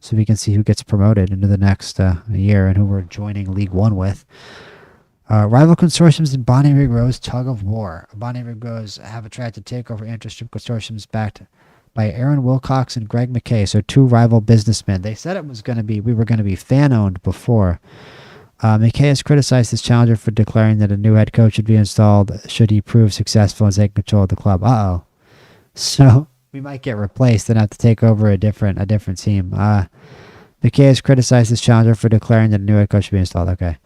so we can see who gets promoted into the next year and who we're joining League 1 with. Rival consortiums in Bonnyrigg Rose tug of war. Bonnyrigg Rose have attracted takeover interest from consortiums backed by Aaron Wilcox and Greg McKay, so two rival businessmen. They said we were going to be fan-owned before. McKay has criticized his challenger for declaring that a new head coach should be installed should he prove successful in taking control of the club. So we might get replaced and have to take over a different team. McKay has criticized his challenger for declaring that a new head coach should be installed. Okay.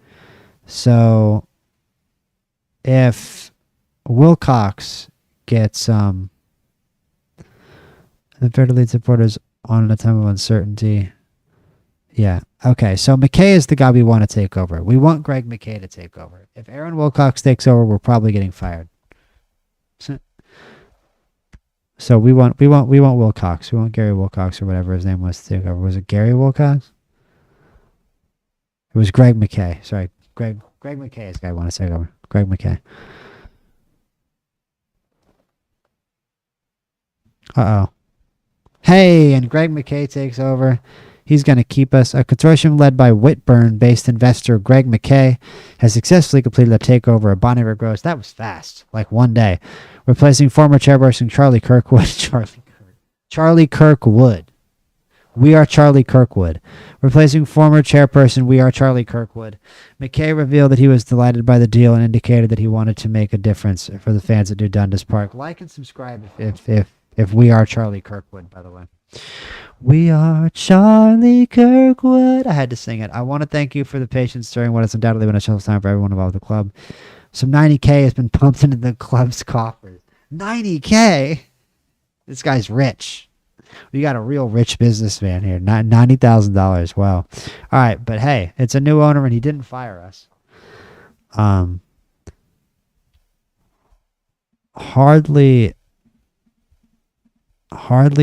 So if Wilcox gets the better lead supporters on in a time of uncertainty. Yeah. Okay. So McKay is the guy we want to take over. We want Greg McKay to take over. If Aaron Wilcox takes over, we're probably getting fired. So we want Wilcox. We want Gary Wilcox or whatever his name was to take over. Was it Gary Wilcox? It was Greg McKay. Sorry. Greg McKay is the guy I want to take over. Greg McKay. Hey, and Greg McKay takes over. He's going to keep us. A consortium led by Whitburn-based investor Greg McKay has successfully completed a takeover of Bonnyrigg Rose. That was fast, like one day. Replacing former chairperson Charlie Kirkwood. Charlie Kirkwood. We are Charlie Kirkwood. Replacing former chairperson, we are Charlie Kirkwood. McKay revealed that he was delighted by the deal and indicated that he wanted to make a difference for the fans at New Dundas Park. Like and subscribe if If we are Charlie Kirkwood, by the way. We are Charlie Kirkwood. I had to sing it. I want to thank you for the patience during what has undoubtedly been a stressful time for everyone involved with the club. Some 90K has been pumped into the club's coffers. 90K? This guy's rich. We got a real rich businessman here. $90,000. Wow. All right, but hey, it's a new owner and he didn't fire us. Hardly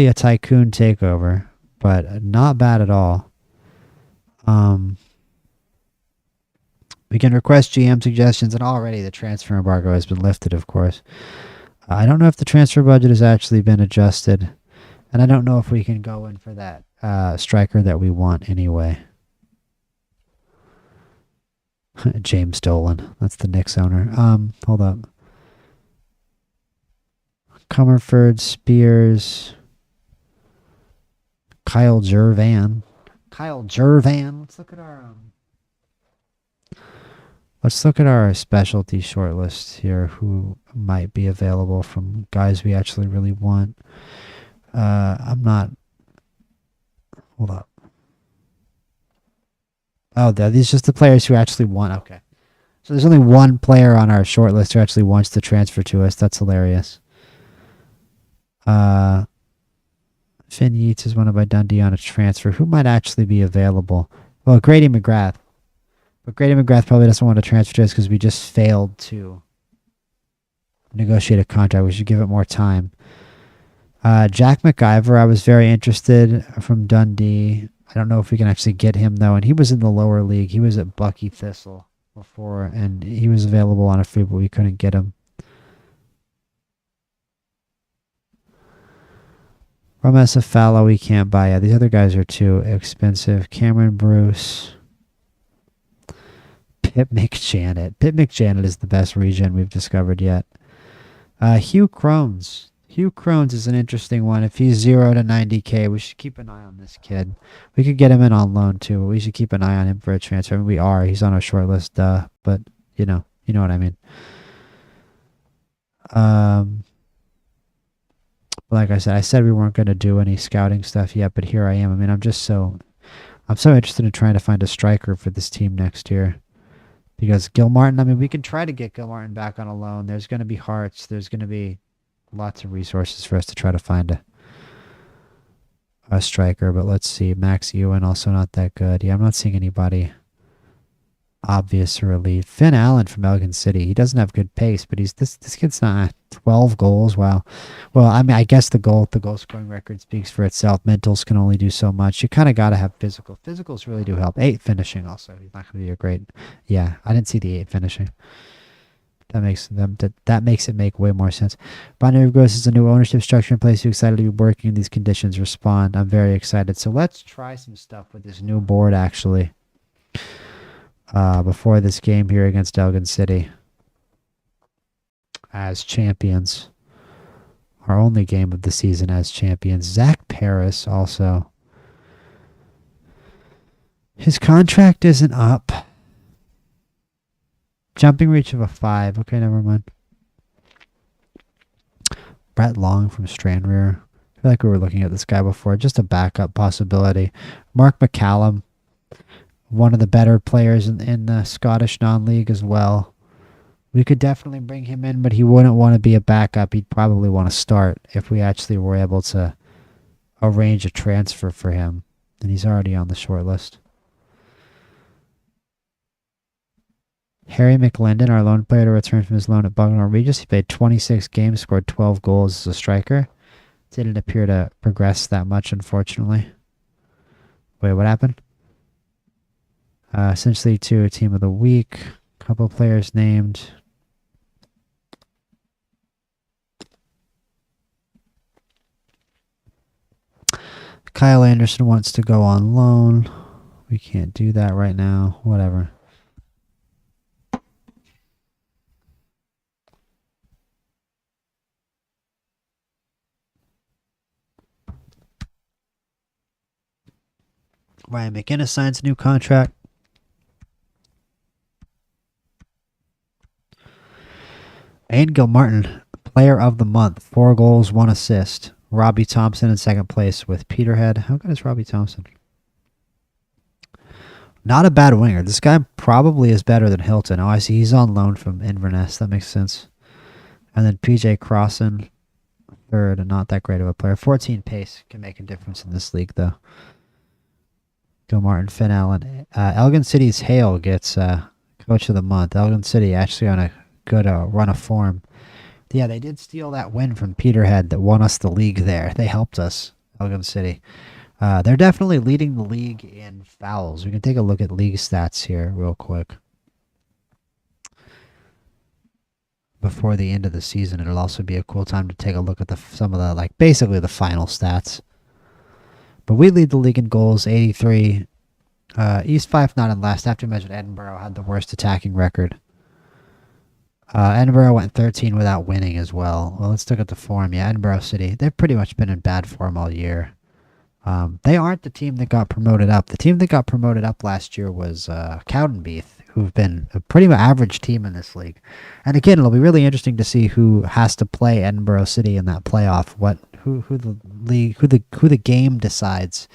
a tycoon takeover, but not bad at all. We can request GM suggestions, and already the transfer embargo has been lifted, of course. I don't know if the transfer budget has actually been adjusted, and I don't know if we can go in for that striker that we want anyway. James Dolan. That's the Knicks owner. Hold up. Comerford, Spears, Kyle Jervan. Let's look at our specialty shortlist here. Who might be available from guys we actually really want? I'm not. Hold up. Oh, these just the players who actually want. Okay, so there's only one player on our shortlist who actually wants to transfer to us. That's hilarious. Finn Yeats is wanted by Dundee on a transfer. Who might actually be available? Well, Grady McGrath. But Grady McGrath probably doesn't want to transfer to us because we just failed to negotiate a contract. We should give it more time. Jack McIver, I was very interested from Dundee. I don't know if we can actually get him, though. And he was in the lower league. He was at Bucky Thistle before, and he was available on a free, but we couldn't get him. Romessa Fallow, we can't buy. Yeah, these other guys are too expensive. Cameron Bruce. Pip McJanet. Pip McJanet is the best regen we've discovered yet. Hugh Crones. Hugh Crones is an interesting one. If he's 0 to 90K, we should keep an eye on this kid. We could get him in on loan too, but we should keep an eye on him for a transfer. I mean, we are. He's on our short list, but you know what I mean. Like I said we weren't going to do any scouting stuff yet, but here I am. I mean, I'm so interested in trying to find a striker for this team next year. Because Gil Martin, I mean, we can try to get Gil Martin back on a loan. There's going to be hearts. There's going to be lots of resources for us to try to find a striker. But let's see. Max Ewan, also not that good. Yeah, I'm not seeing anybody obvious or elite. Finn Allen from Elgin City. He doesn't have good pace, but this kid's not 12 goals. Wow. Well, I mean, I guess the goal scoring record speaks for itself. Mentals can only do so much. You kind of got to have physical. Physicals really do help. 8 finishing also. He's not going to be a great. Yeah, I didn't see the 8 finishing. That makes it make way more sense. Bonnyrigg is a new ownership structure in place. You're excited to be working in these conditions. Respond. I'm very excited. So let's try some stuff with this new board actually. Before this game here against Elgin City as champions. Our only game of the season as champions. Zach Paris also. His contract isn't up. Jumping reach of a 5. Okay, never mind. Brett Long from Stranraer. I feel like we were looking at this guy before. Just a backup possibility. Mark McCallum. One of the better players in the Scottish non-league as well. We could definitely bring him in, but he wouldn't want to be a backup. He'd probably want to start if we actually were able to arrange a transfer for him. And he's already on the short list. Harry McLendon, our loan player to return from his loan at Bognor Regis. He played 26 games, scored 12 goals as a striker. Didn't appear to progress that much, unfortunately. Wait, what happened? Essentially to a team of the week. Couple players named. Kyle Anderson wants to go on loan. We can't do that right now. Whatever. Ryan McInnes signs a new contract. And Gil Martin, player of the month. 4 goals, 1 assist. Robbie Thompson in second place with Peterhead. How good is Robbie Thompson? Not a bad winger. This guy probably is better than Hilton. Oh, I see. He's on loan from Inverness. That makes sense. And then PJ Crossan, third, and not that great of a player. 14 pace can make a difference in this league, though. Go Martin, Finn Allen. Elgin City's Hale gets Coach of the Month. Elgin City actually on a good run of form. Yeah, they did steal that win from Peterhead that won us the league there. They helped us, Elgin City. They're definitely leading the league in fouls. We can take a look at league stats here real quick. Before the end of the season, it'll also be a cool time to take a look at some of the, basically the final stats. But we lead the league in goals, 83. East Fife not in last. After measured, Edinburgh had the worst attacking record. Edinburgh went 13 without winning as well. Well, let's look at the form. Yeah, Edinburgh City, they've pretty much been in bad form all year. They aren't the team that got promoted up. The team that got promoted up last year was Cowdenbeath, who've been a pretty average team in this league. And again, it'll be really interesting to see who has to play Edinburgh City in that playoff. Who the game decides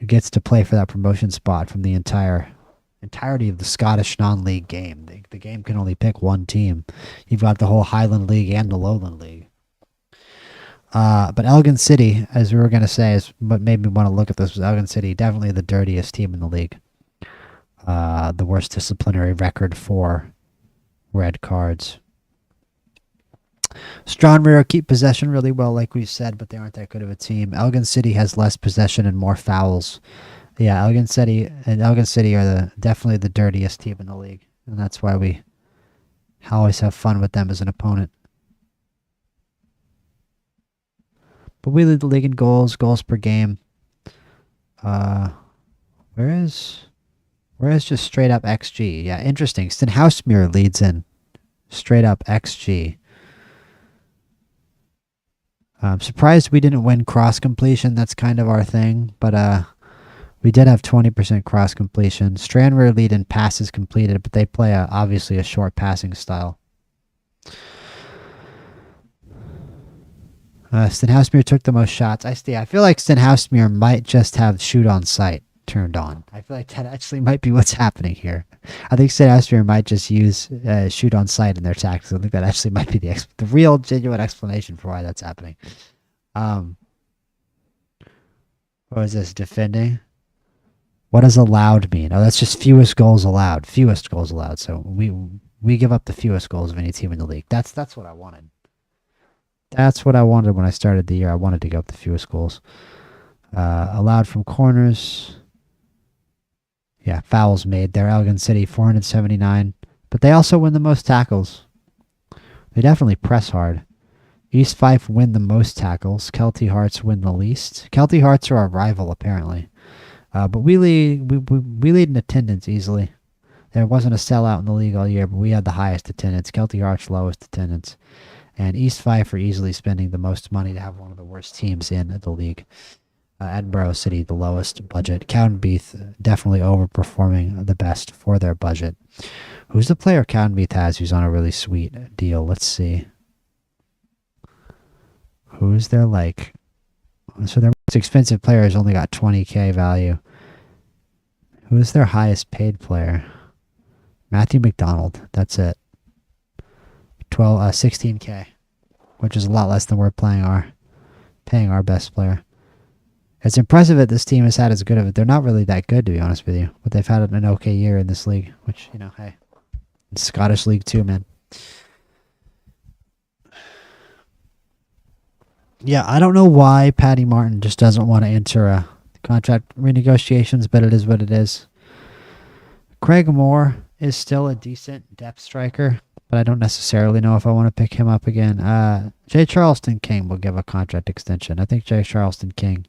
gets to play for that promotion spot from the entirety of the Scottish non-league game. The game can only pick one team. You've got the whole Highland League and the Lowland League. But Elgin City, as we were going to say, is what made me want to look at this, was Elgin City, definitely the dirtiest team in the league. The worst disciplinary record for red cards. Stranraer keep possession really well, like we said, but they aren't that good of a team. Elgin City has less possession and more fouls. Yeah, Elgin City are definitely the dirtiest team in the league, and that's why we always have fun with them as an opponent. But we lead the league in goals per game. Where is just straight up XG? Yeah, interesting. Stenhousemuir leads in straight up XG. I'm surprised we didn't win cross completion. That's kind of our thing, but we did have 20% cross completion. Stranraer lead in passes completed, but they play obviously a short passing style. Stenhousemuir took the most shots. I feel like Stenhousemuir might just have shoot on sight turned on. I feel like that actually might be what's happening here. I think Stenhousemuir might just use shoot on sight in their tactics. I think that actually might be the real genuine explanation for why that's happening. What was this? Defending? What does allowed mean? Oh, that's just fewest goals allowed. Fewest goals allowed. So we give up the fewest goals of any team in the league. That's what I wanted. That's what I wanted when I started the year. I wanted to give up the fewest goals. Allowed from corners. Yeah, fouls made there. Elgin City, 479. But they also win the most tackles. They definitely press hard. East Fife win the most tackles. Kelty Hearts win the least. Kelty Hearts are our rival, apparently. But we lead in attendance easily. There wasn't a sellout in the league all year, but we had the highest attendance. Kelty Hearts, lowest attendance. And East Fife are easily spending the most money to have one of the worst teams in the league. Edinburgh City, the lowest budget. Cowdenbeath definitely overperforming the best for their budget. Who's the player Cowdenbeath has who's on a really sweet deal? Let's see. Who's their So their most expensive player has only got 20k value. Who's their highest paid player? Matthew McDonald. That's it. 16k, which is a lot less than we're paying our best player. It's impressive that this team has had as good of it. They're not really that good, to be honest with you, but they've had an okay year in this league, which, hey, it's Scottish League too, man. Yeah, I don't know why Paddy Martin just doesn't want to enter contract renegotiations, but it is what it is. Craig Moore is still a decent depth striker, but I don't necessarily know if I want to pick him up again. Jay Charleston King will give a contract extension. I think Jay Charleston King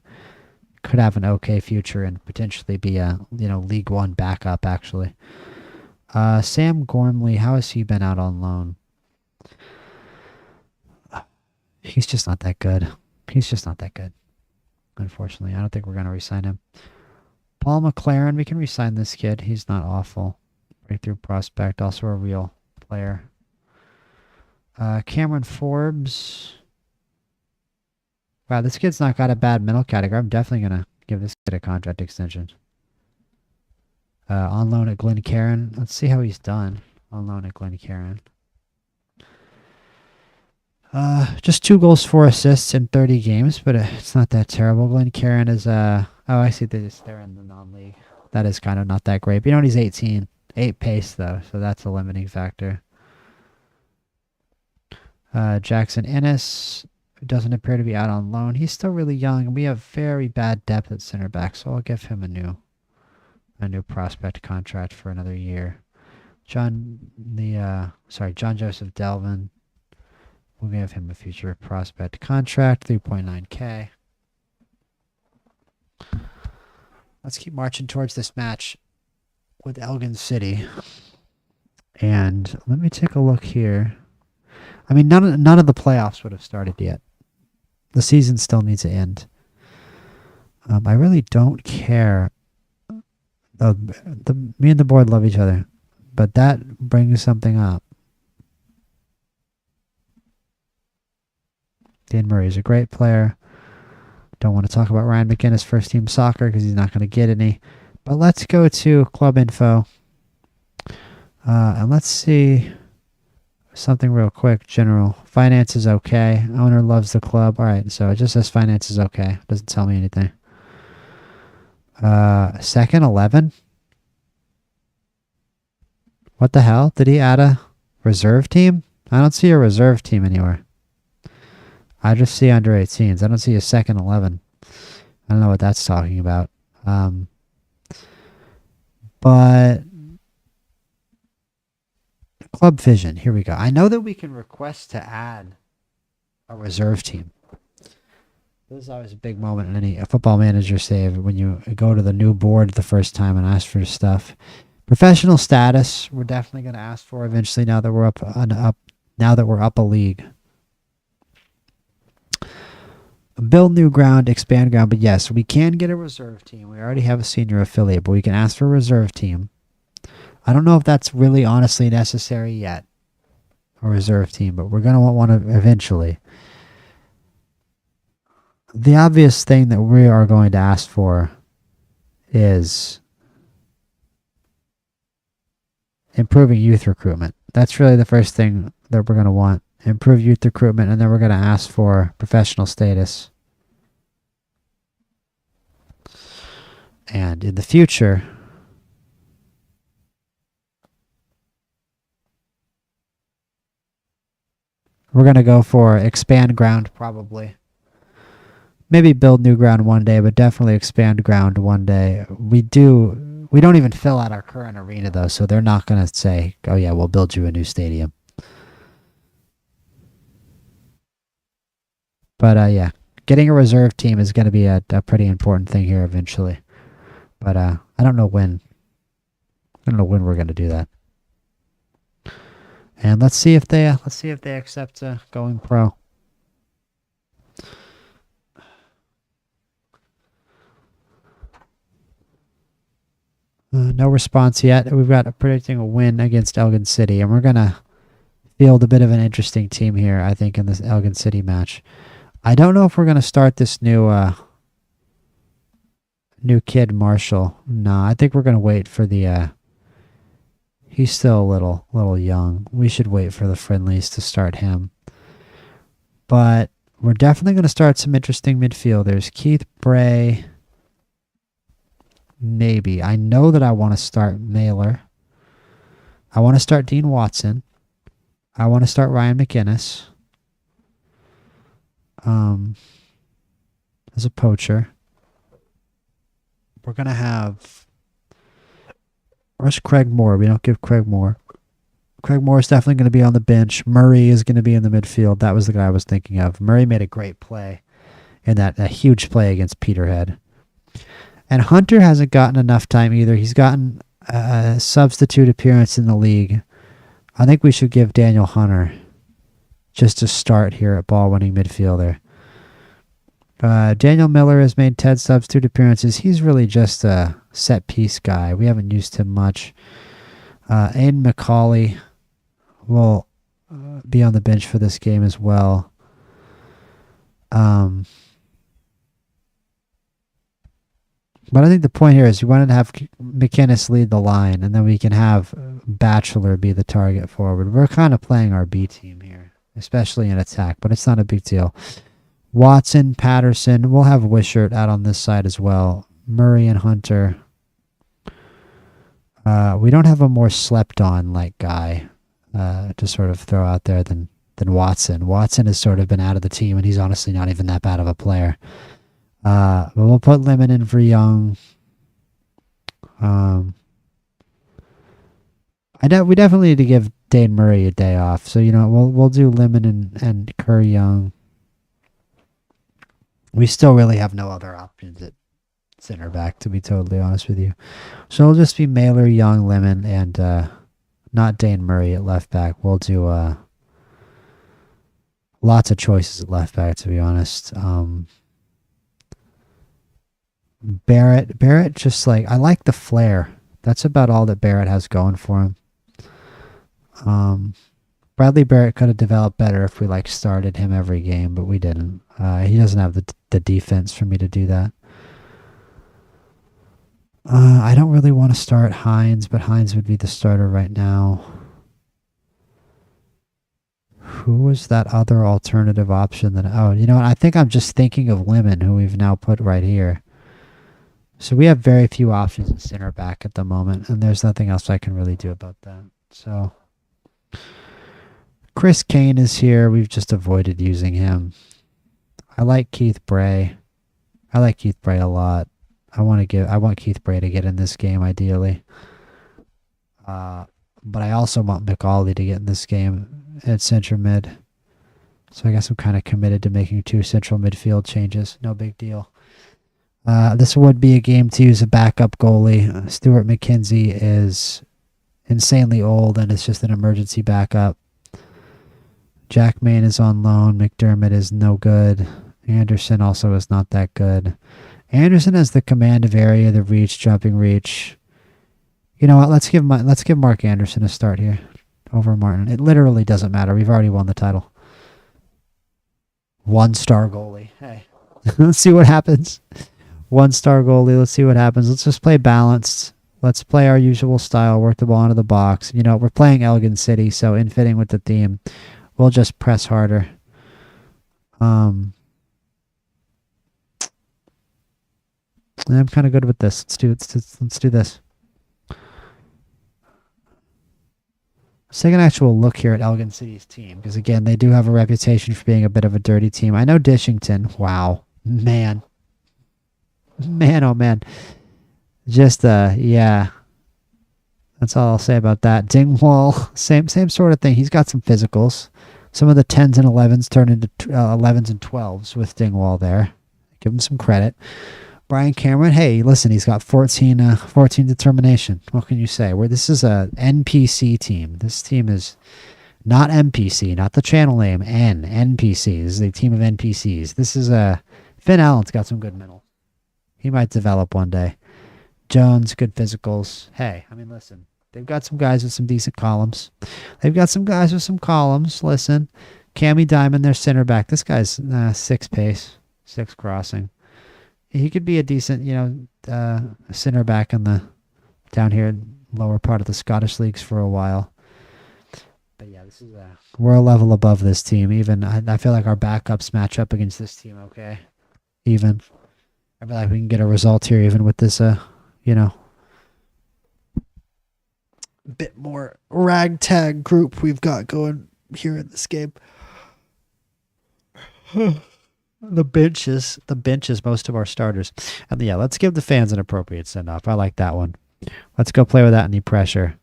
could have an okay future and potentially be a League One backup, actually. Sam Gormley, how has he been out on loan? He's just not that good. Unfortunately, I don't think we're going to re-sign him. Paul McLaren, we can re-sign this kid. He's not awful. Breakthrough prospect, also a real player. Cameron Forbes. Wow, this kid's not got a bad mental category. I'm definitely going to give this kid a contract extension. On loan at Glencairn. Let's see how he's done. On loan at Glencairn. Just 2 goals, 4 assists in 30 games, but it's not that terrible. Glencairn is, oh, I see they're in the non-league. That is kind of not that great. But you know, he's 18. 8 pace, though, so that's a limiting factor. Jackson Ennis doesn't appear to be out on loan. He's still really young, and we have very bad depth at center back, so I'll give him a new prospect contract for another year. John Joseph Delvin. We'll give him a future prospect contract, 3.9K. Let's keep marching towards this match with Elgin City. And let me take a look here. I mean, none of the playoffs would have started yet. The season still needs to end. I really don't care. Me and the board love each other, but that brings something up. Dan Murray is a great player. Don't want to talk about Ryan McGinnis first team soccer because he's not going to get any. But let's go to club info. And let's see something real quick. General. Finance is okay. Owner loves the club. All right, so it just says finance is okay. Doesn't tell me anything. Second 11. What the hell? Did he add a reserve team? I don't see a reserve team anywhere. I just see under 18s. I don't see a second 11. I don't know what that's talking about. But Club Vision, here we go. I know that we can request to add a reserve team. This is always a big moment in any football manager save when you go to the new board the first time and ask for stuff. Professional status, we're definitely going to ask for eventually now that we're up a league. Build new ground, expand ground, but yes, we can get a reserve team. We already have a senior affiliate, but we can ask for a reserve team. I don't know if that's really honestly necessary yet, a reserve team, but we're going to want one eventually. The obvious thing that we are going to ask for is improving youth recruitment. That's really the first thing that we're going to want. Improve youth recruitment, and then we're going to ask for professional status. And in the future, we're going to go for expand ground probably. Maybe build new ground one day, but definitely expand ground one day. We don't even fill out our current arena though, so they're not going to say, oh yeah, we'll build you a new stadium. But yeah, getting a reserve team is going to be a pretty important thing here eventually. But I don't know when. I don't know when we're going to do that. And let's see if they accept going pro. No response yet. We've got predicting a win against Elgin City, and we're going to field a bit of an interesting team here, I think, in this Elgin City match. I don't know if we're going to start this new kid, Marshall. No, I think we're going to wait for the... he's still a little young. We should wait for the friendlies to start him. But we're definitely going to start some interesting midfielders. Keith Bray... Maybe. I know that I want to start Mailer. I want to start Dean Watson. I want to start Ryan McGinnis. As a poacher. We're going to have... Where's Craig Moore? We don't give Craig Moore. Craig Moore is definitely going to be on the bench. Murray is going to be in the midfield. That was the guy I was thinking of. Murray made a great play in that huge play against Peterhead. And Hunter hasn't gotten enough time either. He's gotten a substitute appearance in the league. I think we should give Daniel Hunter just to start here at ball-winning midfielder. Daniel Miller has made 10 substitute appearances. He's really just a set-piece guy. We haven't used him much. Aiden McCauley will be on the bench for this game as well. But I think the point here is you wanted to have McInnes lead the line, and then we can have Batchelor be the target forward. We're kind of playing our B team here, especially in attack, but it's not a big deal. Watson, Patterson. We'll have Wishart out on this side as well. Murray and Hunter. We don't have a more slept-on like guy to sort of throw out there than Watson. Watson has sort of been out of the team, and he's honestly not even that bad of a player. But we'll put Lemon in for Young. We definitely need to give Dane Murray a day off. So we'll do Lemon and Kerr Young. We still really have no other options at center back, to be totally honest with you. So it'll just be Mailer, Young, Lemon, and not Dane Murray at left back. We'll do lots of choices at left back, to be honest. Barrett just I like the flair. That's about all that Barrett has going for him. Bradley Barrett could have developed better if we started him every game, but we didn't. He doesn't have the defense for me to do that. I don't really want to start Hines, but Hines would be the starter right now. Who was that other alternative option that... Oh, you know what? I think I'm just thinking of Lemon, who we've now put right here. So we have very few options at center back at the moment, and there's nothing else I can really do about that. So Chris Kane is here. We've just avoided using him. I like Keith Bray. I like Keith Bray a lot. I want Keith Bray to get in this game ideally. But I also want McAuley to get in this game at center mid. So I guess I'm kind of committed to making 2 central midfield changes. No big deal. This would be a game to use a backup goalie. Stuart McKenzie is insanely old and it's just an emergency backup. Jack Main is on loan. McDermott is no good. Anderson also is not that good. Anderson has the command of area, the reach, jumping reach. You know what? Let's give Mark Anderson a start here over Martin. It literally doesn't matter. We've already won the title. 1-star goalie. Hey, let's see what happens. 1-star goalie. Let's see what happens. Let's just play balanced. Let's play our usual style. Work the ball into the box. We're playing Elgin City, so in fitting with the theme, we'll just press harder. I'm kind of good with this. Let's do this. Let's take an actual look here at Elgin City's team, because again, they do have a reputation for being a bit of a dirty team. I know Dishington. Wow, man, oh man. Just yeah. That's all I'll say about that. Dingwall, same sort of thing. He's got some physicals. Some of the 10s and 11s turn into 11s and 12s with Dingwall there. Give him some credit. Brian Cameron, hey, listen, he's got 14 determination. What can you say? This is a NPC team. This team is not MPC, not the channel name, NPC. This is a team of NPCs. This is Finn Allen's got some good mental. He might develop one day. Jones, good physicals. Hey, listen, they've got some guys with some decent columns. Listen, Cammy Diamond, their center back. This guy's 6 pace, 6 crossing. He could be a decent, center back in the down here lower part of the Scottish leagues for a while. But yeah, we're a level above this team. Even I feel like our backups match up against this team. Okay, even I feel like we can get a result here, even with this, bit more ragtag group we've got going here in this game. The bench is most of our starters. And yeah, let's give the fans an appropriate send-off. I like that one. Let's go play without any pressure.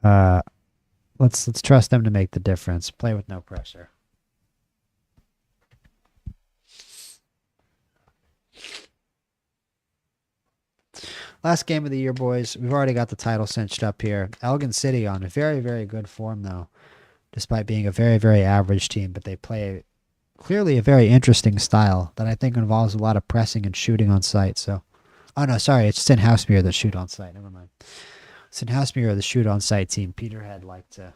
Let's trust them to make the difference. Play with no pressure. Last game of the year, boys. We've already got the title cinched up here. Elgin City on a very, very good form, though, despite being a very, very average team. But they play clearly a very interesting style that I think involves a lot of pressing and shooting on sight. So, oh no, sorry, it's St. Housemere that shoot on sight. Never mind. St. Housemere are the shoot on sight team. Peterhead like to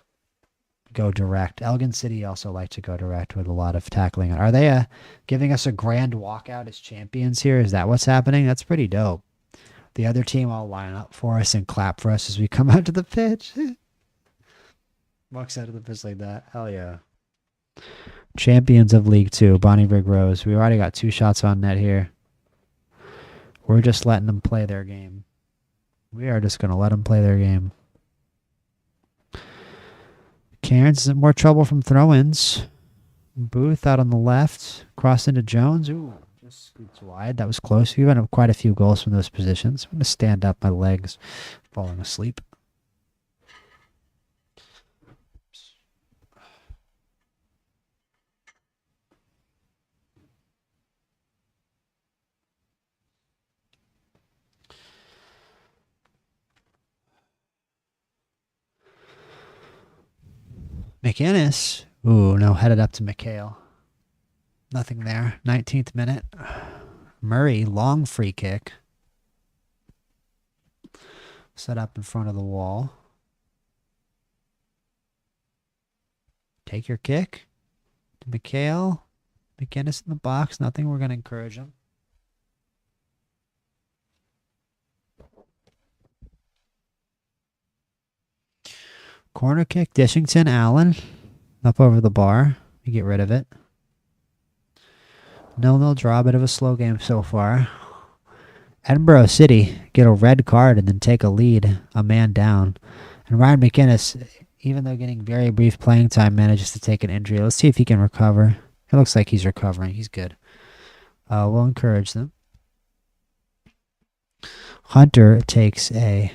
go direct. Elgin City also like to go direct with a lot of tackling. Are they giving us a grand walkout as champions here? Is that what's happening? That's pretty dope. The other team all line up for us and clap for us as we come out to the pitch. Walks out of the pitch like that. Hell yeah. Champions of League 2, Bonnyrigg Rose. We already got 2 shots on net here. We're just letting them play their game. We are just going to let them play their game. Cairns is in more trouble from throw-ins. Booth out on the left. Cross into Jones. Ooh, just scoots wide. That was close. We've had quite a few goals from those positions. I'm going to stand up. My legs falling asleep. McInnes. Ooh, no, headed up to McHale. Nothing there. 19th minute. Murray, long free kick. Set up in front of the wall. Take your kick. To McHale. McInnes in the box. Nothing. We're going to encourage him. Corner kick, Dishington, Allen. Up over the bar. You get rid of it. 0-0 draw, a bit of a slow game so far. Edinburgh City get a red card and then take a lead, a man down. And Ryan McInnes, even though getting very brief playing time, manages to take an injury. Let's see if he can recover. It looks like he's recovering. He's good. We'll encourage them. Hunter takes a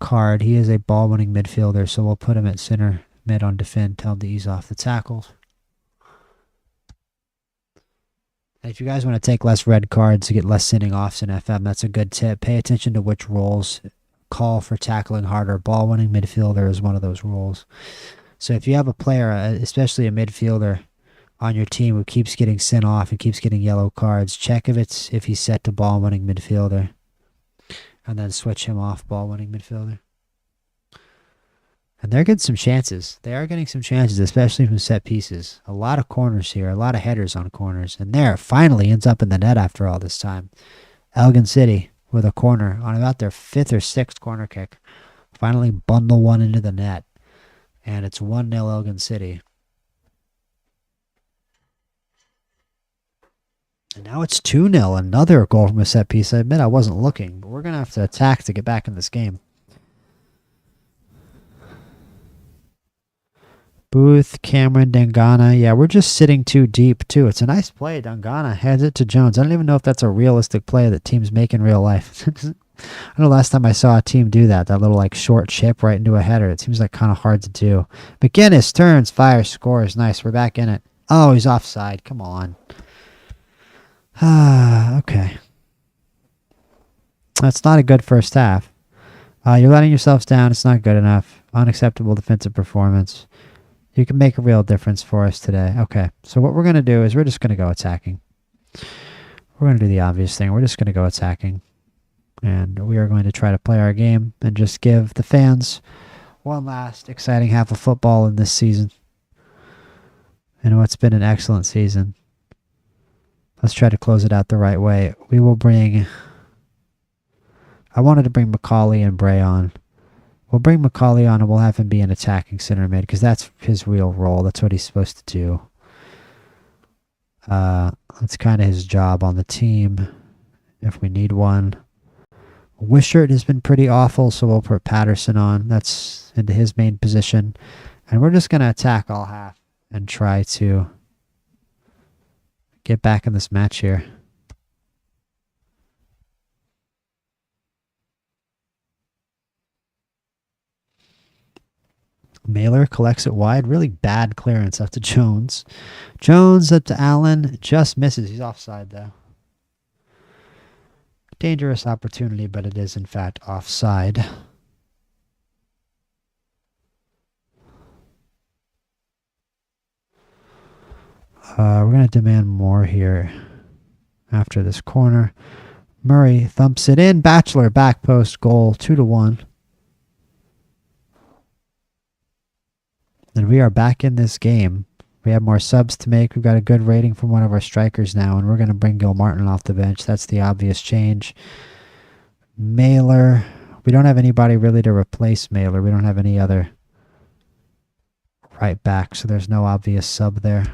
card. He is a ball-winning midfielder, so we'll put him at center mid on defend, tell him to ease off the tackles. And if you guys want to take less red cards to get less sending offs in FM, that's a good tip. Pay attention to which roles call for tackling harder. Ball-winning midfielder is one of those roles. So if you have a player, especially a midfielder, on your team who keeps getting sent off and keeps getting yellow cards, check if he's set to ball-winning midfielder. And then switch him off, ball-winning midfielder. And they're getting some chances. They are getting some chances, especially from set pieces. A lot of corners here, a lot of headers on corners. And there, finally ends up in the net after all this time. Elgin City with a corner on about their 5th or 6th corner kick. Finally bundle one into the net. And it's 1-0 Elgin City. And now it's 2-0, another goal from a set piece. I admit I wasn't looking, but we're going to have to attack to get back in this game. Booth, Cameron, Dangana. Yeah, we're just sitting too deep, too. It's a nice play. Dangana heads it to Jones. I don't even know if that's a realistic play that teams make in real life. I know last time I saw a team do that little like short chip right into a header. It seems like kind of hard to do. McInnes turns, fires, scores. Nice, we're back in it. Oh, he's offside. Come on. Okay. That's not a good first half. You're letting yourselves down. It's not good enough. Unacceptable defensive performance. You can make a real difference for us today. Okay, so what we're going to do is we're just going to go attacking. We're going to do the obvious thing. We're just going to go attacking. And we are going to try to play our game and just give the fans one last exciting half of football in this season. I know it's been an excellent season. Let's try to close it out the right way. We will bring... I wanted to bring Macaulay and Bray on. We'll bring Macaulay on and we'll have him be an attacking center mid because that's his real role. That's what he's supposed to do. That's kind of his job on the team if we need one. Wishart has been pretty awful, so we'll put Patterson on. That's into his main position. And we're just going to attack all half and try to get back in this match here. Mailer collects it wide. Really bad clearance up to Jones. Jones up to Allen. Just misses. He's offside, though. Dangerous opportunity, but it is, in fact, offside. We're going to demand more here after this corner. Murray thumps it in. Batchelor back post goal. 2-1. And we are back in this game. We have more subs to make. We've got a good rating from one of our strikers now, and we're going to bring Gil Martin off the bench. That's the obvious change. Mailer. We don't have anybody really to replace Mailer. We don't have any other right back, so there's no obvious sub there.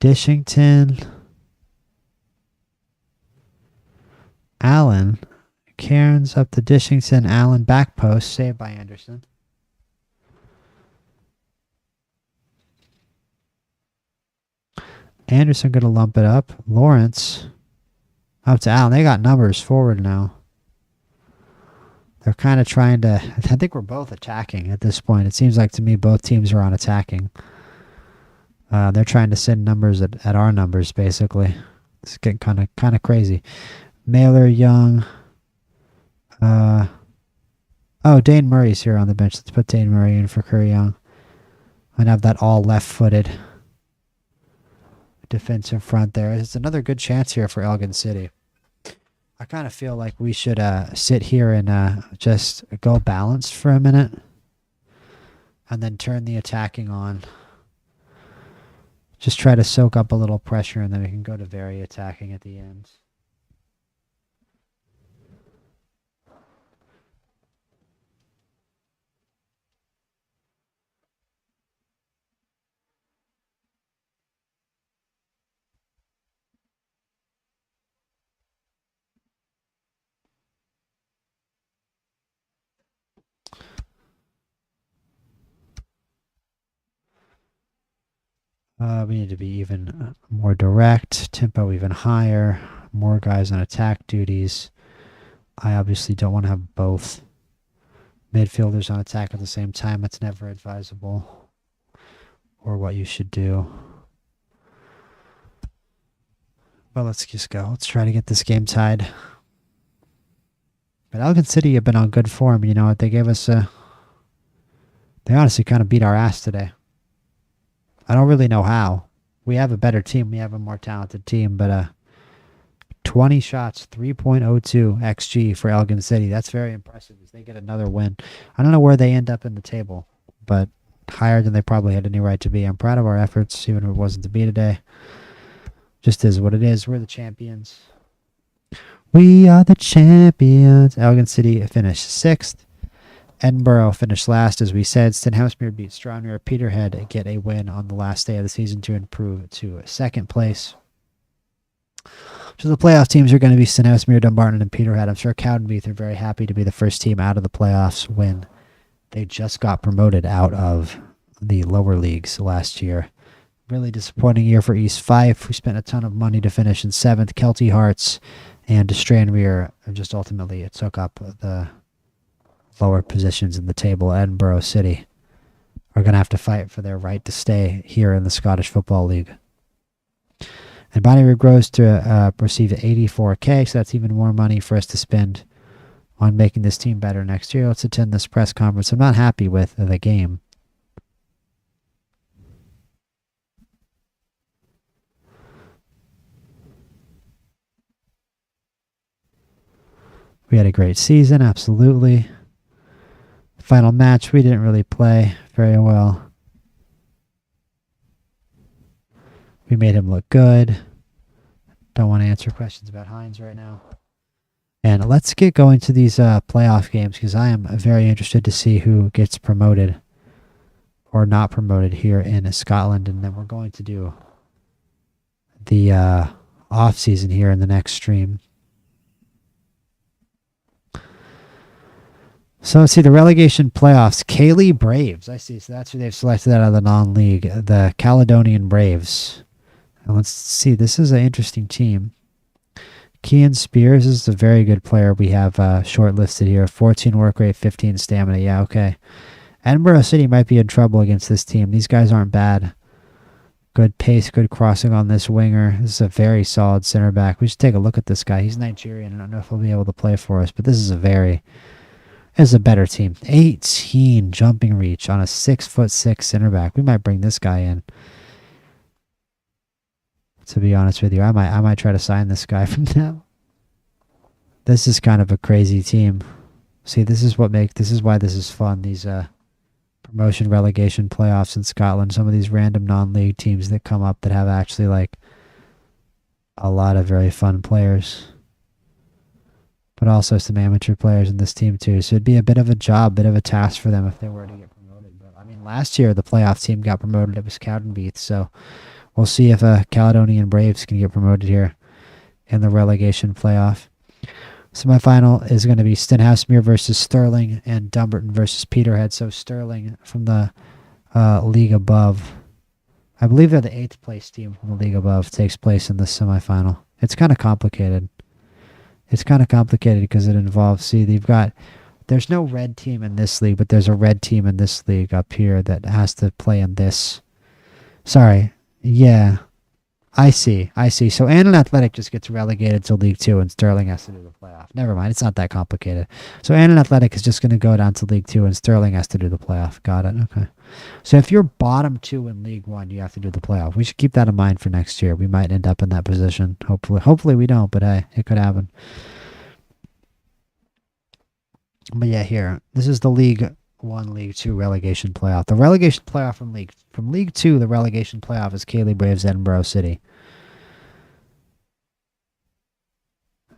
Dishington. Allen. Cairns up to Dishington. Allen back post. Saved by Anderson. Anderson going to lump it up. Lawrence up to Allen. They got numbers forward now. They're kind of trying to... I think we're both attacking at this point. It seems like to me both teams are on attacking. They're trying to send numbers at our numbers, basically. It's getting kind of crazy. Mailer, Young. Oh, Dane Murray's here on the bench. Let's put Dane Murray in for Curry Young. And have that all left-footed defense in front there. It's another good chance here for Elgin City. I kind of feel like we should sit here and just go balanced for a minute and then turn the attacking on. Just try to soak up a little pressure and then we can go to very attacking at the end. We need to be even more direct, tempo even higher, more guys on attack duties. I obviously don't want to have both midfielders on attack at the same time. It's never advisable or what you should do. But let's just go. Let's try to get this game tied. But Elgin City have been on good form. You know, they gave us a... They honestly kind of beat our ass today. I don't really know how. We have a better team. We have a more talented team. But 20 shots, 3.02 XG for Elgin City. That's very impressive as they get another win. I don't know where they end up in the table, but higher than they probably had any right to be. I'm proud of our efforts, even if it wasn't to be today. Just is what it is. We're the champions. We are the champions. Elgin City finished 6th. Edinburgh finished last, as we said. Stenhousemuir beat Stranraer. Peterhead get a win on the last day of the season to improve to 2nd place. So the playoff teams are going to be Stenhousemuir, Dumbarton, and Peterhead. I'm sure Cowdenbeath are very happy to be the first team out of the playoffs when they just got promoted out of the lower leagues last year. Really disappointing year for East Fife, who spent a ton of money to finish in 7th. Kelty Hearts and Stranraer just ultimately took up the lower positions in the table. Edinburgh City are going to have to fight for their right to stay here in the Scottish Football League. And Bonnyrigg grows to receive 84K, so that's even more money for us to spend on making this team better next year. Let's attend this press conference. I'm not happy with the game. We had a great season, absolutely. Final match, we didn't really play very well. We made him look good. Don't want to answer questions about Hines right now. And let's get going to these playoff games because I am very interested to see who gets promoted or not promoted here in Scotland. And then we're going to do the off season here in the next stream. So let's see the relegation playoffs. Cayley Braves. I see. So that's who they've selected out of the non-league. The Caledonian Braves. And let's see. This is an interesting team. Kean Spears is a very good player we have shortlisted here. 14 work rate, 15 stamina. Yeah, okay. Edinburgh City might be in trouble against this team. These guys aren't bad. Good pace, good crossing on this winger. This is a very solid center back. We should take a look at this guy. He's Nigerian. I don't know if he'll be able to play for us, but this is a better team. 18 jumping reach on a 6'6" center back. We might bring this guy in. To be honest with you, I might try to sign this guy from now. This is kind of a crazy team. See, this is why this is fun. These promotion, relegation, playoffs in Scotland. Some of these random non-league teams that come up that have actually like a lot of very fun players, but also some amateur players in this team too. So it'd be a bit of a job, bit of a task for them if they were to get promoted. But I mean, last year the playoff team got promoted. It was Cowdenbeath. So we'll see if Caledonian Braves can get promoted here in the relegation playoff. Semi-final is going to be Stenhousemuir versus Stirling and Dumbarton versus Peterhead. So Stirling from the league above, I believe they're the 8th place team from the league above, takes place in the semi-final. It's kind of complicated. It's kind of complicated because it involves, there's no red team in this league, but there's a red team in this league up here that has to play in this. Sorry. Yeah. I see. So Annan Athletic just gets relegated to League 2 and Stirling has to do the playoff. Never mind. It's not that complicated. So Annan Athletic is just going to go down to League 2 and Stirling has to do the playoff. Got it. Okay. So if you're bottom 2 in League 1, you have to do the playoff. We should keep that in mind for next year. We might end up in that position. Hopefully we don't, but hey, it could happen. But yeah, here. This is the League 1, League 2 relegation playoff. The relegation playoff from League 2, the relegation playoff is Cayley Braves, Edinburgh City.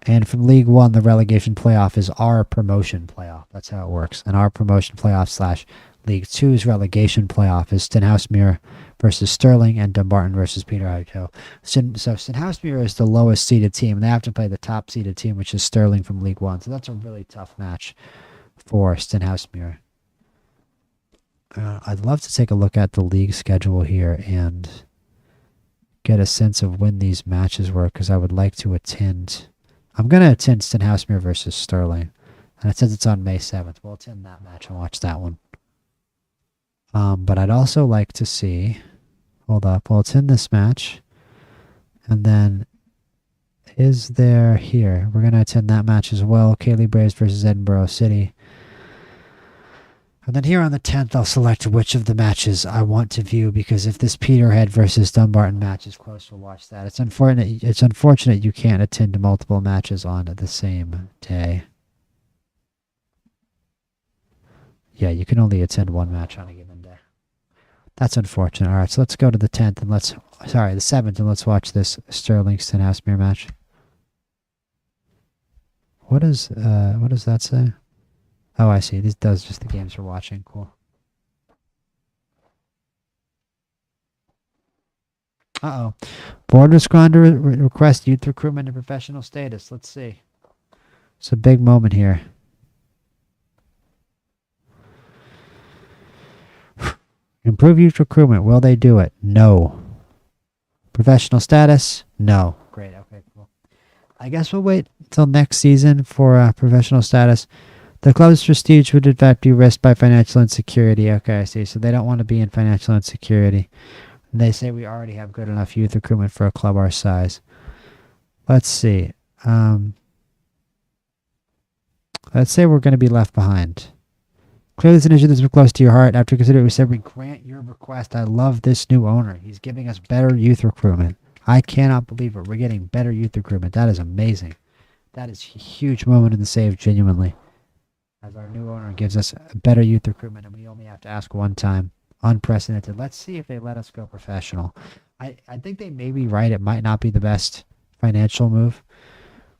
And from League 1, the relegation playoff is our promotion playoff. That's how it works. And our promotion playoff / League 2's relegation playoff is Stenhousemuir versus Stirling and Dumbarton versus Peterhead. So Stenhousemuir is the lowest seeded team. They have to play the top seeded team, which is Stirling from League 1. So that's a really tough match for Stenhousemuir. I'd love to take a look at the league schedule here and get a sense of when these matches were, because I would like to attend. I'm going to attend Stenhousemuir versus Stirling. And it says it's on May 7th. We'll attend that match and watch that one. But I'd also like to see... Hold up. We'll attend this match. And then... Is there here? We're going to attend that match as well. Cayley Braves versus Edinburgh City. And then here on the 10th, I'll select which of the matches I want to view, because if this Peterhead versus Dumbarton match is close, we'll watch that. It's unfortunate you can't attend multiple matches on the same day. Yeah, you can only attend one match on a given day. That's unfortunate. All right, so let's go to the 10th and the 7th, and let's watch this Stirling Stenhousemuir match. What does that say? Oh, I see. This does just the games we're watching. Cool. Uh-oh. Board is going to request youth recruitment and professional status. Let's see. It's a big moment here. Improve youth recruitment. Will they do it? No. Professional status? No. Great. Okay, cool. I guess we'll wait until next season for professional status. The club's prestige would in fact be risked by financial insecurity. Okay, I see. So they don't want to be in financial insecurity. They say we already have good enough youth recruitment for a club our size. Let's see. Let's say we're going to be left behind. Clearly, it's an issue that's close to your heart. After considering, we said we grant your request. I love this new owner. He's giving us better youth recruitment. I cannot believe it. We're getting better youth recruitment. That is amazing. That is a huge moment in the save, genuinely. As our new owner gives us better youth recruitment, and we only have to ask one time. Unprecedented. Let's see if they let us go professional. I think they may be right. It might not be the best financial move.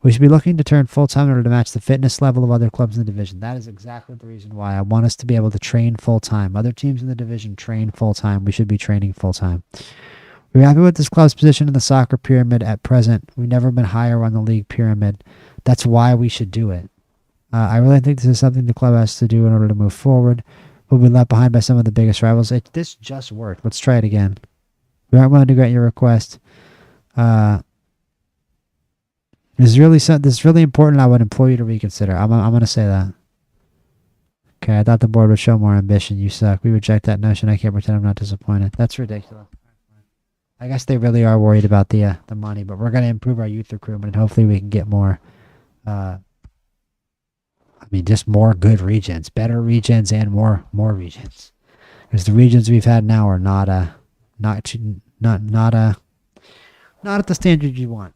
We should be looking to turn full-time in order to match the fitness level of other clubs in the division. That is exactly the reason why I want us to be able to train full-time. Other teams in the division train full-time. We should be training full-time. We're happy with this club's position in the soccer pyramid at present. We've never been higher on the league pyramid. That's why we should do it. I really think this is something the club has to do in order to move forward. We'll be left behind by some of the biggest rivals. This just worked. Let's try it again. We aren't willing to grant your request. This is really important. I would implore you to reconsider. I'm going to say that. Okay, I thought the board would show more ambition. You suck. We reject that notion. I can't pretend I'm not disappointed. That's ridiculous. I guess they really are worried about the money, but we're going to improve our youth recruitment, and hopefully we can get more... just more good regions, better regions, and more regions. Because the regions we've had now are not at the standard you want.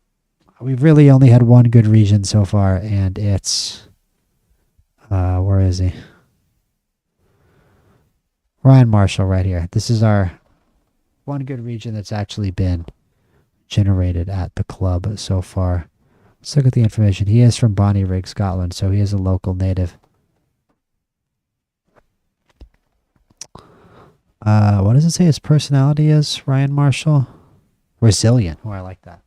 We've really only had one good region so far, and it's where is he? Ryan Marshall right here. This is our one good region that's actually been generated at the club so far. Let's look at the information. He is from Bonnyrigg, Scotland, so he is a local native. What does it say his personality is, Ryan Marshall? Resilient. Oh, I like that.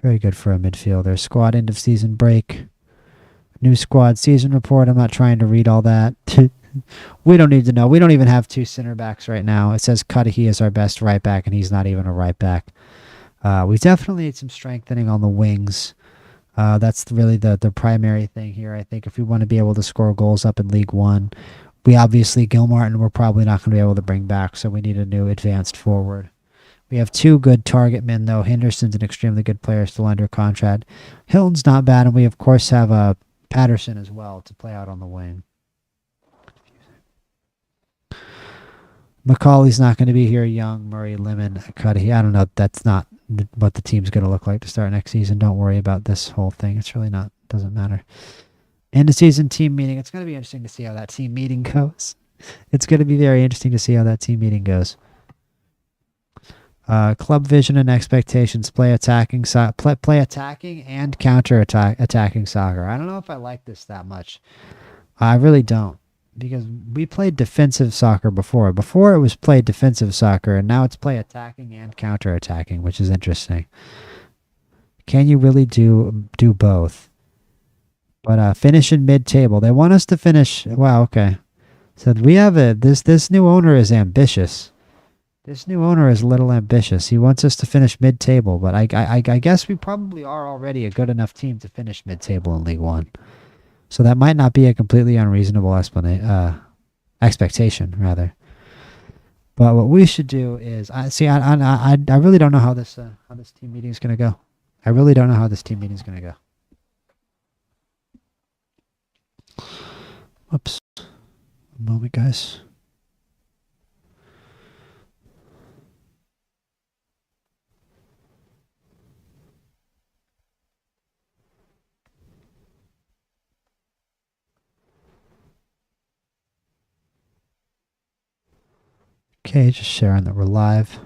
Very good for a midfielder. Squad end of season break. New squad season report. I'm not trying to read all that. We don't need to know. We don't even have 2 center backs right now. It says Cudahy is our best right back, and he's not even a right back. We definitely need some strengthening on the wings. That's really the primary thing here. I think if we want to be able to score goals up in League One, we obviously, Gilmartin, we're probably not going to be able to bring back, so we need a new advanced forward. We have 2 good target men, though. Henderson's an extremely good player, still under contract. Hilton's not bad, and we, of course, have Patterson as well to play out on the wing. Macaulay's not going to be here. Young, Murray, Lemon, Cudahy. I don't know. That's not what the team's going to look like to start next season. Don't worry about this whole thing. It's really not. Doesn't matter. End of season team meeting. It's going to be interesting to see how that team meeting goes. It's going to be very interesting to see how that team meeting goes. Club vision and expectations. Play attacking and counter attacking soccer. I don't know if I like this that much. I really don't, because we played defensive soccer before. Before it was played defensive soccer, and now it's play attacking and counter attacking, which is interesting. Can you really do both? But finish in mid-table. They want us to finish. Wow. Okay. So we have this new owner is ambitious. This new owner is a little ambitious. He wants us to finish mid-table, but I guess we probably are already a good enough team to finish mid-table in League One. So that might not be a completely unreasonable expectation, rather. But what we should do is, I really don't know how this team meeting is going to go. I really don't know how this team meeting is going to go. Whoops. One moment, guys. Okay, just sharing that we're live.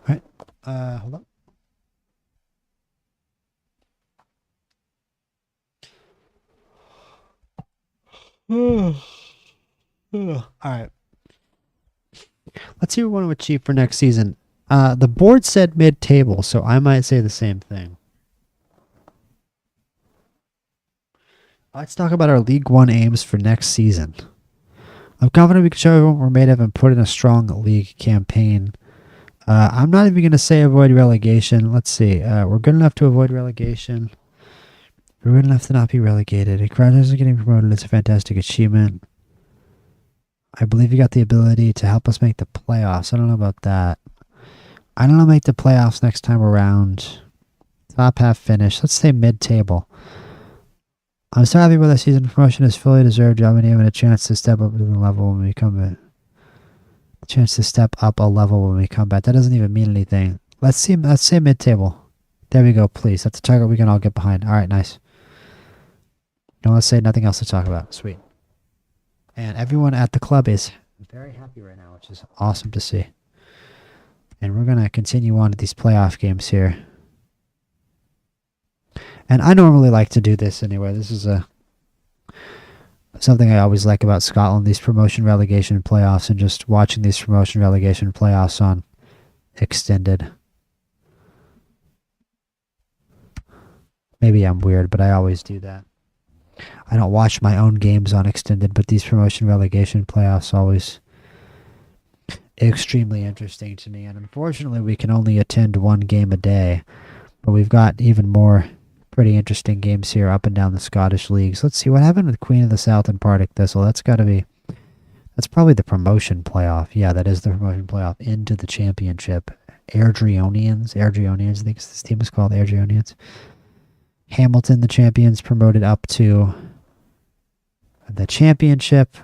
All right. Hold on. All right. Let's see what we want to achieve for next season. The board said mid-table, so I might say the same thing. Let's talk about our League One aims for next season. I'm confident we can show everyone what we're made of and put in a strong league campaign. I'm not even going to say avoid relegation. Let's see. We're good enough to avoid relegation. We're good enough to not be relegated. Congratulations on getting promoted. It's a fantastic achievement. I believe you got the ability to help us make the playoffs. I don't know about that. I don't know, make the playoffs next time around. Top half finish. Let's say mid-table. I'm so happy with the season. Promotion is fully deserved. You haven't even a chance to step up to the level when we come back. A chance to step up a level when we come back. That doesn't even mean anything. Let's say mid-table. There we go, please. That's a target we can all get behind. All right, nice. No, let's say nothing else to talk about. Sweet. And everyone at the club is very happy right now, which is awesome to see. And we're going to continue on to these playoff games here. And I normally like to do this anyway. This is something I always like about Scotland, these promotion relegation playoffs, and just watching these promotion relegation playoffs on extended. Maybe I'm weird, but I always do that. I don't watch my own games on extended, but these promotion relegation playoffs always extremely interesting to me. And unfortunately, we can only attend one game a day, but we've got even more pretty interesting games here up and down the Scottish leagues. Let's see what happened with Queen of the South and Partick Thistle. That's probably the promotion playoff. Yeah, that is the promotion playoff into the championship. Airdrieonians, I think this team is called Airdrieonians. Hamilton, the champions, promoted up to the championship.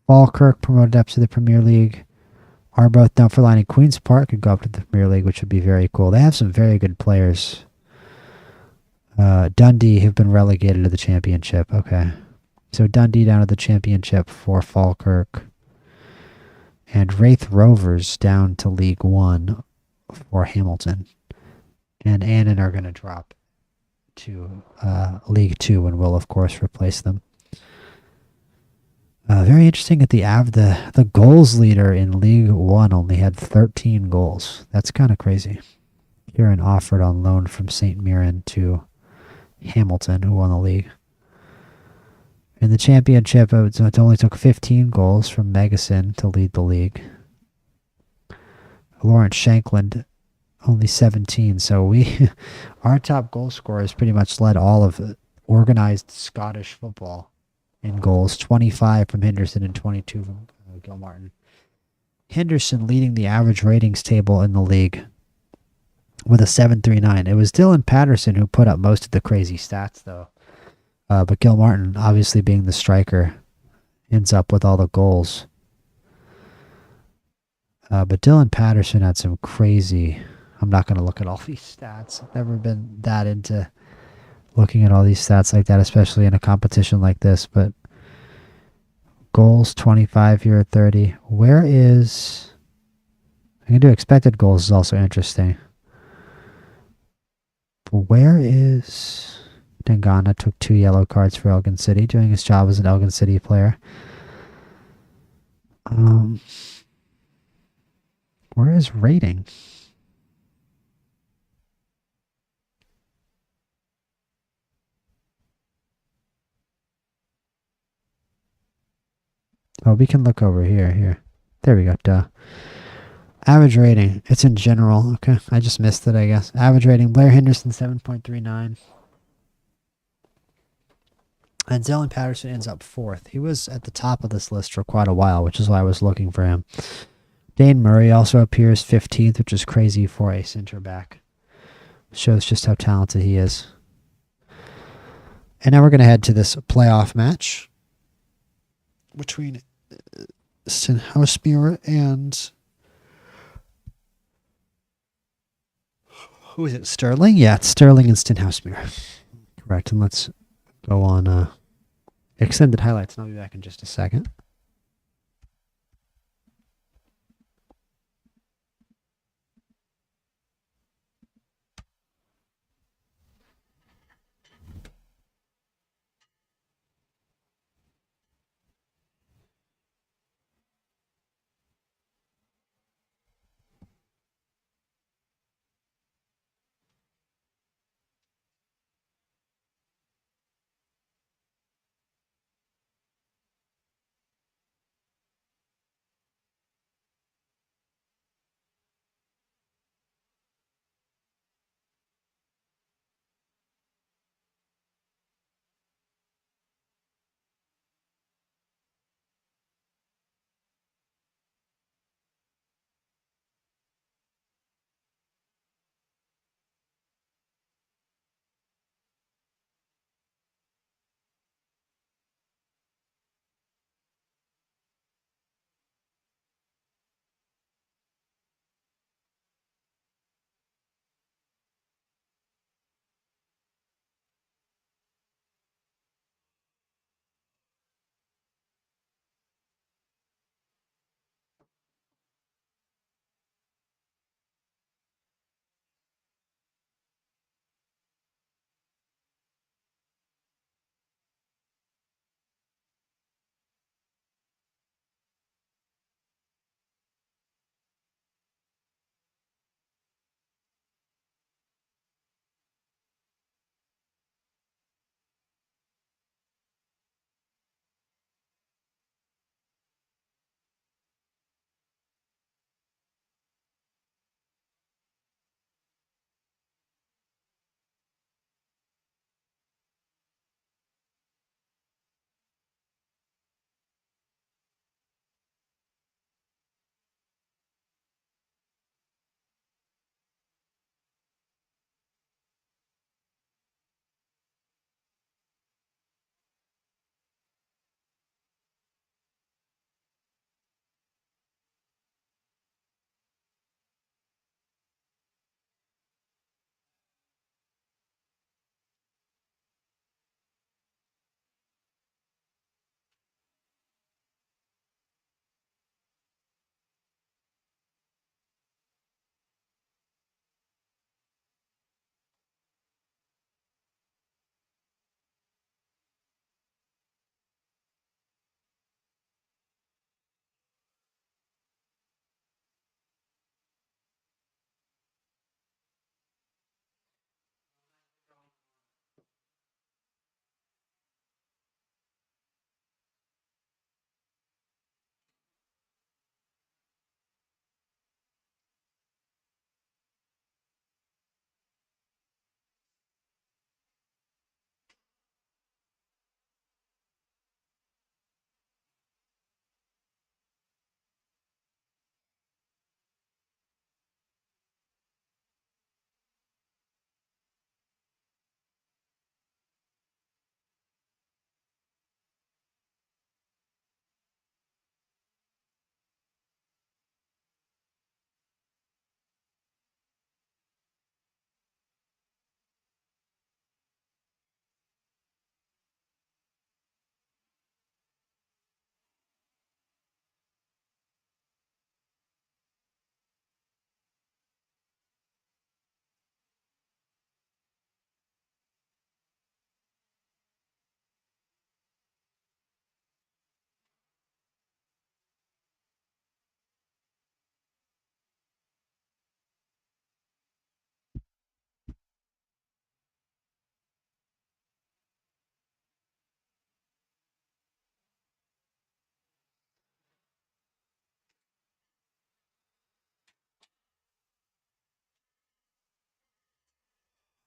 Falkirk promoted up to the Premier League. Arbroath, Dunfermline, and Queen's Park could go up to the Premier League, which would be very cool. They have some very good players. Dundee have been relegated to the Championship. Okay. So Dundee down to the Championship for Falkirk. And Wraith Rovers down to League One for Hamilton. And Annan are going to drop to League Two, and will, of course, replace them. Very interesting at the goals leader in League One only had 13 goals. That's kind of crazy. Kieran offered on loan from St. Mirren to Hamilton, who won the league. In the Championship, it only took 15 goals from Megason to lead the league. Lawrence Shankland, only 17. So our top goal scorers pretty much led all of organized Scottish football in goals. 25 from Henderson and 22 from Gilmartin. Henderson leading the average ratings table in the league with a 7.39. It was Dylan Patterson who put up most of the crazy stats, though. But Gilmartin, obviously being the striker, ends up with all the goals. But Dylan Patterson had some crazy... I'm not going to look at all these stats. I've never been that into looking at all these stats like that, especially in a competition like this. But goals, 25 here at 30. Where is... I can do expected goals is also interesting. Where is... Dangana took 2 yellow cards for Elgin City, doing his job as an Elgin City player. Where is rating? Oh, we can look over here. There we go. Duh. Average rating. It's in general. Okay. I just missed it, I guess. Average rating. Blair Henderson, 7.39. And Dylan Patterson ends up 4th. He was at the top of this list for quite a while, which is why I was looking for him. Dane Murray also appears 15th, which is crazy for a center back. Shows just how talented he is. And now we're going to head to this playoff match between Stenhousemuir and... Who is it? Sterling? Yeah, it's Sterling and Stenhousemuir. Correct. And let's go on extended highlights, and I'll be back in just a second.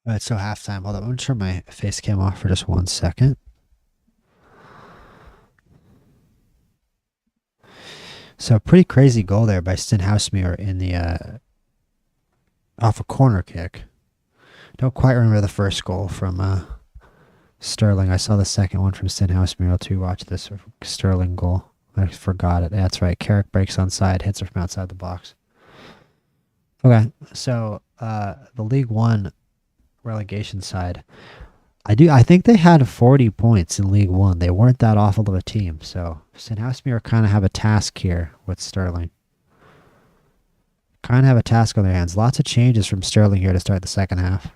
All right, so halftime. Hold on, I'm going to turn my face cam off for just 1 second. So pretty crazy goal there by Stenhousemuir in the off a corner kick. Don't quite remember the first goal from Sterling. I saw the second one from Stenhousemuir too. Watch this Sterling goal. I forgot it. That's right. Carrick breaks onside, hits her from outside the box. Okay, so the League One relegation side, I think they had 40 points in League One. They weren't that awful of a team. So Stenhousemuir kind of have a task here with Sterling. Kind of have a task on their hands. Lots of changes from Sterling here to start the second half.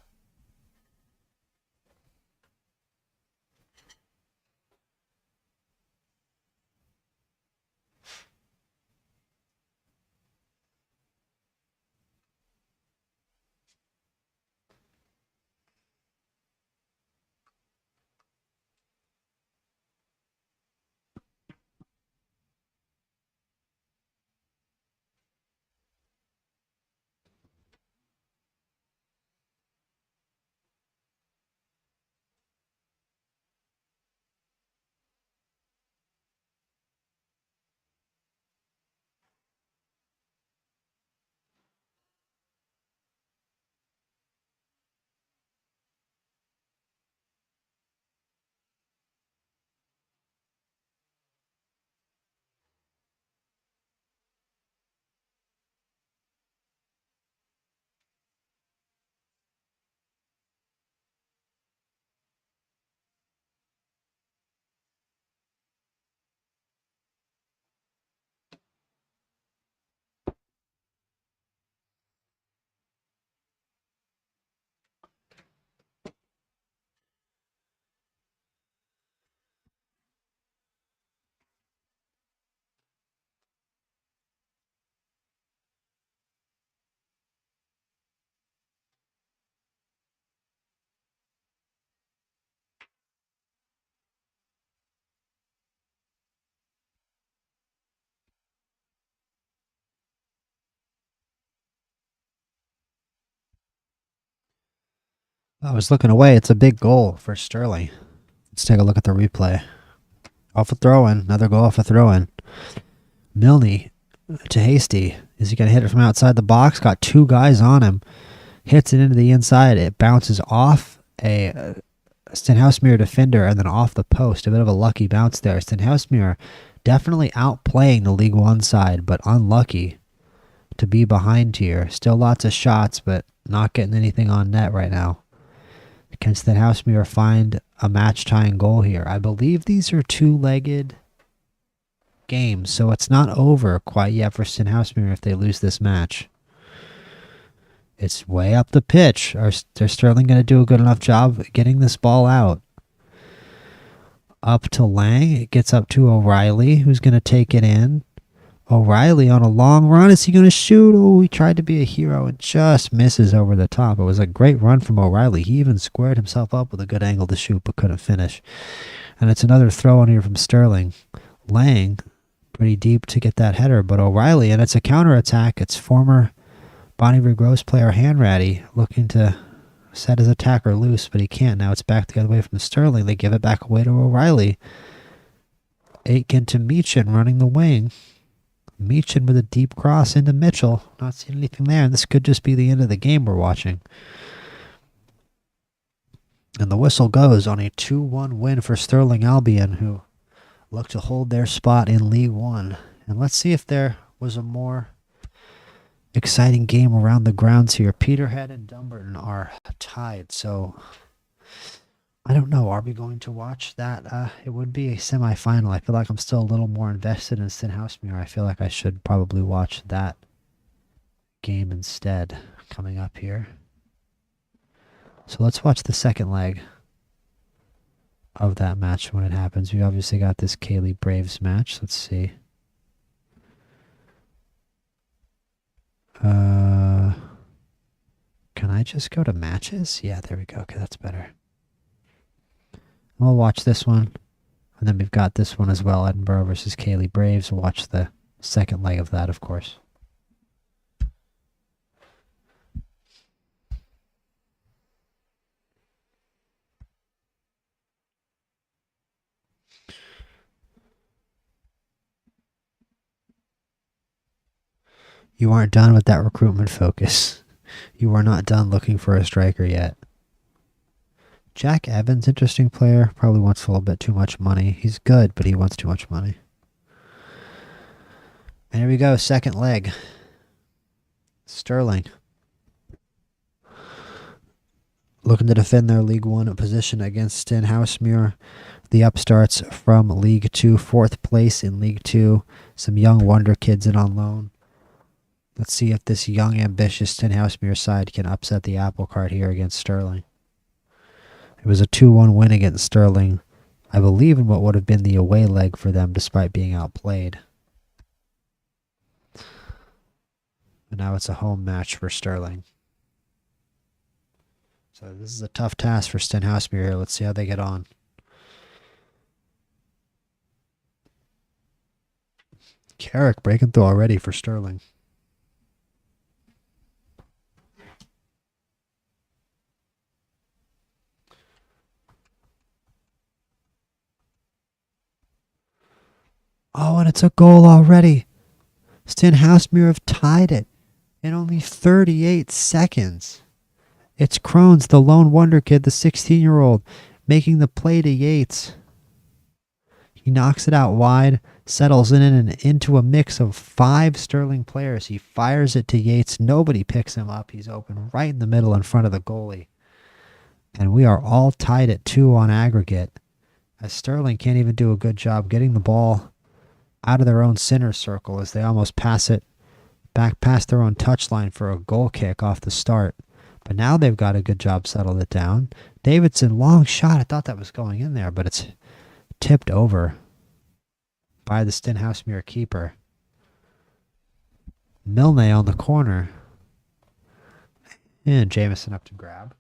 I was looking away. It's a big goal for Sterling. Let's take a look at the replay. Off a throw-in. Another goal off a throw-in. Milne to Hasty. Is he going to hit it from outside the box? Got two guys on him. Hits it into the inside. It bounces off a Stenhousemuir defender and then off the post. A bit of a lucky bounce there. Stenhousemuir definitely outplaying the League One side, but unlucky to be behind here. Still lots of shots, but not getting anything on net right now. Can Stenhousemuir find a match-tying goal here? I believe these are two-legged games, so it's not over quite yet for Stenhousemuir if they lose this match. It's way up the pitch. Are Sterling going to do a good enough job getting this ball out? Up to Lang. It gets up to O'Reilly, who's going to take it in. O'Reilly on a long run. Is he going to shoot? Oh, he tried to be a hero and just misses over the top. It was a great run from O'Reilly. He even squared himself up with a good angle to shoot, but couldn't finish. And it's another throw on here from Sterling. Lang, pretty deep to get that header, but O'Reilly, and it's a counterattack. It's former Bonnyrigg Rose player Hanratty looking to set his attacker loose, but he can't. Now it's back the other way from Sterling. They give it back away to O'Reilly. Aitken to Meechin running the wing. Meechin with a deep cross into Mitchell. Not seeing anything there, and this could just be the end of the game we're watching. And the whistle goes on a 2-1 win for Stirling Albion, who look to hold their spot in League One. And let's see if there was a more exciting game around the grounds here. Peterhead and Dumbarton are tied, so I don't know. Are we going to watch that? It would be a semi-final. I feel like I'm still a little more invested in Stenhousemuir. I feel like I should probably watch that game instead coming up here. So let's watch the second leg of that match when it happens. We obviously got this Cayley Braves match. Let's see. Can I just go to matches? Yeah, there we go. Okay, that's better. We'll watch this one. And then we've got this one as well, Edinburgh versus Cayley Braves. We'll watch the second leg of that, of course. You aren't done with that recruitment focus. You are not done looking for a striker yet. Jack Evans, interesting player. Probably wants a little bit too much money. He's good, but he wants too much money. And here we go, second leg. Sterling. Looking to defend their League One position against Stenhousemuir. The upstarts from League Two, fourth place in League Two. Some young wonder kids in on loan. Let's see if this young, ambitious Stenhousemuir side can upset the apple cart here against Sterling. It was a 2-1 win against Sterling, I believe, in what would have been the away leg for them despite being outplayed. And now it's a home match for Sterling. So this is a tough task for Stenhousemuir here. Let's see how they get on. Carrick breaking through already for Sterling. Oh, and it's a goal already. Stenhousemuir have tied it in only 38 seconds. It's Krones, the lone wonder kid, the 16-year-old, making the play to Yates. He knocks it out wide, settles in and into a mix of 5 Sterling players. He fires it to Yates. Nobody picks him up. He's open right in the middle in front of the goalie. And we are all tied at 2 on aggregate, as Sterling can't even do a good job getting the ball out of their own center circle as they almost pass it back past their own touchline for a goal kick off the start. But now they've got a good job settled it down. Davidson, long shot. I thought that was going in there, but it's tipped over by the Stenhousemuir keeper. Milne on the corner. And Jameson up to grab.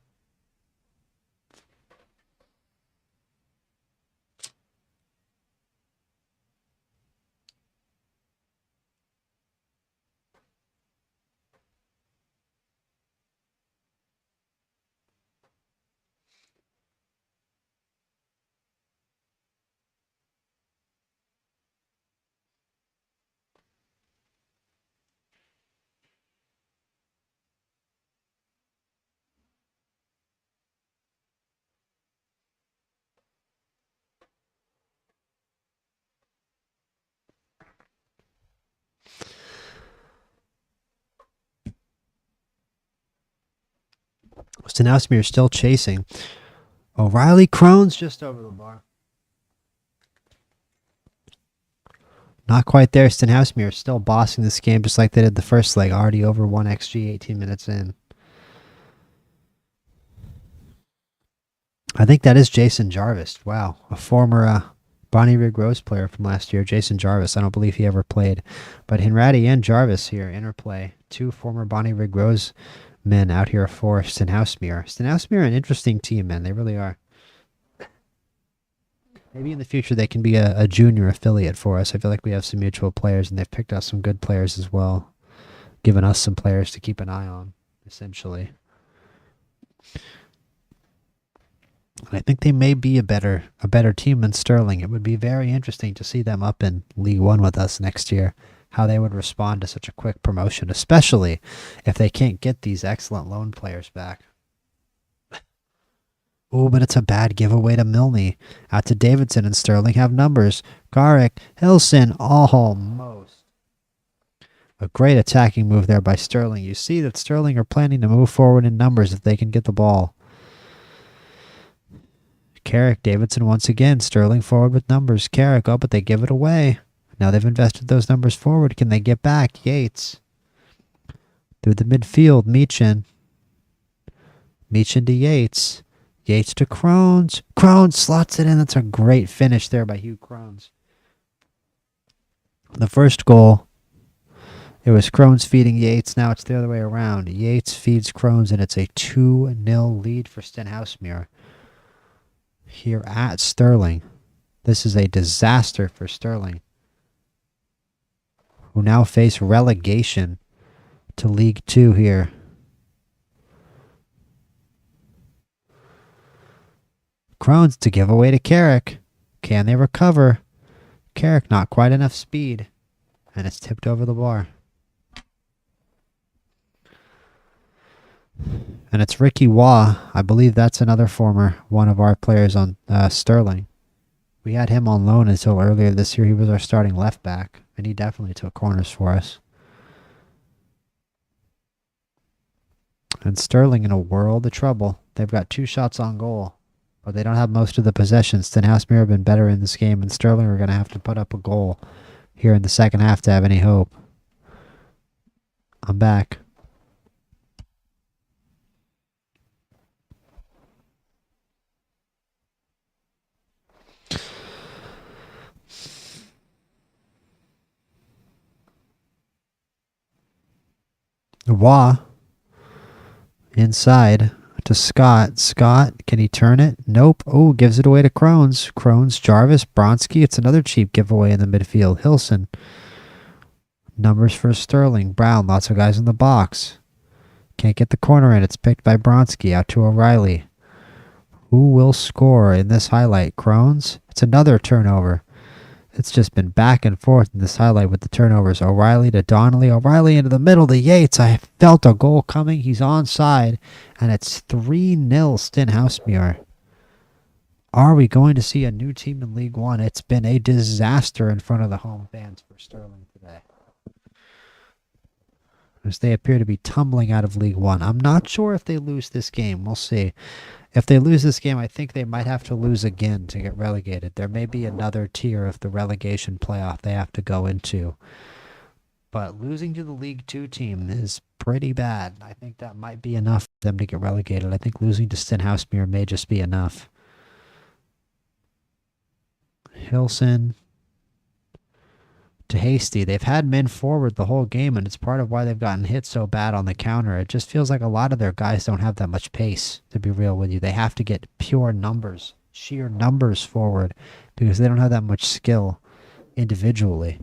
Stenhousemuir still chasing. O'Reilly, Krones just over the bar. Not quite there. Stenhousemuir still bossing this game just like they did the first leg. Already over 1 XG 18 minutes in. I think that is Jason Jarvis. Wow. A former Bonnyrigg Rose player from last year. Jason Jarvis. I don't believe he ever played. But Hinradi and Jarvis here, interplay. 2 former Bonnyrigg Rose men out here for Stenhousemuir. Stenhousemuir, an interesting team, man. They really are. Maybe in the future they can be a junior affiliate for us. I feel like we have some mutual players, and they've picked out some good players as well, giving us some players to keep an eye on, essentially. And I think they may be a better team than Sterling. It would be very interesting to see them up in League One with us next year, how they would respond to such a quick promotion, especially if they can't get these excellent loan players back. Oh, but it's a bad giveaway to Milne. Out to Davidson, and Sterling have numbers. Garrick, Hilson, almost. A great attacking move there by Sterling. You see that Sterling are planning to move forward in numbers if they can get the ball. Carrick, Davidson once again. Sterling forward with numbers. Carrick, oh, but they give it away. Now they've invested those numbers forward. Can they get back? Yates. Through the midfield, Meechin. Meechin to Yates. Yates to Krones. Krones slots it in. That's a great finish there by Hugh Krones. The first goal, it was Krones feeding Yates. Now it's the other way around. Yates feeds Krones, and it's a 2-0 lead for Stenhousemuir here at Sterling. This is a disaster for Sterling, who now face relegation to League Two here. Krones to give away to Carrick. Can they recover? Carrick, not quite enough speed. And it's tipped over the bar. And it's Ricky Waugh. I believe that's another former one of our players on Sterling. We had him on loan until earlier this year. He was our starting left back, and he definitely took corners for us. And Sterling in a world of trouble. They've got 2 shots on goal, but they don't have most of the possession. Stenhousemuir have been better in this game, and Sterling are going to have to put up a goal here in the second half to have any hope. I'm back. Waugh inside to Scott. Scott, can he turn it? Nope. Oh, gives it away to Crones. Crones, Jarvis, Bronski. It's another cheap giveaway in the midfield. Hilson. Numbers for Sterling. Brown, lots of guys in the box. Can't get the corner in. It's picked by Bronski. Out to O'Reilly. Who will score in this highlight? Crones? It's another turnover. It's just been back and forth in this highlight with the turnovers. O'Reilly to Donnelly. O'Reilly into the middle to Yates. I felt a goal coming. He's onside. And it's 3-0 Stenhousemuir. Are we going to see a new team in League One? It's been a disaster in front of the home fans for Sterling today, as they appear to be tumbling out of League One. I'm not sure if they lose this game. We'll see. If they lose this game, I think they might have to lose again to get relegated. There may be another tier of the relegation playoff they have to go into. But losing to the League 2 team is pretty bad. I think that might be enough for them to get relegated. I think losing to Stenhousemuir may just be enough. Hilson to Hasty. They've had men forward the whole game, and it's part of why they've gotten hit so bad on the counter. It just feels like a lot of their guys don't have that much pace, to be real with you. They have to get pure numbers, sheer numbers forward, because they don't have that much skill individually.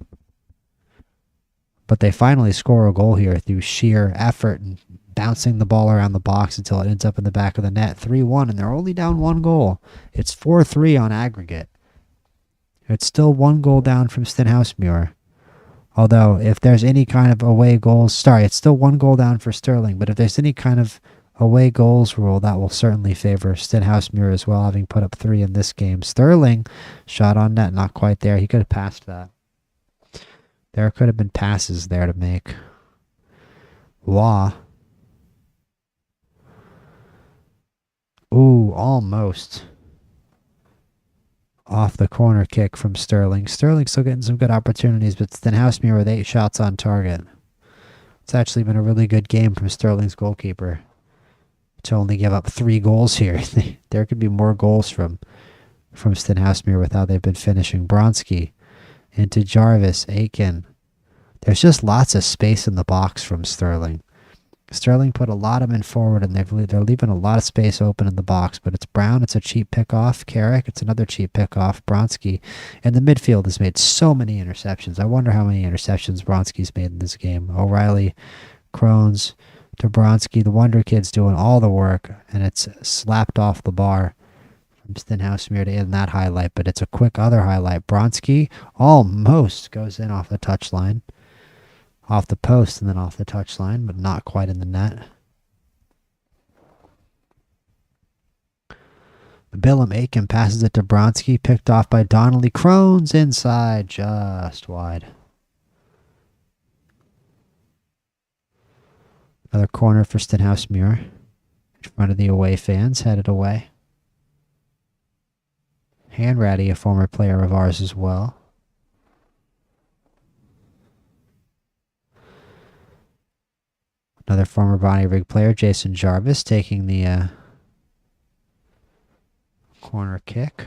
But they finally score a goal here through sheer effort and bouncing the ball around the box until it ends up in the back of the net. 3-1, and they're only down 1 goal. It's 4-3 on aggregate. It's still 1 goal down from Stenhousemuir. Although, if there's any kind of away goals... Sorry, it's still 1 goal down for Sterling, but if there's any kind of away goals rule, that will certainly favor Stenhousemuir as well, having put up 3 in this game. Sterling, shot on net, not quite there. He could have passed that. There could have been passes there to make. Waugh. Ooh, almost. Off the corner kick from Sterling. Sterling's still getting some good opportunities, but Stenhousemuir with 8 shots on target. It's actually been a really good game from Sterling's goalkeeper to only give up 3 goals here. There could be more goals from Stenhousemuir with how they've been finishing. Bronski into Jarvis, Aiken. There's just lots of space in the box from Sterling. Sterling put a lot of men forward, and they're leaving a lot of space open in the box. But it's Brown. It's a cheap pickoff. Carrick. It's another cheap pickoff. Bronski. And the midfield has made so many interceptions. I wonder how many interceptions Bronski's made in this game. O'Reilly, Crones to Bronski. The Wonder Kid's doing all the work, and it's slapped off the bar from Stenhousemuir to end that highlight. But it's a quick other highlight. Bronski almost goes in off the touchline. Off the post and then off the touchline, but not quite in the net. Billum Aiken passes it to Bronski, picked off by Donnelly. Crones inside, just wide. Another corner for Stenhousemuir. In front of the away fans, headed away. Hanratty, a former player of ours as well. Another former Bonnyrigg player, Jason Jarvis, taking the corner kick.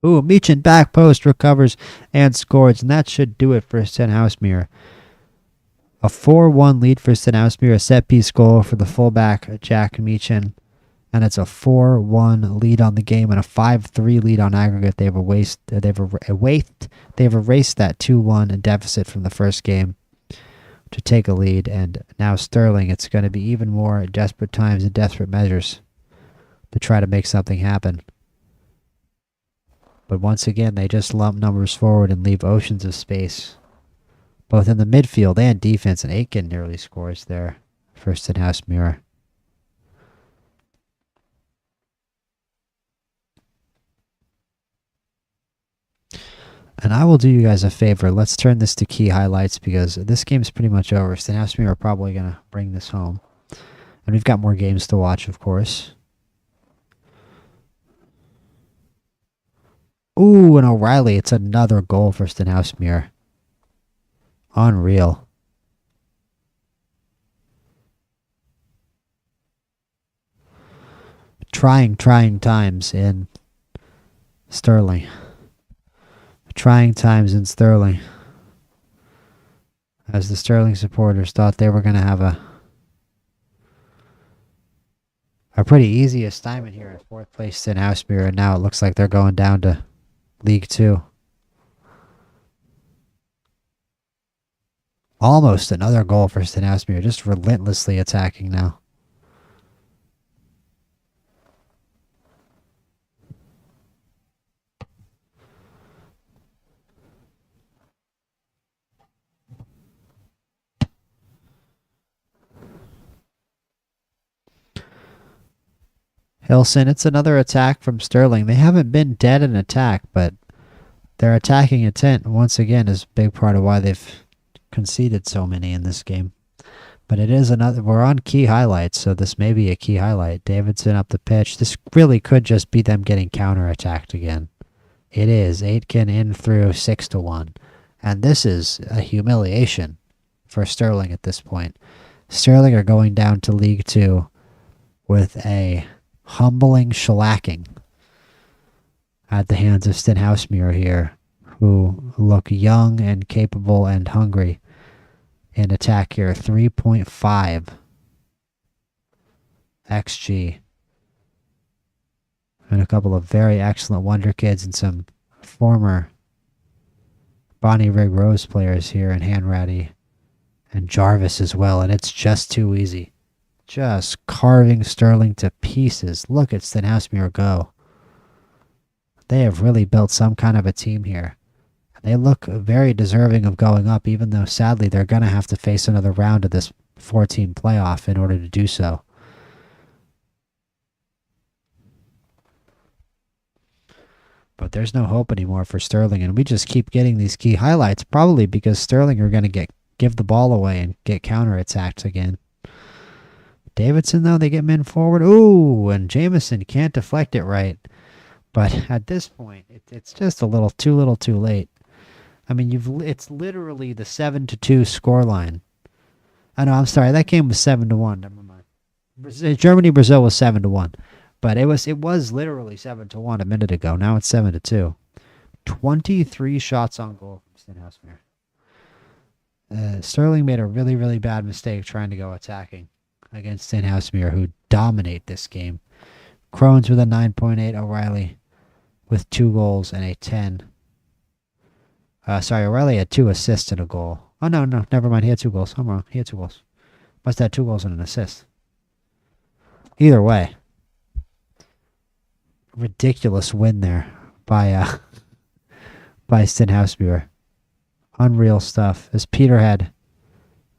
Ooh, Meechan back post recovers and scores, and that should do it for Stenhousemuir. A 4-1 lead for Stenhousemuir, a set-piece goal for the fullback, Jack Meechan. And it's a 4-1 lead on the game and a 5-3 lead on aggregate. They've erased that 2-1 deficit from the first game to take a lead. And now Sterling, it's going to be even more desperate times and desperate measures to try to make something happen. But once again, they just lump numbers forward and leave oceans of space both in the midfield and defense. And Aitken nearly scores there for Stenhousemuir. And I will do you guys a favor. Let's turn this to key highlights because this game's pretty much over. Stenhousemuir are probably going to bring this home. And we've got more games to watch, of course. Ooh, and O'Reilly. It's another goal for Stenhousemuir. Unreal. Trying times in Sterling. Trying times in Sterling. As the Sterling supporters thought they were going to have a pretty easy assignment here in 4th place Stenhousemuir, and now it looks like they're going down to League 2. Almost another goal for Stenhousemuir, just relentlessly attacking now. Hilson, it's another attack from Sterling. They haven't been dead in attack, but their attacking intent, once again, is a big part of why they've conceded so many in this game. But it is another. We're on key highlights, so this may be a key highlight. Davidson up the pitch. This really could just be them getting counterattacked again. It is. Aitken in through 6-1. And this is a humiliation for Sterling at this point. Sterling are going down to League 2 with a humbling shellacking at the hands of Stenhousemuir here, who look young and capable and hungry in attack here. 3.5 XG. And a couple of very excellent wonder kids and some former Bonnyrigg Rose players here in Hanratty and Jarvis as well. And it's just too easy. Just carving Sterling to pieces. Look at Stenhousemuir go. They have really built some kind of a team here. They look very deserving of going up, even though sadly they're going to have to face another round of this 4-team playoff in order to do so. But there's no hope anymore for Sterling, and we just keep getting these key highlights, probably because Sterling are going to give the ball away and get counterattacked again. Davidson, though, they get men forward. Ooh, and Jameson can't deflect it right. But at this point, it's just a little too late. I mean, it's literally the 7-2 scoreline. Oh, no, I'm sorry. That game was 7-1. Never mind. Germany-Brazil was 7-1. But it was literally 7-1 a minute ago. Now it's 7-2. 23 shots on goal from Stenhousemuir. Sterling made a really, really bad mistake trying to go attacking against Stenhousemuir, who dominate this game. Crones with a 9.8, O'Reilly with 2 goals and a 10. O'Reilly had 2 assists and a goal. Oh, no, never mind. He had 2 goals. I'm wrong. He had 2 goals. Must have had 2 goals and an assist. Either way, ridiculous win there by Stenhousemuir. Unreal stuff. As Peterhead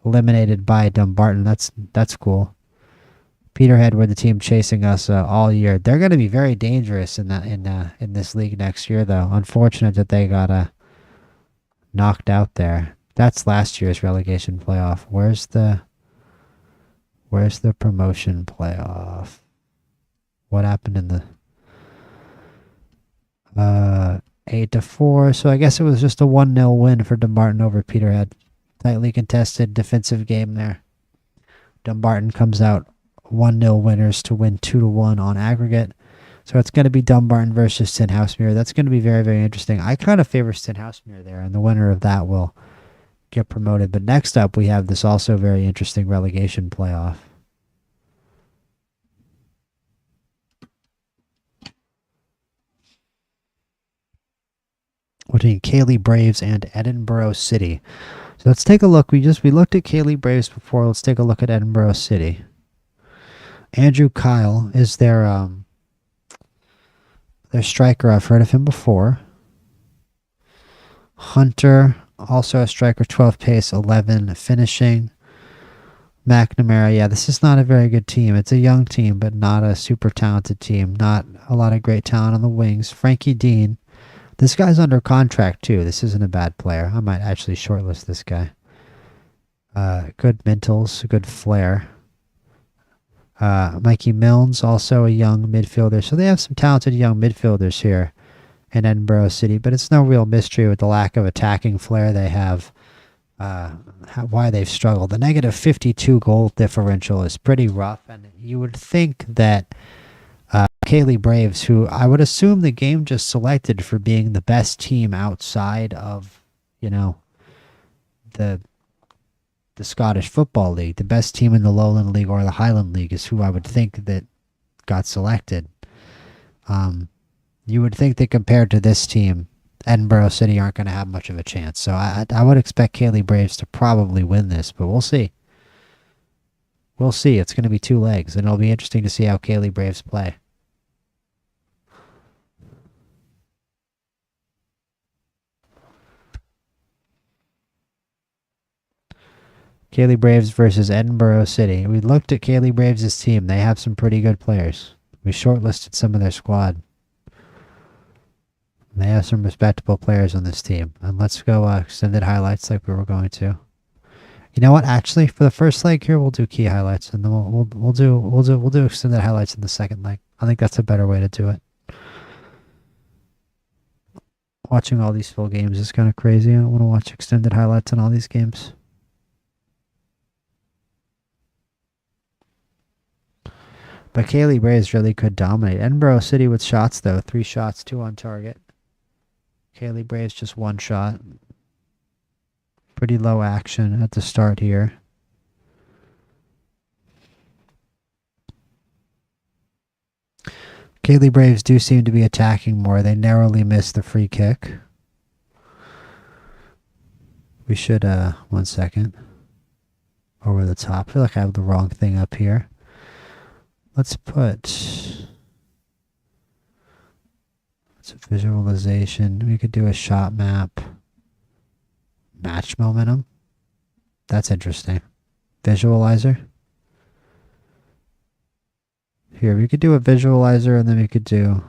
eliminated by Dumbarton. That's cool. Peterhead were the team chasing us all year. They're going to be very dangerous in this league next year, though. Unfortunate that they got knocked out there. That's last year's relegation playoff. Where's the promotion playoff? What happened in the 8-4? So I guess it was just a 1-0 win for Dumbarton over Peterhead. Tightly contested defensive game there. Dumbarton comes out 1-0 winners to win 2-1 on aggregate. So it's going to be Dumbarton versus Stenhousemuir. That's going to be very, very interesting. I kind of favor Stenhousemuir there, and the winner of that will get promoted. But next up, we have this also very interesting relegation playoff. Between Cayley Braves and Edinburgh City. So let's take a look. We looked at Cayley Braves before. Let's take a look at Edinburgh City. Andrew Kyle is their striker. I've heard of him before. Hunter also a striker, 12 pace, 11 finishing. McNamara, yeah, this is not a very good team. It's a young team, but not a super talented team. Not a lot of great talent on the wings. Frankie Dean, this guy's under contract too. This isn't a bad player. I might actually shortlist this guy. Good mentals, good flair. Mikey Milnes, also a young midfielder. So they have some talented young midfielders here in Edinburgh City, but it's no real mystery with the lack of attacking flair they have. Why they've struggled. The negative 52 goal differential is pretty rough, and you would think that Cayley Braves, who I would assume the game just selected for being the best team outside of, the Scottish Football League, the best team in the Lowland League or the Highland League is who I would think that got selected. You would think that compared to this team, Edinburgh City aren't going to have much of a chance. So I would expect Cayley Braves to probably win this, but we'll see. We'll see. It's going to be 2 legs, and it'll be interesting to see how Cayley Braves play. Cayley Braves versus Edinburgh City. We looked at Cayley Braves' team. They have some pretty good players. We shortlisted some of their squad. They have some respectable players on this team. And let's go extended highlights like we were going to. You know what? Actually, for the first leg here, we'll do key highlights, and then we'll do extended highlights in the second leg. I think that's a better way to do it. Watching all these full games is kind of crazy. I don't want to watch extended highlights on all these games. But Cayley Braves really could dominate. Edinburgh City with shots, though. 3 shots, 2 on target. Cayley Braves just 1 shot. Pretty low action at the start here. Cayley Braves do seem to be attacking more. They narrowly missed the free kick. We should, 1 second. Over the top. I feel like I have the wrong thing up here. Let's put... It's a visualization. We could do a shot map. Match momentum. That's interesting. Visualizer. Here, we could do a visualizer and then we could do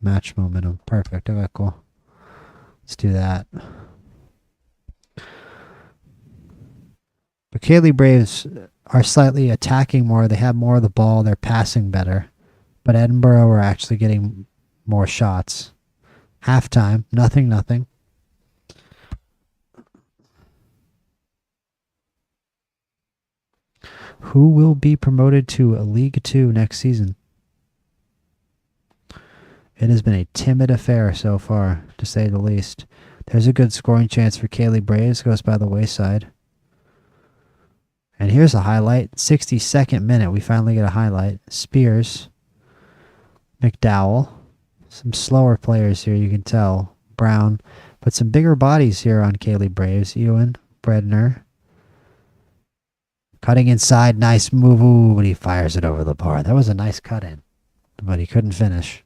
match momentum. Perfect. Okay, cool. Let's do that. But Cayley Braves are slightly attacking more. They have more of the ball. They're passing better. But Edinburgh are actually getting more shots. Halftime, 0-0. Who will be promoted to League 2 next season? It has been a timid affair so far, to say the least. There's a good scoring chance for Cayley Braves. Goes by the wayside. And here's a highlight. 62nd minute, we finally get a highlight. Spears. McDowell. Some slower players here, you can tell. Brown. But some bigger bodies here on Cayley Braves. Ewan. Bredner. Cutting inside. Nice move. Ooh, but he fires it over the bar. That was a nice cut in. But he couldn't finish.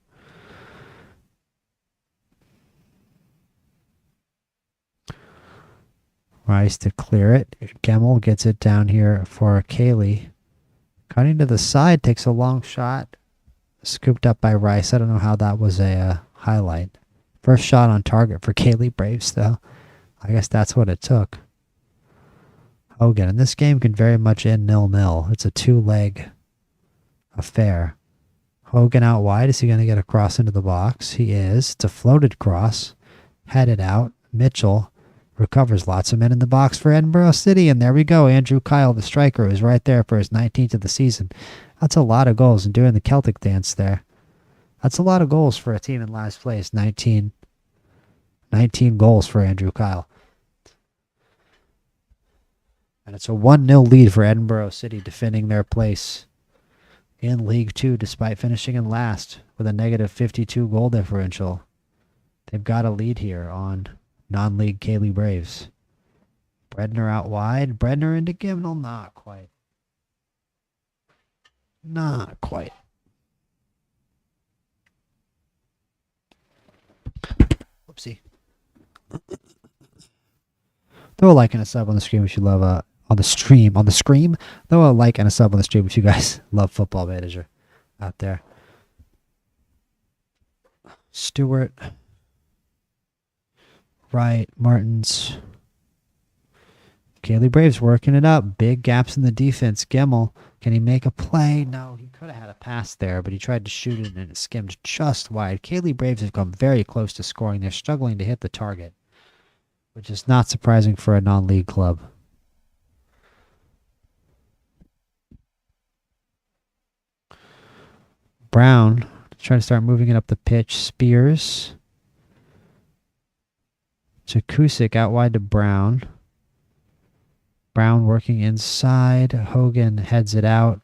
Rice to clear it. Gemmel gets it down here for Cayley. Cutting to the side, takes a long shot. Scooped up by Rice. I don't know how that was a highlight. First shot on target for Cayley Braves, though. I guess that's what it took. Hogan. And this game can very much end 0-0. It's a 2-leg affair. Hogan out wide. Is he going to get a cross into the box? He is. It's a floated cross. Headed out. Mitchell recovers. Lots of men in the box for Edinburgh City. And there we go. Andrew Kyle, the striker, is right there for his 19th of the season. That's a lot of goals. And doing the Celtic dance there. That's a lot of goals for a team in last place. 19 goals for Andrew Kyle. And it's a 1-0 lead for Edinburgh City, defending their place in League 2 despite finishing in last with a negative 52 goal differential. They've got a lead here on non-league Cayley Braves. Bredner out wide. Bredner into Gimnell. Not quite. Not quite. Whoopsie. Throw a like and a sub on the stream if you love on the stream. Throw a like and a sub on the stream if you guys love Football Manager out there. Stewart, Wright, Martins. Cayley Braves working it up. Big gaps in the defense. Gemmel, can he make a play? No, he could have had a pass there, but he tried to shoot it and it skimmed just wide. Cayley Braves have come very close to scoring. They're struggling to hit the target, which is not surprising for a non-league club. Brown, trying to start moving it up the pitch. Spears to Kusick, out wide to Brown. Brown working inside. Hogan heads it out.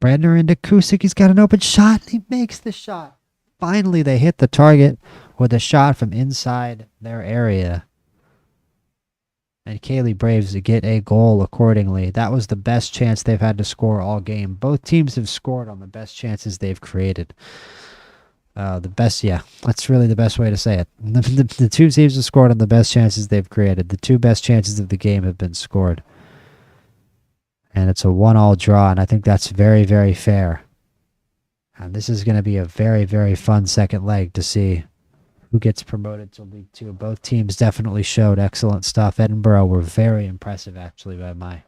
Bredner into Kusick. He's got an open shot. He makes the shot. Finally, they hit the target with a shot from inside their area. And Cayley Braves get a goal accordingly. That was the best chance they've had to score all game. Both teams have scored on the best chances they've created. That's really the best way to say it. The two teams have scored on the best chances they've created. The two best chances of the game have been scored. And it's a 1-1 draw, and I think that's very, very fair. And this is going to be a very, very fun second leg to see who gets promoted to League Two. Both teams definitely showed excellent stuff. Edinburgh were very impressive, actually, by my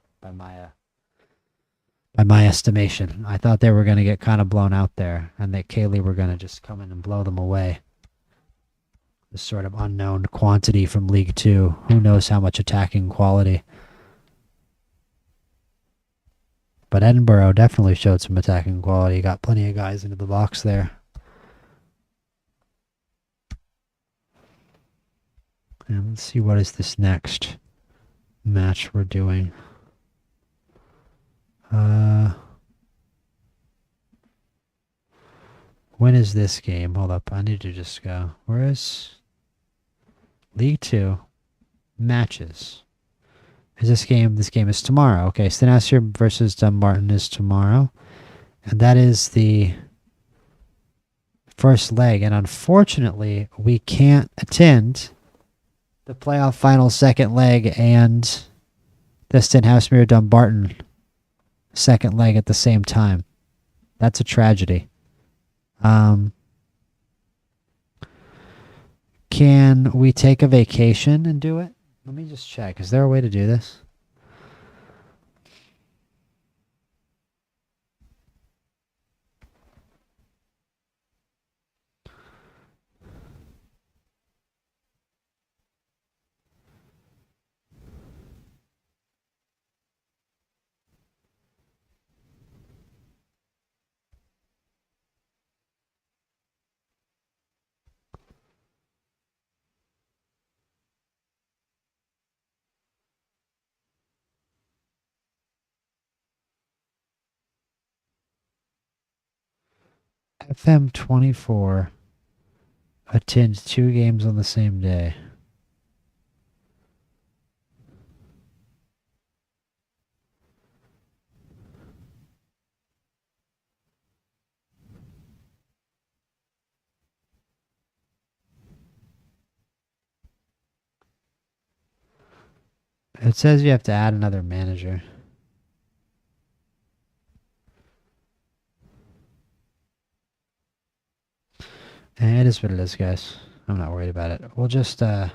estimation. I thought they were going to get kind of blown out there, and that Cayley were going to just come in and blow them away. This sort of unknown quantity from League Two. Who knows how much attacking quality. But Edinburgh definitely showed some attacking quality. Got plenty of guys into the box there. And let's see, what is this next match we're doing? When is this game? Hold up, I need to just go. Where is League Two matches? Is this game? This game is tomorrow. Okay, Stenasser versus Dumbarton is tomorrow, and that is the first leg. And unfortunately, we can't attend the playoff final second leg and the Stenhousemuir Dumbarton second leg at the same time. That's a tragedy. Can we take a vacation and do it? Let me just check. Is there a way to do this? FM24 attends 2 games on the same day. It says you have to add another manager. And it is what it is, guys. I'm not worried about it. We'll just let's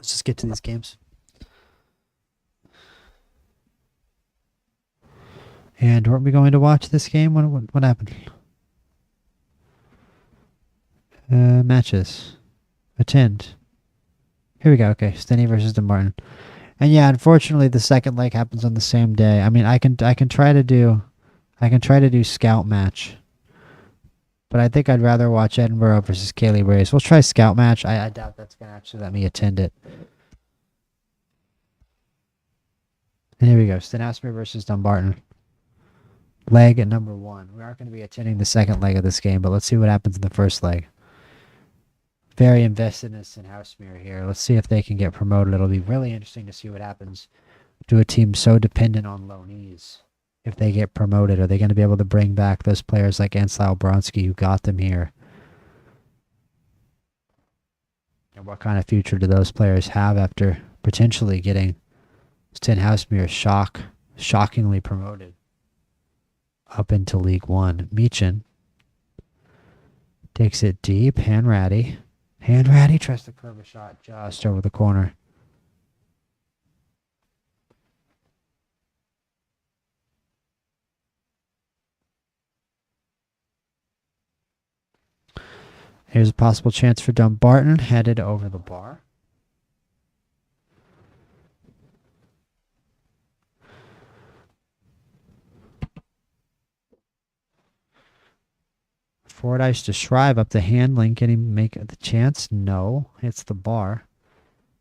just get to these games. And weren't we going to watch this game? What happened? Matches. Attend. Here we go. Okay, Stenny versus Dumbarton. And yeah, unfortunately, the second leg happens on the same day. I mean, I can try to do scout match, but I think I'd rather watch Edinburgh versus Cayley Braves. We'll try scout match. I doubt that's gonna actually let me attend it. And here we go. Stenhousemuir versus Dumbarton. Leg at number 1. We aren't going to be attending the second leg of this game, but let's see what happens in the first leg. Very invested in Stenhousemuir here. Let's see if they can get promoted. It'll be really interesting to see what happens to a team so dependent on loanees. If they get promoted, are they going to be able to bring back those players like Ansel Bronski who got them here? And what kind of future do those players have after potentially getting Stenhousemuir shockingly promoted up into League One? Meechin takes it deep. Hanratty tries to curve a shot just over the corner. Here's a possible chance for Dumbarton, headed over the bar. Fordyce to Shrive up the handling. Can he make the chance? No. Hits the bar.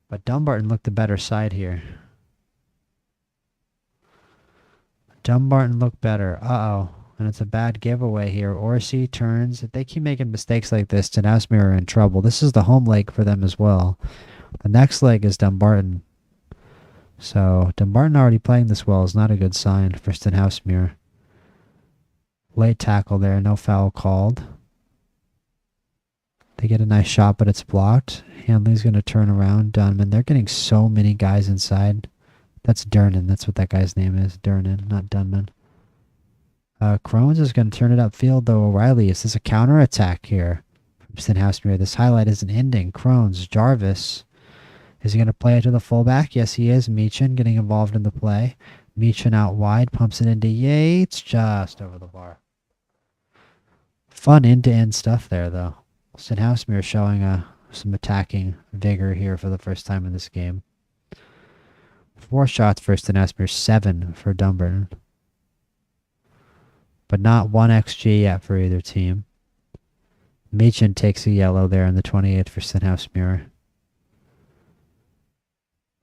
But Dumbarton looked the better side here. Dumbarton looked better. Uh-oh. And it's a bad giveaway here. Orsi turns. If they keep making mistakes like this, Stenhousemuir are in trouble. This is the home leg for them as well. The next leg is Dumbarton. So Dumbarton already playing this well is not a good sign for Stenhousemuir. Late tackle there. No foul called. They get a nice shot, but it's blocked. Hanley's going to turn around. Dunman. They're getting so many guys inside. That's Durnan. That's what that guy's name is. Durnan, not Dunman. Crones is going to turn it upfield, though. O'Reilly, is this a counterattack here from Stenhousemuir? This highlight isn't ending. Crones, Jarvis. Is he going to play it to the fullback? Yes, he is. Meechin getting involved in the play. Meechin out wide, pumps it into Yates, just over the bar. Fun end-to-end stuff there, though. Stenhousemuir showing some attacking vigor here for the first time in this game. 4 shots for Stenhousemuir, 7 for Dumbarton. But not 1 XG yet for either team. Meechin takes a yellow there in the 28th for Stenhousemuir.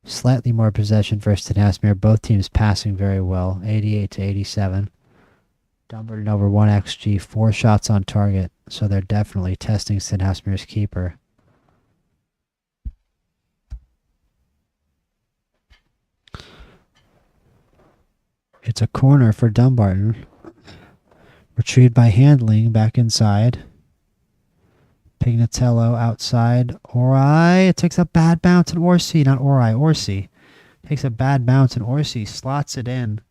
Slightly more possession for Stenhousemuir. Both teams passing very well, 88 to 87. Dumbarton over 1 XG, 4 shots on target, so they're definitely testing Stenhousemuir's keeper. It's a corner for Dumbarton. Retrieved by Handling, back inside. Pignatello outside. Ori, it takes a bad bounce, and Orsi, not Ori, Orsi. Takes a bad bounce, and Orsi slots it in.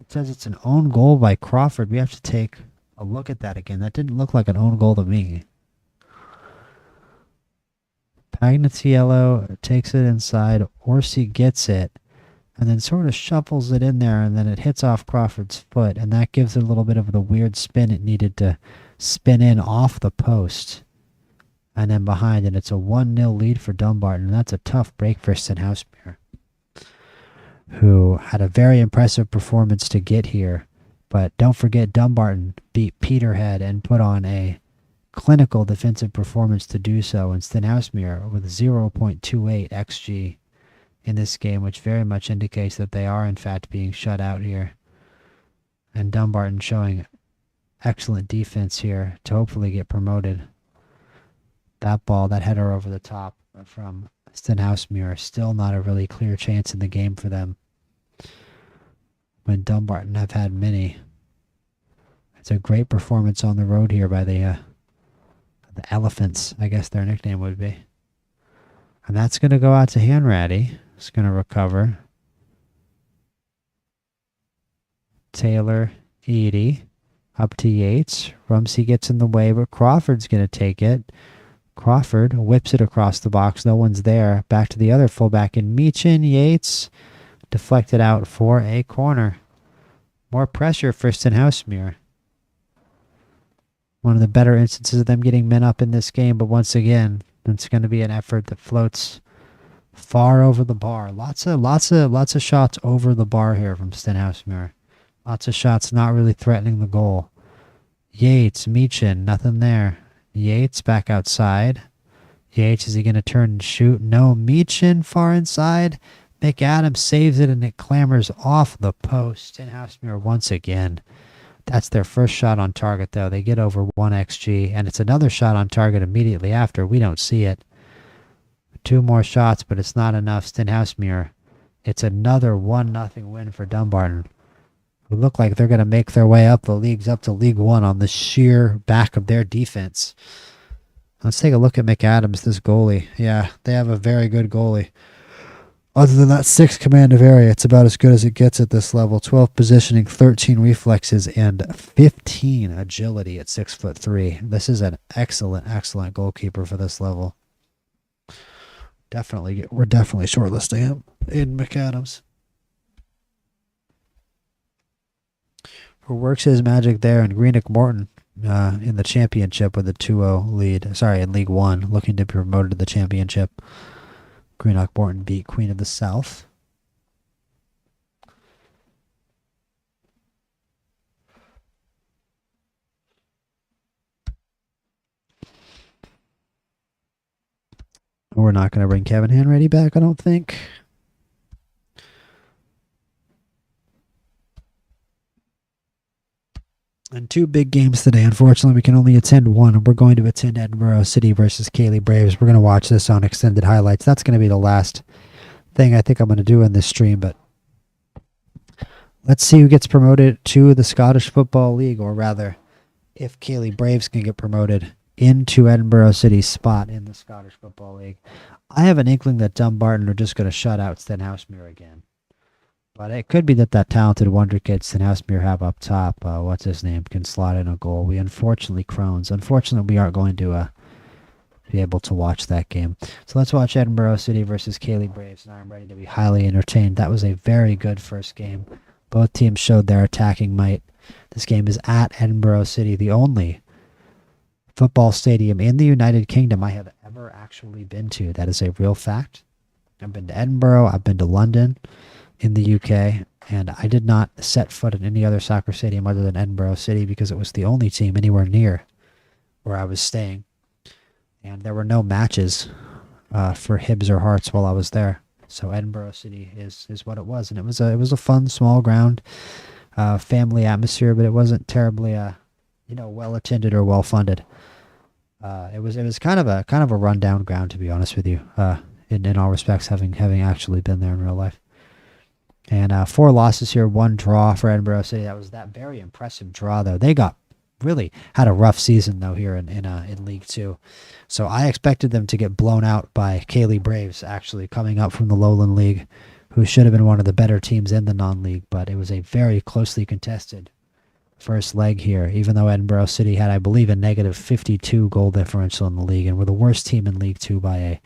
It says it's an own goal by Crawford. We have to take a look at that again. That didn't look like an own goal to me. Pignatello takes it inside. Orsi gets it. And then sort of shuffles it in there, and then it hits off Crawford's foot, and that gives it a little bit of the weird spin it needed to spin in off the post. And then behind it, it's a 1-0 lead for Dumbarton, and that's a tough break for Stenhousemuir, who had a very impressive performance to get here. But don't forget, Dumbarton beat Peterhead and put on a clinical defensive performance to do so, and Stenhousemuir with 0.28 XG. In this game, which very much indicates that they are in fact being shut out here. And Dumbarton showing excellent defense here to hopefully get promoted. That ball, that header over the top from Stenhousemuir, still not a really clear chance in the game for them, when Dumbarton have had many. It's a great performance on the road here by the Elephants, I guess their nickname would be. And that's going to go out to Hanratty. It's going to recover. Taylor, Edie, up to Yates. Rumsey gets in the way, but Crawford's going to take it. Crawford whips it across the box. No one's there. Back to the other fullback in Meechin. Yates deflected out for a corner. More pressure for Stenhousemuir. One of the better instances of them getting men up in this game, but once again, it's going to be an effort that floats far over the bar. Lots of shots over the bar here from Stenhousemuir. Lots of shots not really threatening the goal. Yates, Meechin, nothing there. Yates back outside. Yates, is he going to turn and shoot? No. Meechin far inside. McAdams saves it, and it clambers off the post. Stenhousemuir once again. That's their first shot on target, though. They get over 1 XG, and it's another shot on target immediately after. We don't see it. 2 more shots, but it's not enough. Stenhousemuir. It's another 1-0 win for Dumbarton, who look like they're going to make their way up the leagues, up to League One on the sheer back of their defense. Let's take a look at McAdams, this goalie. Yeah, they have a very good goalie. Other than that 6 command of area, it's about as good as it gets at this level. 12 positioning, 13 reflexes, and 15 agility at 6'3". This is an excellent, excellent goalkeeper for this level. We're definitely shortlisting him in McAdams. Who works his magic there, and Greenock Morton in the championship with a 2-0 lead. Sorry, in League One, looking to be promoted to the championship. Greenock Morton beat Queen of the South. We're not going to bring Kevin Hanratty back, I don't think. And 2 big games today. Unfortunately, we can only attend one. We're going to attend Edinburgh City versus Cayley Braves. We're going to watch this on extended highlights. That's going to be the last thing I think I'm going to do in this stream. But let's see who gets promoted to the Scottish Football League, or rather, if Cayley Braves can get promoted into Edinburgh City's spot in the Scottish Football League. I have an inkling that Dumbarton are just going to shut out Stenhousemuir again. But it could be that talented wonder kid Stenhousemuir have up top, what's his name, can slot in a goal. Unfortunately, we aren't going to be able to watch that game. So let's watch Edinburgh City versus Cayley Braves, and I'm ready to be highly entertained. That was a very good first game. Both teams showed their attacking might. This game is at Edinburgh City, the only football stadium in the United Kingdom I have ever actually been to. That is a real fact. I've been to Edinburgh, I've been to London in the UK, and I did not set foot in any other soccer stadium other than Edinburgh City because it was the only team anywhere near where I was staying. And there were no matches for Hibs or Hearts while I was there. So Edinburgh City is what it was, and it was a fun small ground, family atmosphere, but it wasn't terribly well attended or well funded. It was kind of a rundown ground, to be honest with you. In all respects, having actually been there in real life. And 4 losses here, 1 draw for Edinburgh City. That was that very impressive draw, though. They really had a rough season, though, here in League 2. So I expected them to get blown out by Cayley Braves, actually, coming up from the Lowland League, who should have been one of the better teams in the non-league. But it was a very closely contested first leg here, even though Edinburgh City had, I believe, a negative 52 goal differential in the league, and were the worst team in League 2 by a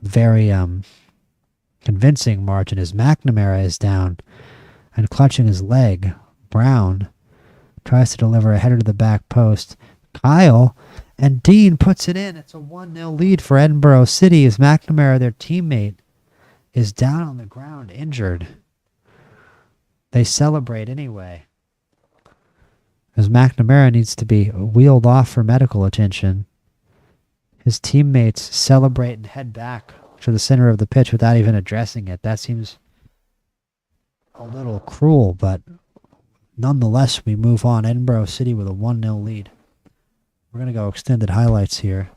very convincing margin, as McNamara is down and clutching his leg. Brown tries to deliver a header to the back post. Kyle and Dean puts it in. It's a 1-0 lead for Edinburgh City as McNamara, their teammate, is down on the ground injured. They celebrate anyway, as McNamara needs to be wheeled off for medical attention. His teammates celebrate and head back to the center of the pitch without even addressing it. That seems a little cruel, but nonetheless, we move on. Edinburgh City with a 1-0 lead. We're going to go extended highlights here.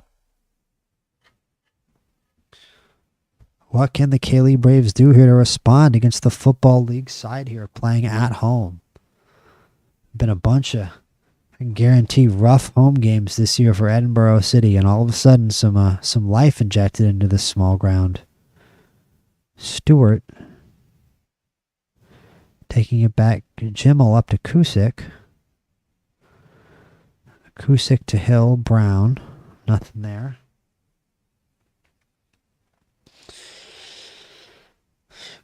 What can the Cayley Braves do here to respond against the Football League side here playing at home? Been a bunch of, I can guarantee, rough home games this year for Edinburgh City, and all of a sudden some life injected into this small ground. Stewart taking it back, Jimmel up to Kusick. Kusick to Hill, Brown, nothing there.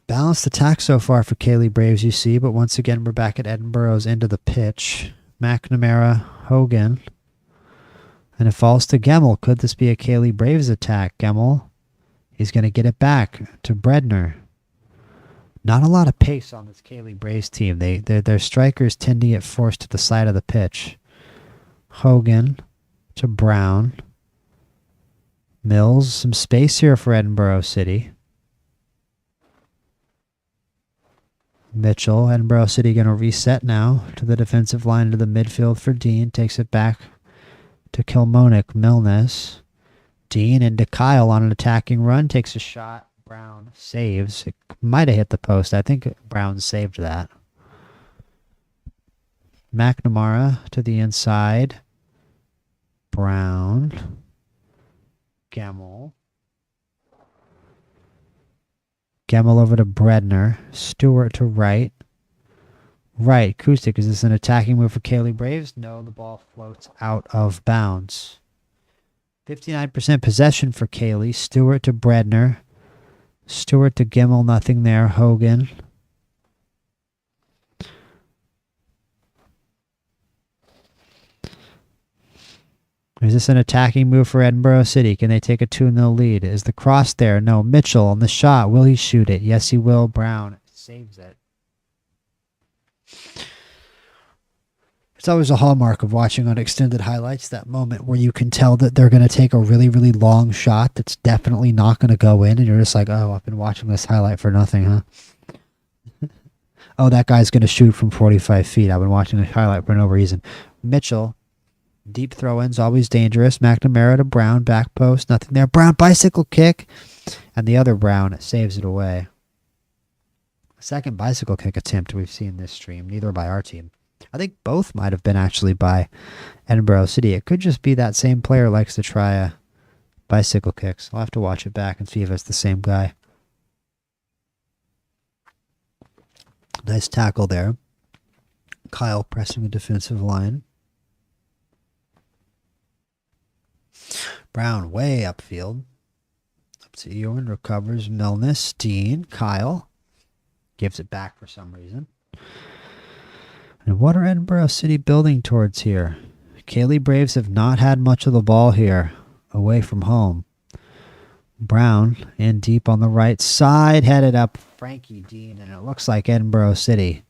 Balanced attack so far for Cayley Braves, you see, but once again we're back at Edinburgh's end of the pitch. McNamara, Hogan, and it falls to Gemmel. Could this be a Cayley Braves attack? Gemmel, he's going to get it back to Bredner. Not a lot of pace on this Cayley Braves team. Their strikers tend to get forced to the side of the pitch. Hogan to Brown. Mills, some space here for Edinburgh City. Mitchell, Edinburgh City going to reset now to the defensive line into the midfield for Dean. Takes it back to Kilmonick. Milnes. Dean into Kyle on an attacking run. Takes a shot. Brown saves. It might have hit the post. I think Brown saved that. McNamara to the inside. Brown. Gemmell. Gemmell over to Bredner. Stewart to right. Right, Kustik, is this an attacking move for Cayley Braves? No, the ball floats out of bounds. 59% possession for Cayley. Stewart to Bredner. Stewart to Gemmell, nothing there. Hogan. Is this an attacking move for Edinburgh City? Can they take a 2-0 lead? Is the cross there? No. Mitchell on the shot. Will he shoot it? Yes, he will. Brown saves it. It's always a hallmark of watching on extended highlights, that moment where you can tell that they're going to take a really, really long shot that's definitely not going to go in, and you're just like, oh, I've been watching this highlight for nothing, huh? Oh, that guy's going to shoot from 45 feet. I've been watching this highlight for no reason. Mitchell, deep throw-ins, always dangerous. McNamara to Brown, back post, nothing there. Brown, bicycle kick, and the other Brown saves it away. Second bicycle kick attempt we've seen this stream, neither by our team. I think both might have been actually by Edinburgh City. It could just be that same player likes to try bicycle kicks. I'll have to watch it back and see if it's the same guy. Nice tackle there. Kyle pressing the defensive line. Brown way upfield. Up to Ewan, recovers. Milnes, Dean, Kyle. Gives it back for some reason. And what are Edinburgh City building towards here? Cayley Braves have not had much of the ball here, away from home. Brown in deep on the right side, headed up Frankie Dean, and it looks like Edinburgh City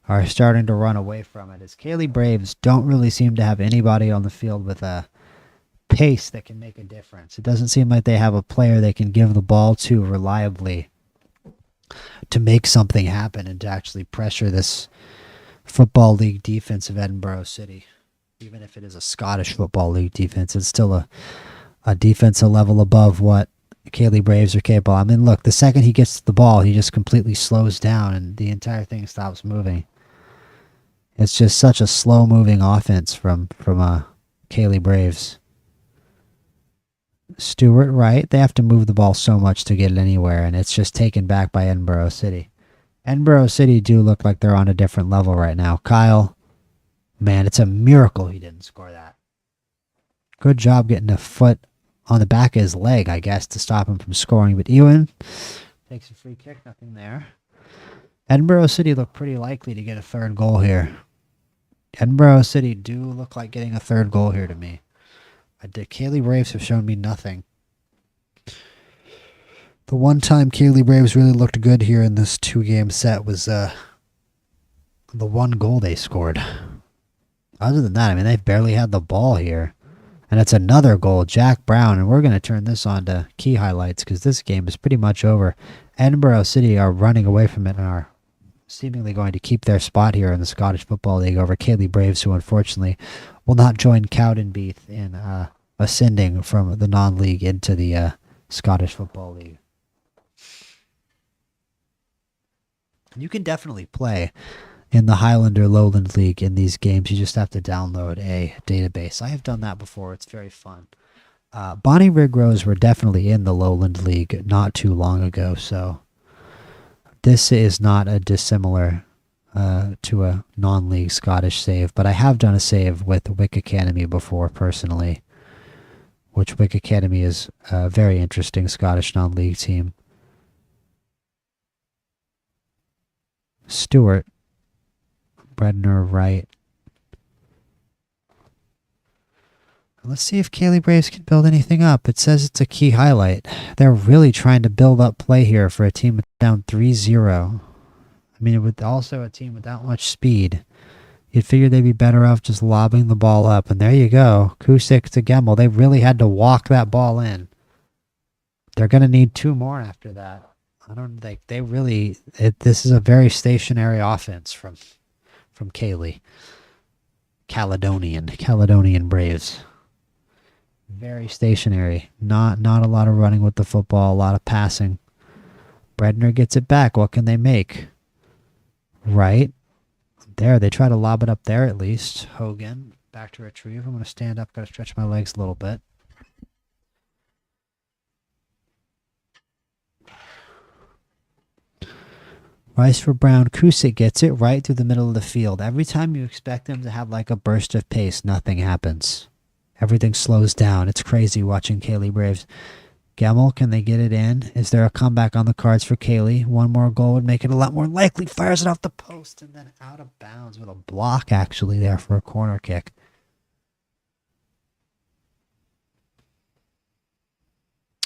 are starting to run away from it, as Cayley Braves don't really seem to have anybody on the field with a pace that can make a difference. It doesn't seem like they have a player they can give the ball to reliably to make something happen and to actually pressure this Football League defense of Edinburgh City. Even if it is a Scottish Football League defense, it's still a defense a level above what Cayley Braves are capable. I mean, look, the second he gets the ball, he just completely slows down and the entire thing stops moving. It's just such a slow-moving offense from Cayley Braves. Stewart right. They have to move the ball so much to get it anywhere, and it's just taken back by Edinburgh City. Edinburgh City do look like they're on a different level right now. Kyle, man, it's a miracle he didn't score that. Good job getting a foot on the back of his leg, I guess, to stop him from scoring. But Ewan takes a free kick, nothing there. Edinburgh City look pretty likely to get a third goal here. Edinburgh City do look like getting a third goal here to me. The Cayley Braves have shown me nothing. The one time Cayley Braves really looked good here in this 2-game set was the one goal they scored. Other than that, I mean, they've barely had the ball here. And it's another goal, Jack Brown. And we're going to turn this on to key highlights because this game is pretty much over. Edinburgh City are running away from it and are seemingly going to keep their spot here in the Scottish Football League over Cayley Braves, who unfortunately will not join Cowdenbeath in ascending from the non-league into the Scottish Football League. You can definitely play in the Highlander Lowland League in these games. You just have to download a database. I have done that before. It's very fun. Bonnyrigg Rose were definitely in the Lowland League not too long ago, so this is not a dissimilar to a non-league Scottish save, but I have done a save with Wick Academy before personally, which Wick Academy is a very interesting Scottish non-league team. Stewart, Bredner right. Let's see if Cayley Braves can build anything up. It says it's a key highlight. They're really trying to build up play here for a team down 3-0. I mean, with also a team without much speed, you'd figure they'd be better off just lobbing the ball up. And there you go. Kusik to Gemmell. They really had to walk that ball in. They're going to need 2 more after that. I don't think they really... this is a very stationary offense from Cayley. Caledonian Braves. Very stationary. Not a lot of running with the football, a lot of passing. Bredner gets it back. What can they make? Right. There, they try to lob it up there at least. Hogan, back to retrieve. I'm going to stand up, got to stretch my legs a little bit. Rice for Brown. Kusick gets it right through the middle of the field. Every time you expect him to have like a burst of pace, nothing happens. Everything slows down. It's crazy watching Kaylee Braves. Gemmel, can they get it in? Is there a comeback on the cards for Kaylee? One more goal would make it a lot more likely. Fires it off the post and then out of bounds with a block actually there for a corner kick.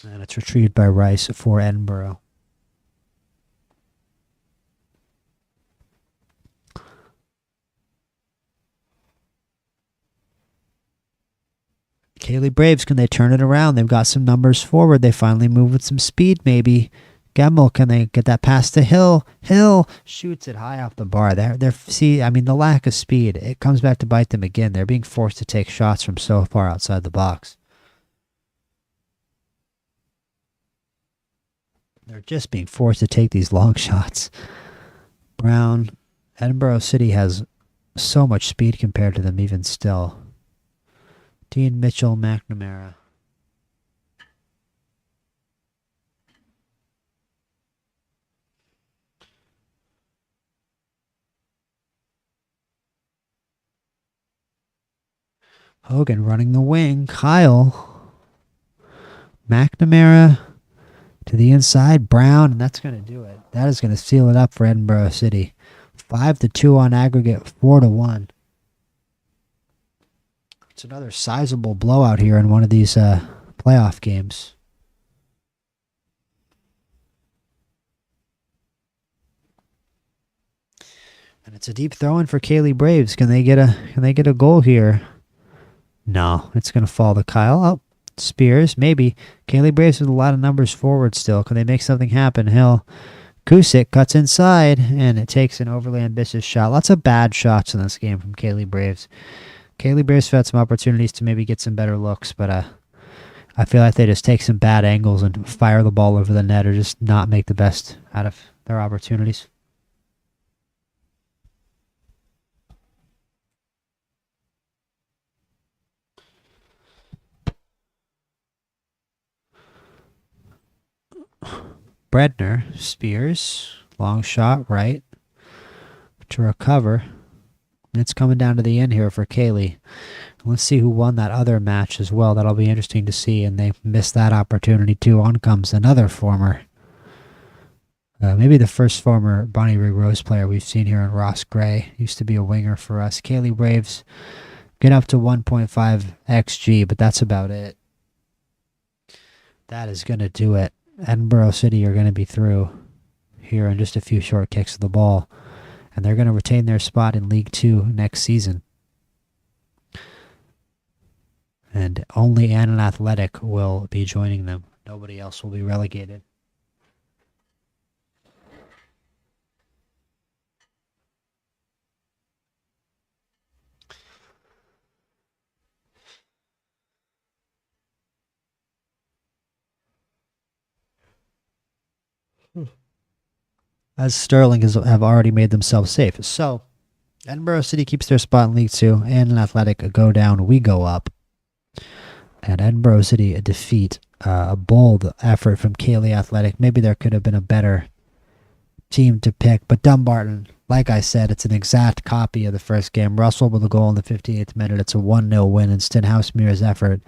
And it's retrieved by Rice for Edinburgh. Kaylee Braves, can they turn it around? They've got some numbers forward. They finally move with some speed, maybe. Gemmel, can they get that pass to Hill? Hill shoots it high off the bar. The lack of speed, it comes back to bite them again. They're being forced to take shots from so far outside the box. They're just being forced to take these long shots. Brown, Edinburgh City has so much speed compared to them even still. Dean Mitchell, McNamara. Hogan running the wing. Kyle. McNamara to the inside. Brown, and that's going to do it. That is going to seal it up for Edinburgh City. 5-2 on aggregate, 4-1. It's another sizable blowout here in one of these playoff games. And it's a deep throw in for Kaylee Braves. Can they get a goal here? No, it's going to fall to Kyle. Oh, Spears, maybe. Kaylee Braves with a lot of numbers forward still. Can they make something happen? Hill. Kusick cuts inside, and it takes an overly ambitious shot. Lots of bad shots in this game from Kaylee Braves. Kaylee Braves had some opportunities to maybe get some better looks, but I feel like they just take some bad angles and fire the ball over the net or just not make the best out of their opportunities. Bredner, Spears, long shot, right, to recover. And it's coming down to the end here for Kaylee. Let's see who won that other match as well. That'll be interesting to see, and they missed that opportunity too. On comes another former, maybe the first former Bonnyrigg Rose player we've seen here in Ross Gray. Used to be a winger for us. Kaylee Braves get up to 1.5 XG, but that's about it. That is going to do it. Edinburgh City are going to be through here in just a few short kicks of the ball, and they're going to retain their spot in League 2 next season. And only Annan Athletic will be joining them. Nobody else will be relegated. As Sterling have already made themselves safe. So, Edinburgh City keeps their spot in League 2. Annan Athletic go down, we go up. And Edinburgh City defeat a bold effort from Kaylee Athletic. Maybe there could have been a better team to pick. But Dumbarton, like I said, it's an exact copy of the first game. Russell with a goal in the 58th minute. It's a 1-0 win. And Stenhousemuir's effort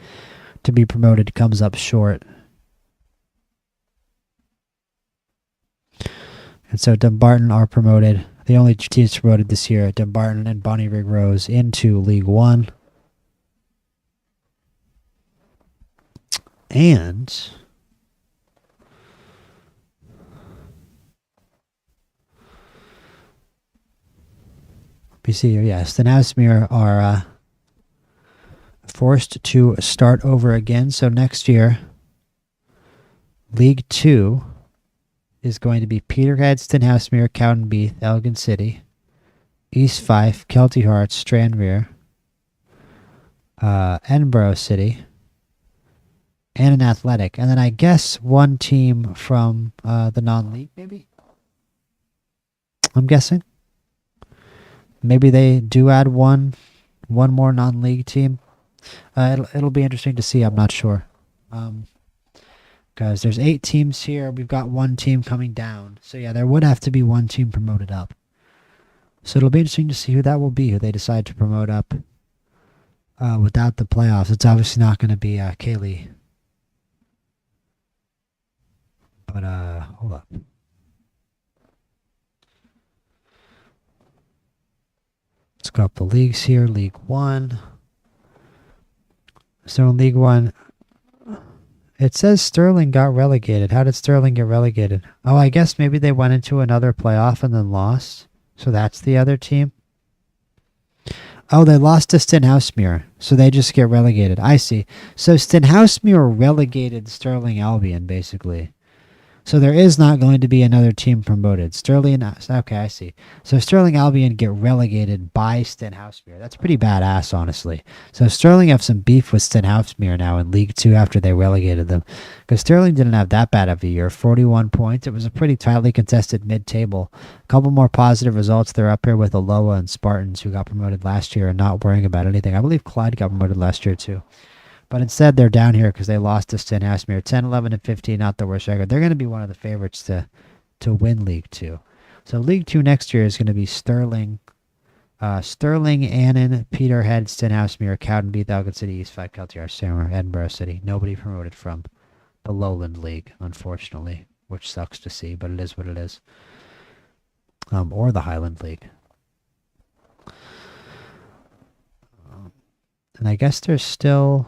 to be promoted comes up short. And so Dumbarton are promoted. The only teams promoted this year, Dumbarton and Bonnyrigg Rose, into League 1. And we see here, yes, the Stenhousemuir are forced to start over again. So next year, League 2 is going to be Peterhead, Stenhousemuir, Cowdenbeath, Elgin City, East Fife, Kelty Hearts, Stranraer, Edinburgh City, and an Athletic. And then I guess one team from the non-league, maybe? I'm guessing. Maybe they do add one more non-league team. It'll be interesting to see. I'm not sure. Because there's 8 teams here. We've got 1 team coming down. So yeah, there would have to be 1 team promoted up. So it'll be interesting to see who that will be, who they decide to promote up without the playoffs. It's obviously not going to be Kaylee. But hold up. Let's go up the leagues here. League 1. So in League 1, it says Sterling got relegated. How did Sterling get relegated? Oh, I guess maybe they went into another playoff and then lost. So that's the other team. Oh, they lost to Stenhousemuir, so they just get relegated. I see. So Stenhousemuir relegated Sterling Albion, basically. So there is not going to be another team promoted. Okay, I see. So Sterling Albion get relegated by Stenhousemuir. That's pretty badass, honestly. So Sterling have some beef with Stenhousemuir now in League 2 after they relegated them. Because Sterling didn't have that bad of a year. 41 points. It was a pretty tightly contested mid-table. A couple more positive results. They're up here with Aloha and Spartans, who got promoted last year and not worrying about anything. I believe Clyde got promoted last year, too. But instead, they're down here because they lost to Stenhousemuir. 10, 11, and 15, not the worst record. They're going to be one of the favorites to win League 2. So League 2 next year is going to be Sterling, Annan, Peterhead, Stenhousemuir, Cowdenbeath, Elgin City, East 5, Keltier, Stammer, Edinburgh City. Nobody promoted from the Lowland League, unfortunately, which sucks to see, but it is what it is. Or the Highland League. And I guess there's still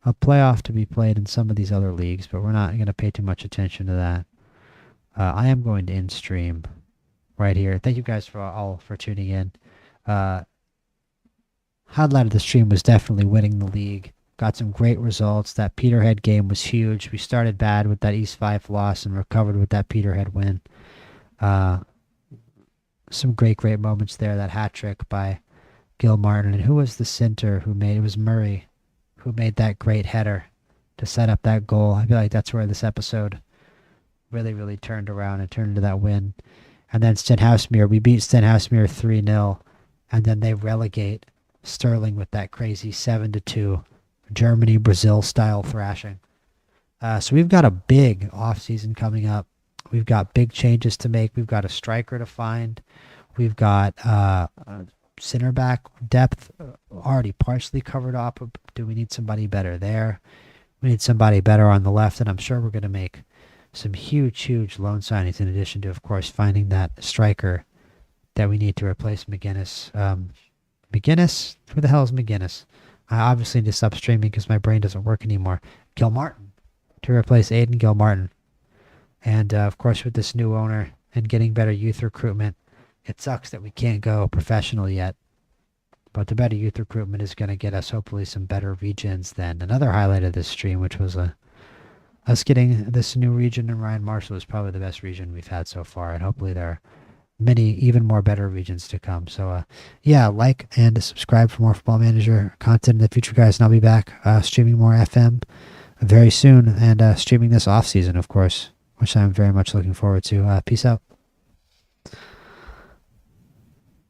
a playoff to be played in some of these other leagues, but we're not going to pay too much attention to that. I am going to end stream right here. Thank you guys all for tuning in. Highlight of the stream was definitely winning the league. Got some great results. That Peterhead game was huge. We started bad with that East 5 loss and recovered with that Peterhead win. Some great moments there. That hat trick by Gil Martin. And who was the center who made it? Was Murray who made that great header to set up that goal. I feel like that's where this episode really turned around and turned into that win. And then Stenhousemuir, we beat Stenhousemuir 3-0, and then they relegate Sterling with that crazy 7-2 Germany-Brazil style thrashing. So we've got a big offseason coming up. We've got big changes to make. We've got a striker to find. We've got center back depth already partially covered up. Do we need somebody better there? We need somebody better on the left, and I'm sure we're going to make some huge loan signings in addition to, of course, finding that striker that we need to replace McGuinness. McGuinness? Who the hell is McGuinness? I obviously need to stop streaming because my brain doesn't work anymore. Gilmartin to replace Aiden Gilmartin. And, of course, with this new owner and getting better youth recruitment, it sucks that we can't go professional yet. But the better youth recruitment is going to get us hopefully some better regions than another highlight of this stream, which was us getting this new region, and Ryan Marshall is probably the best region we've had so far. And hopefully there are many even more better regions to come. So, yeah, like and subscribe for more Football Manager content in the future, guys. And I'll be back streaming more FM very soon and streaming this off season, of course, which I'm very much looking forward to. Peace out.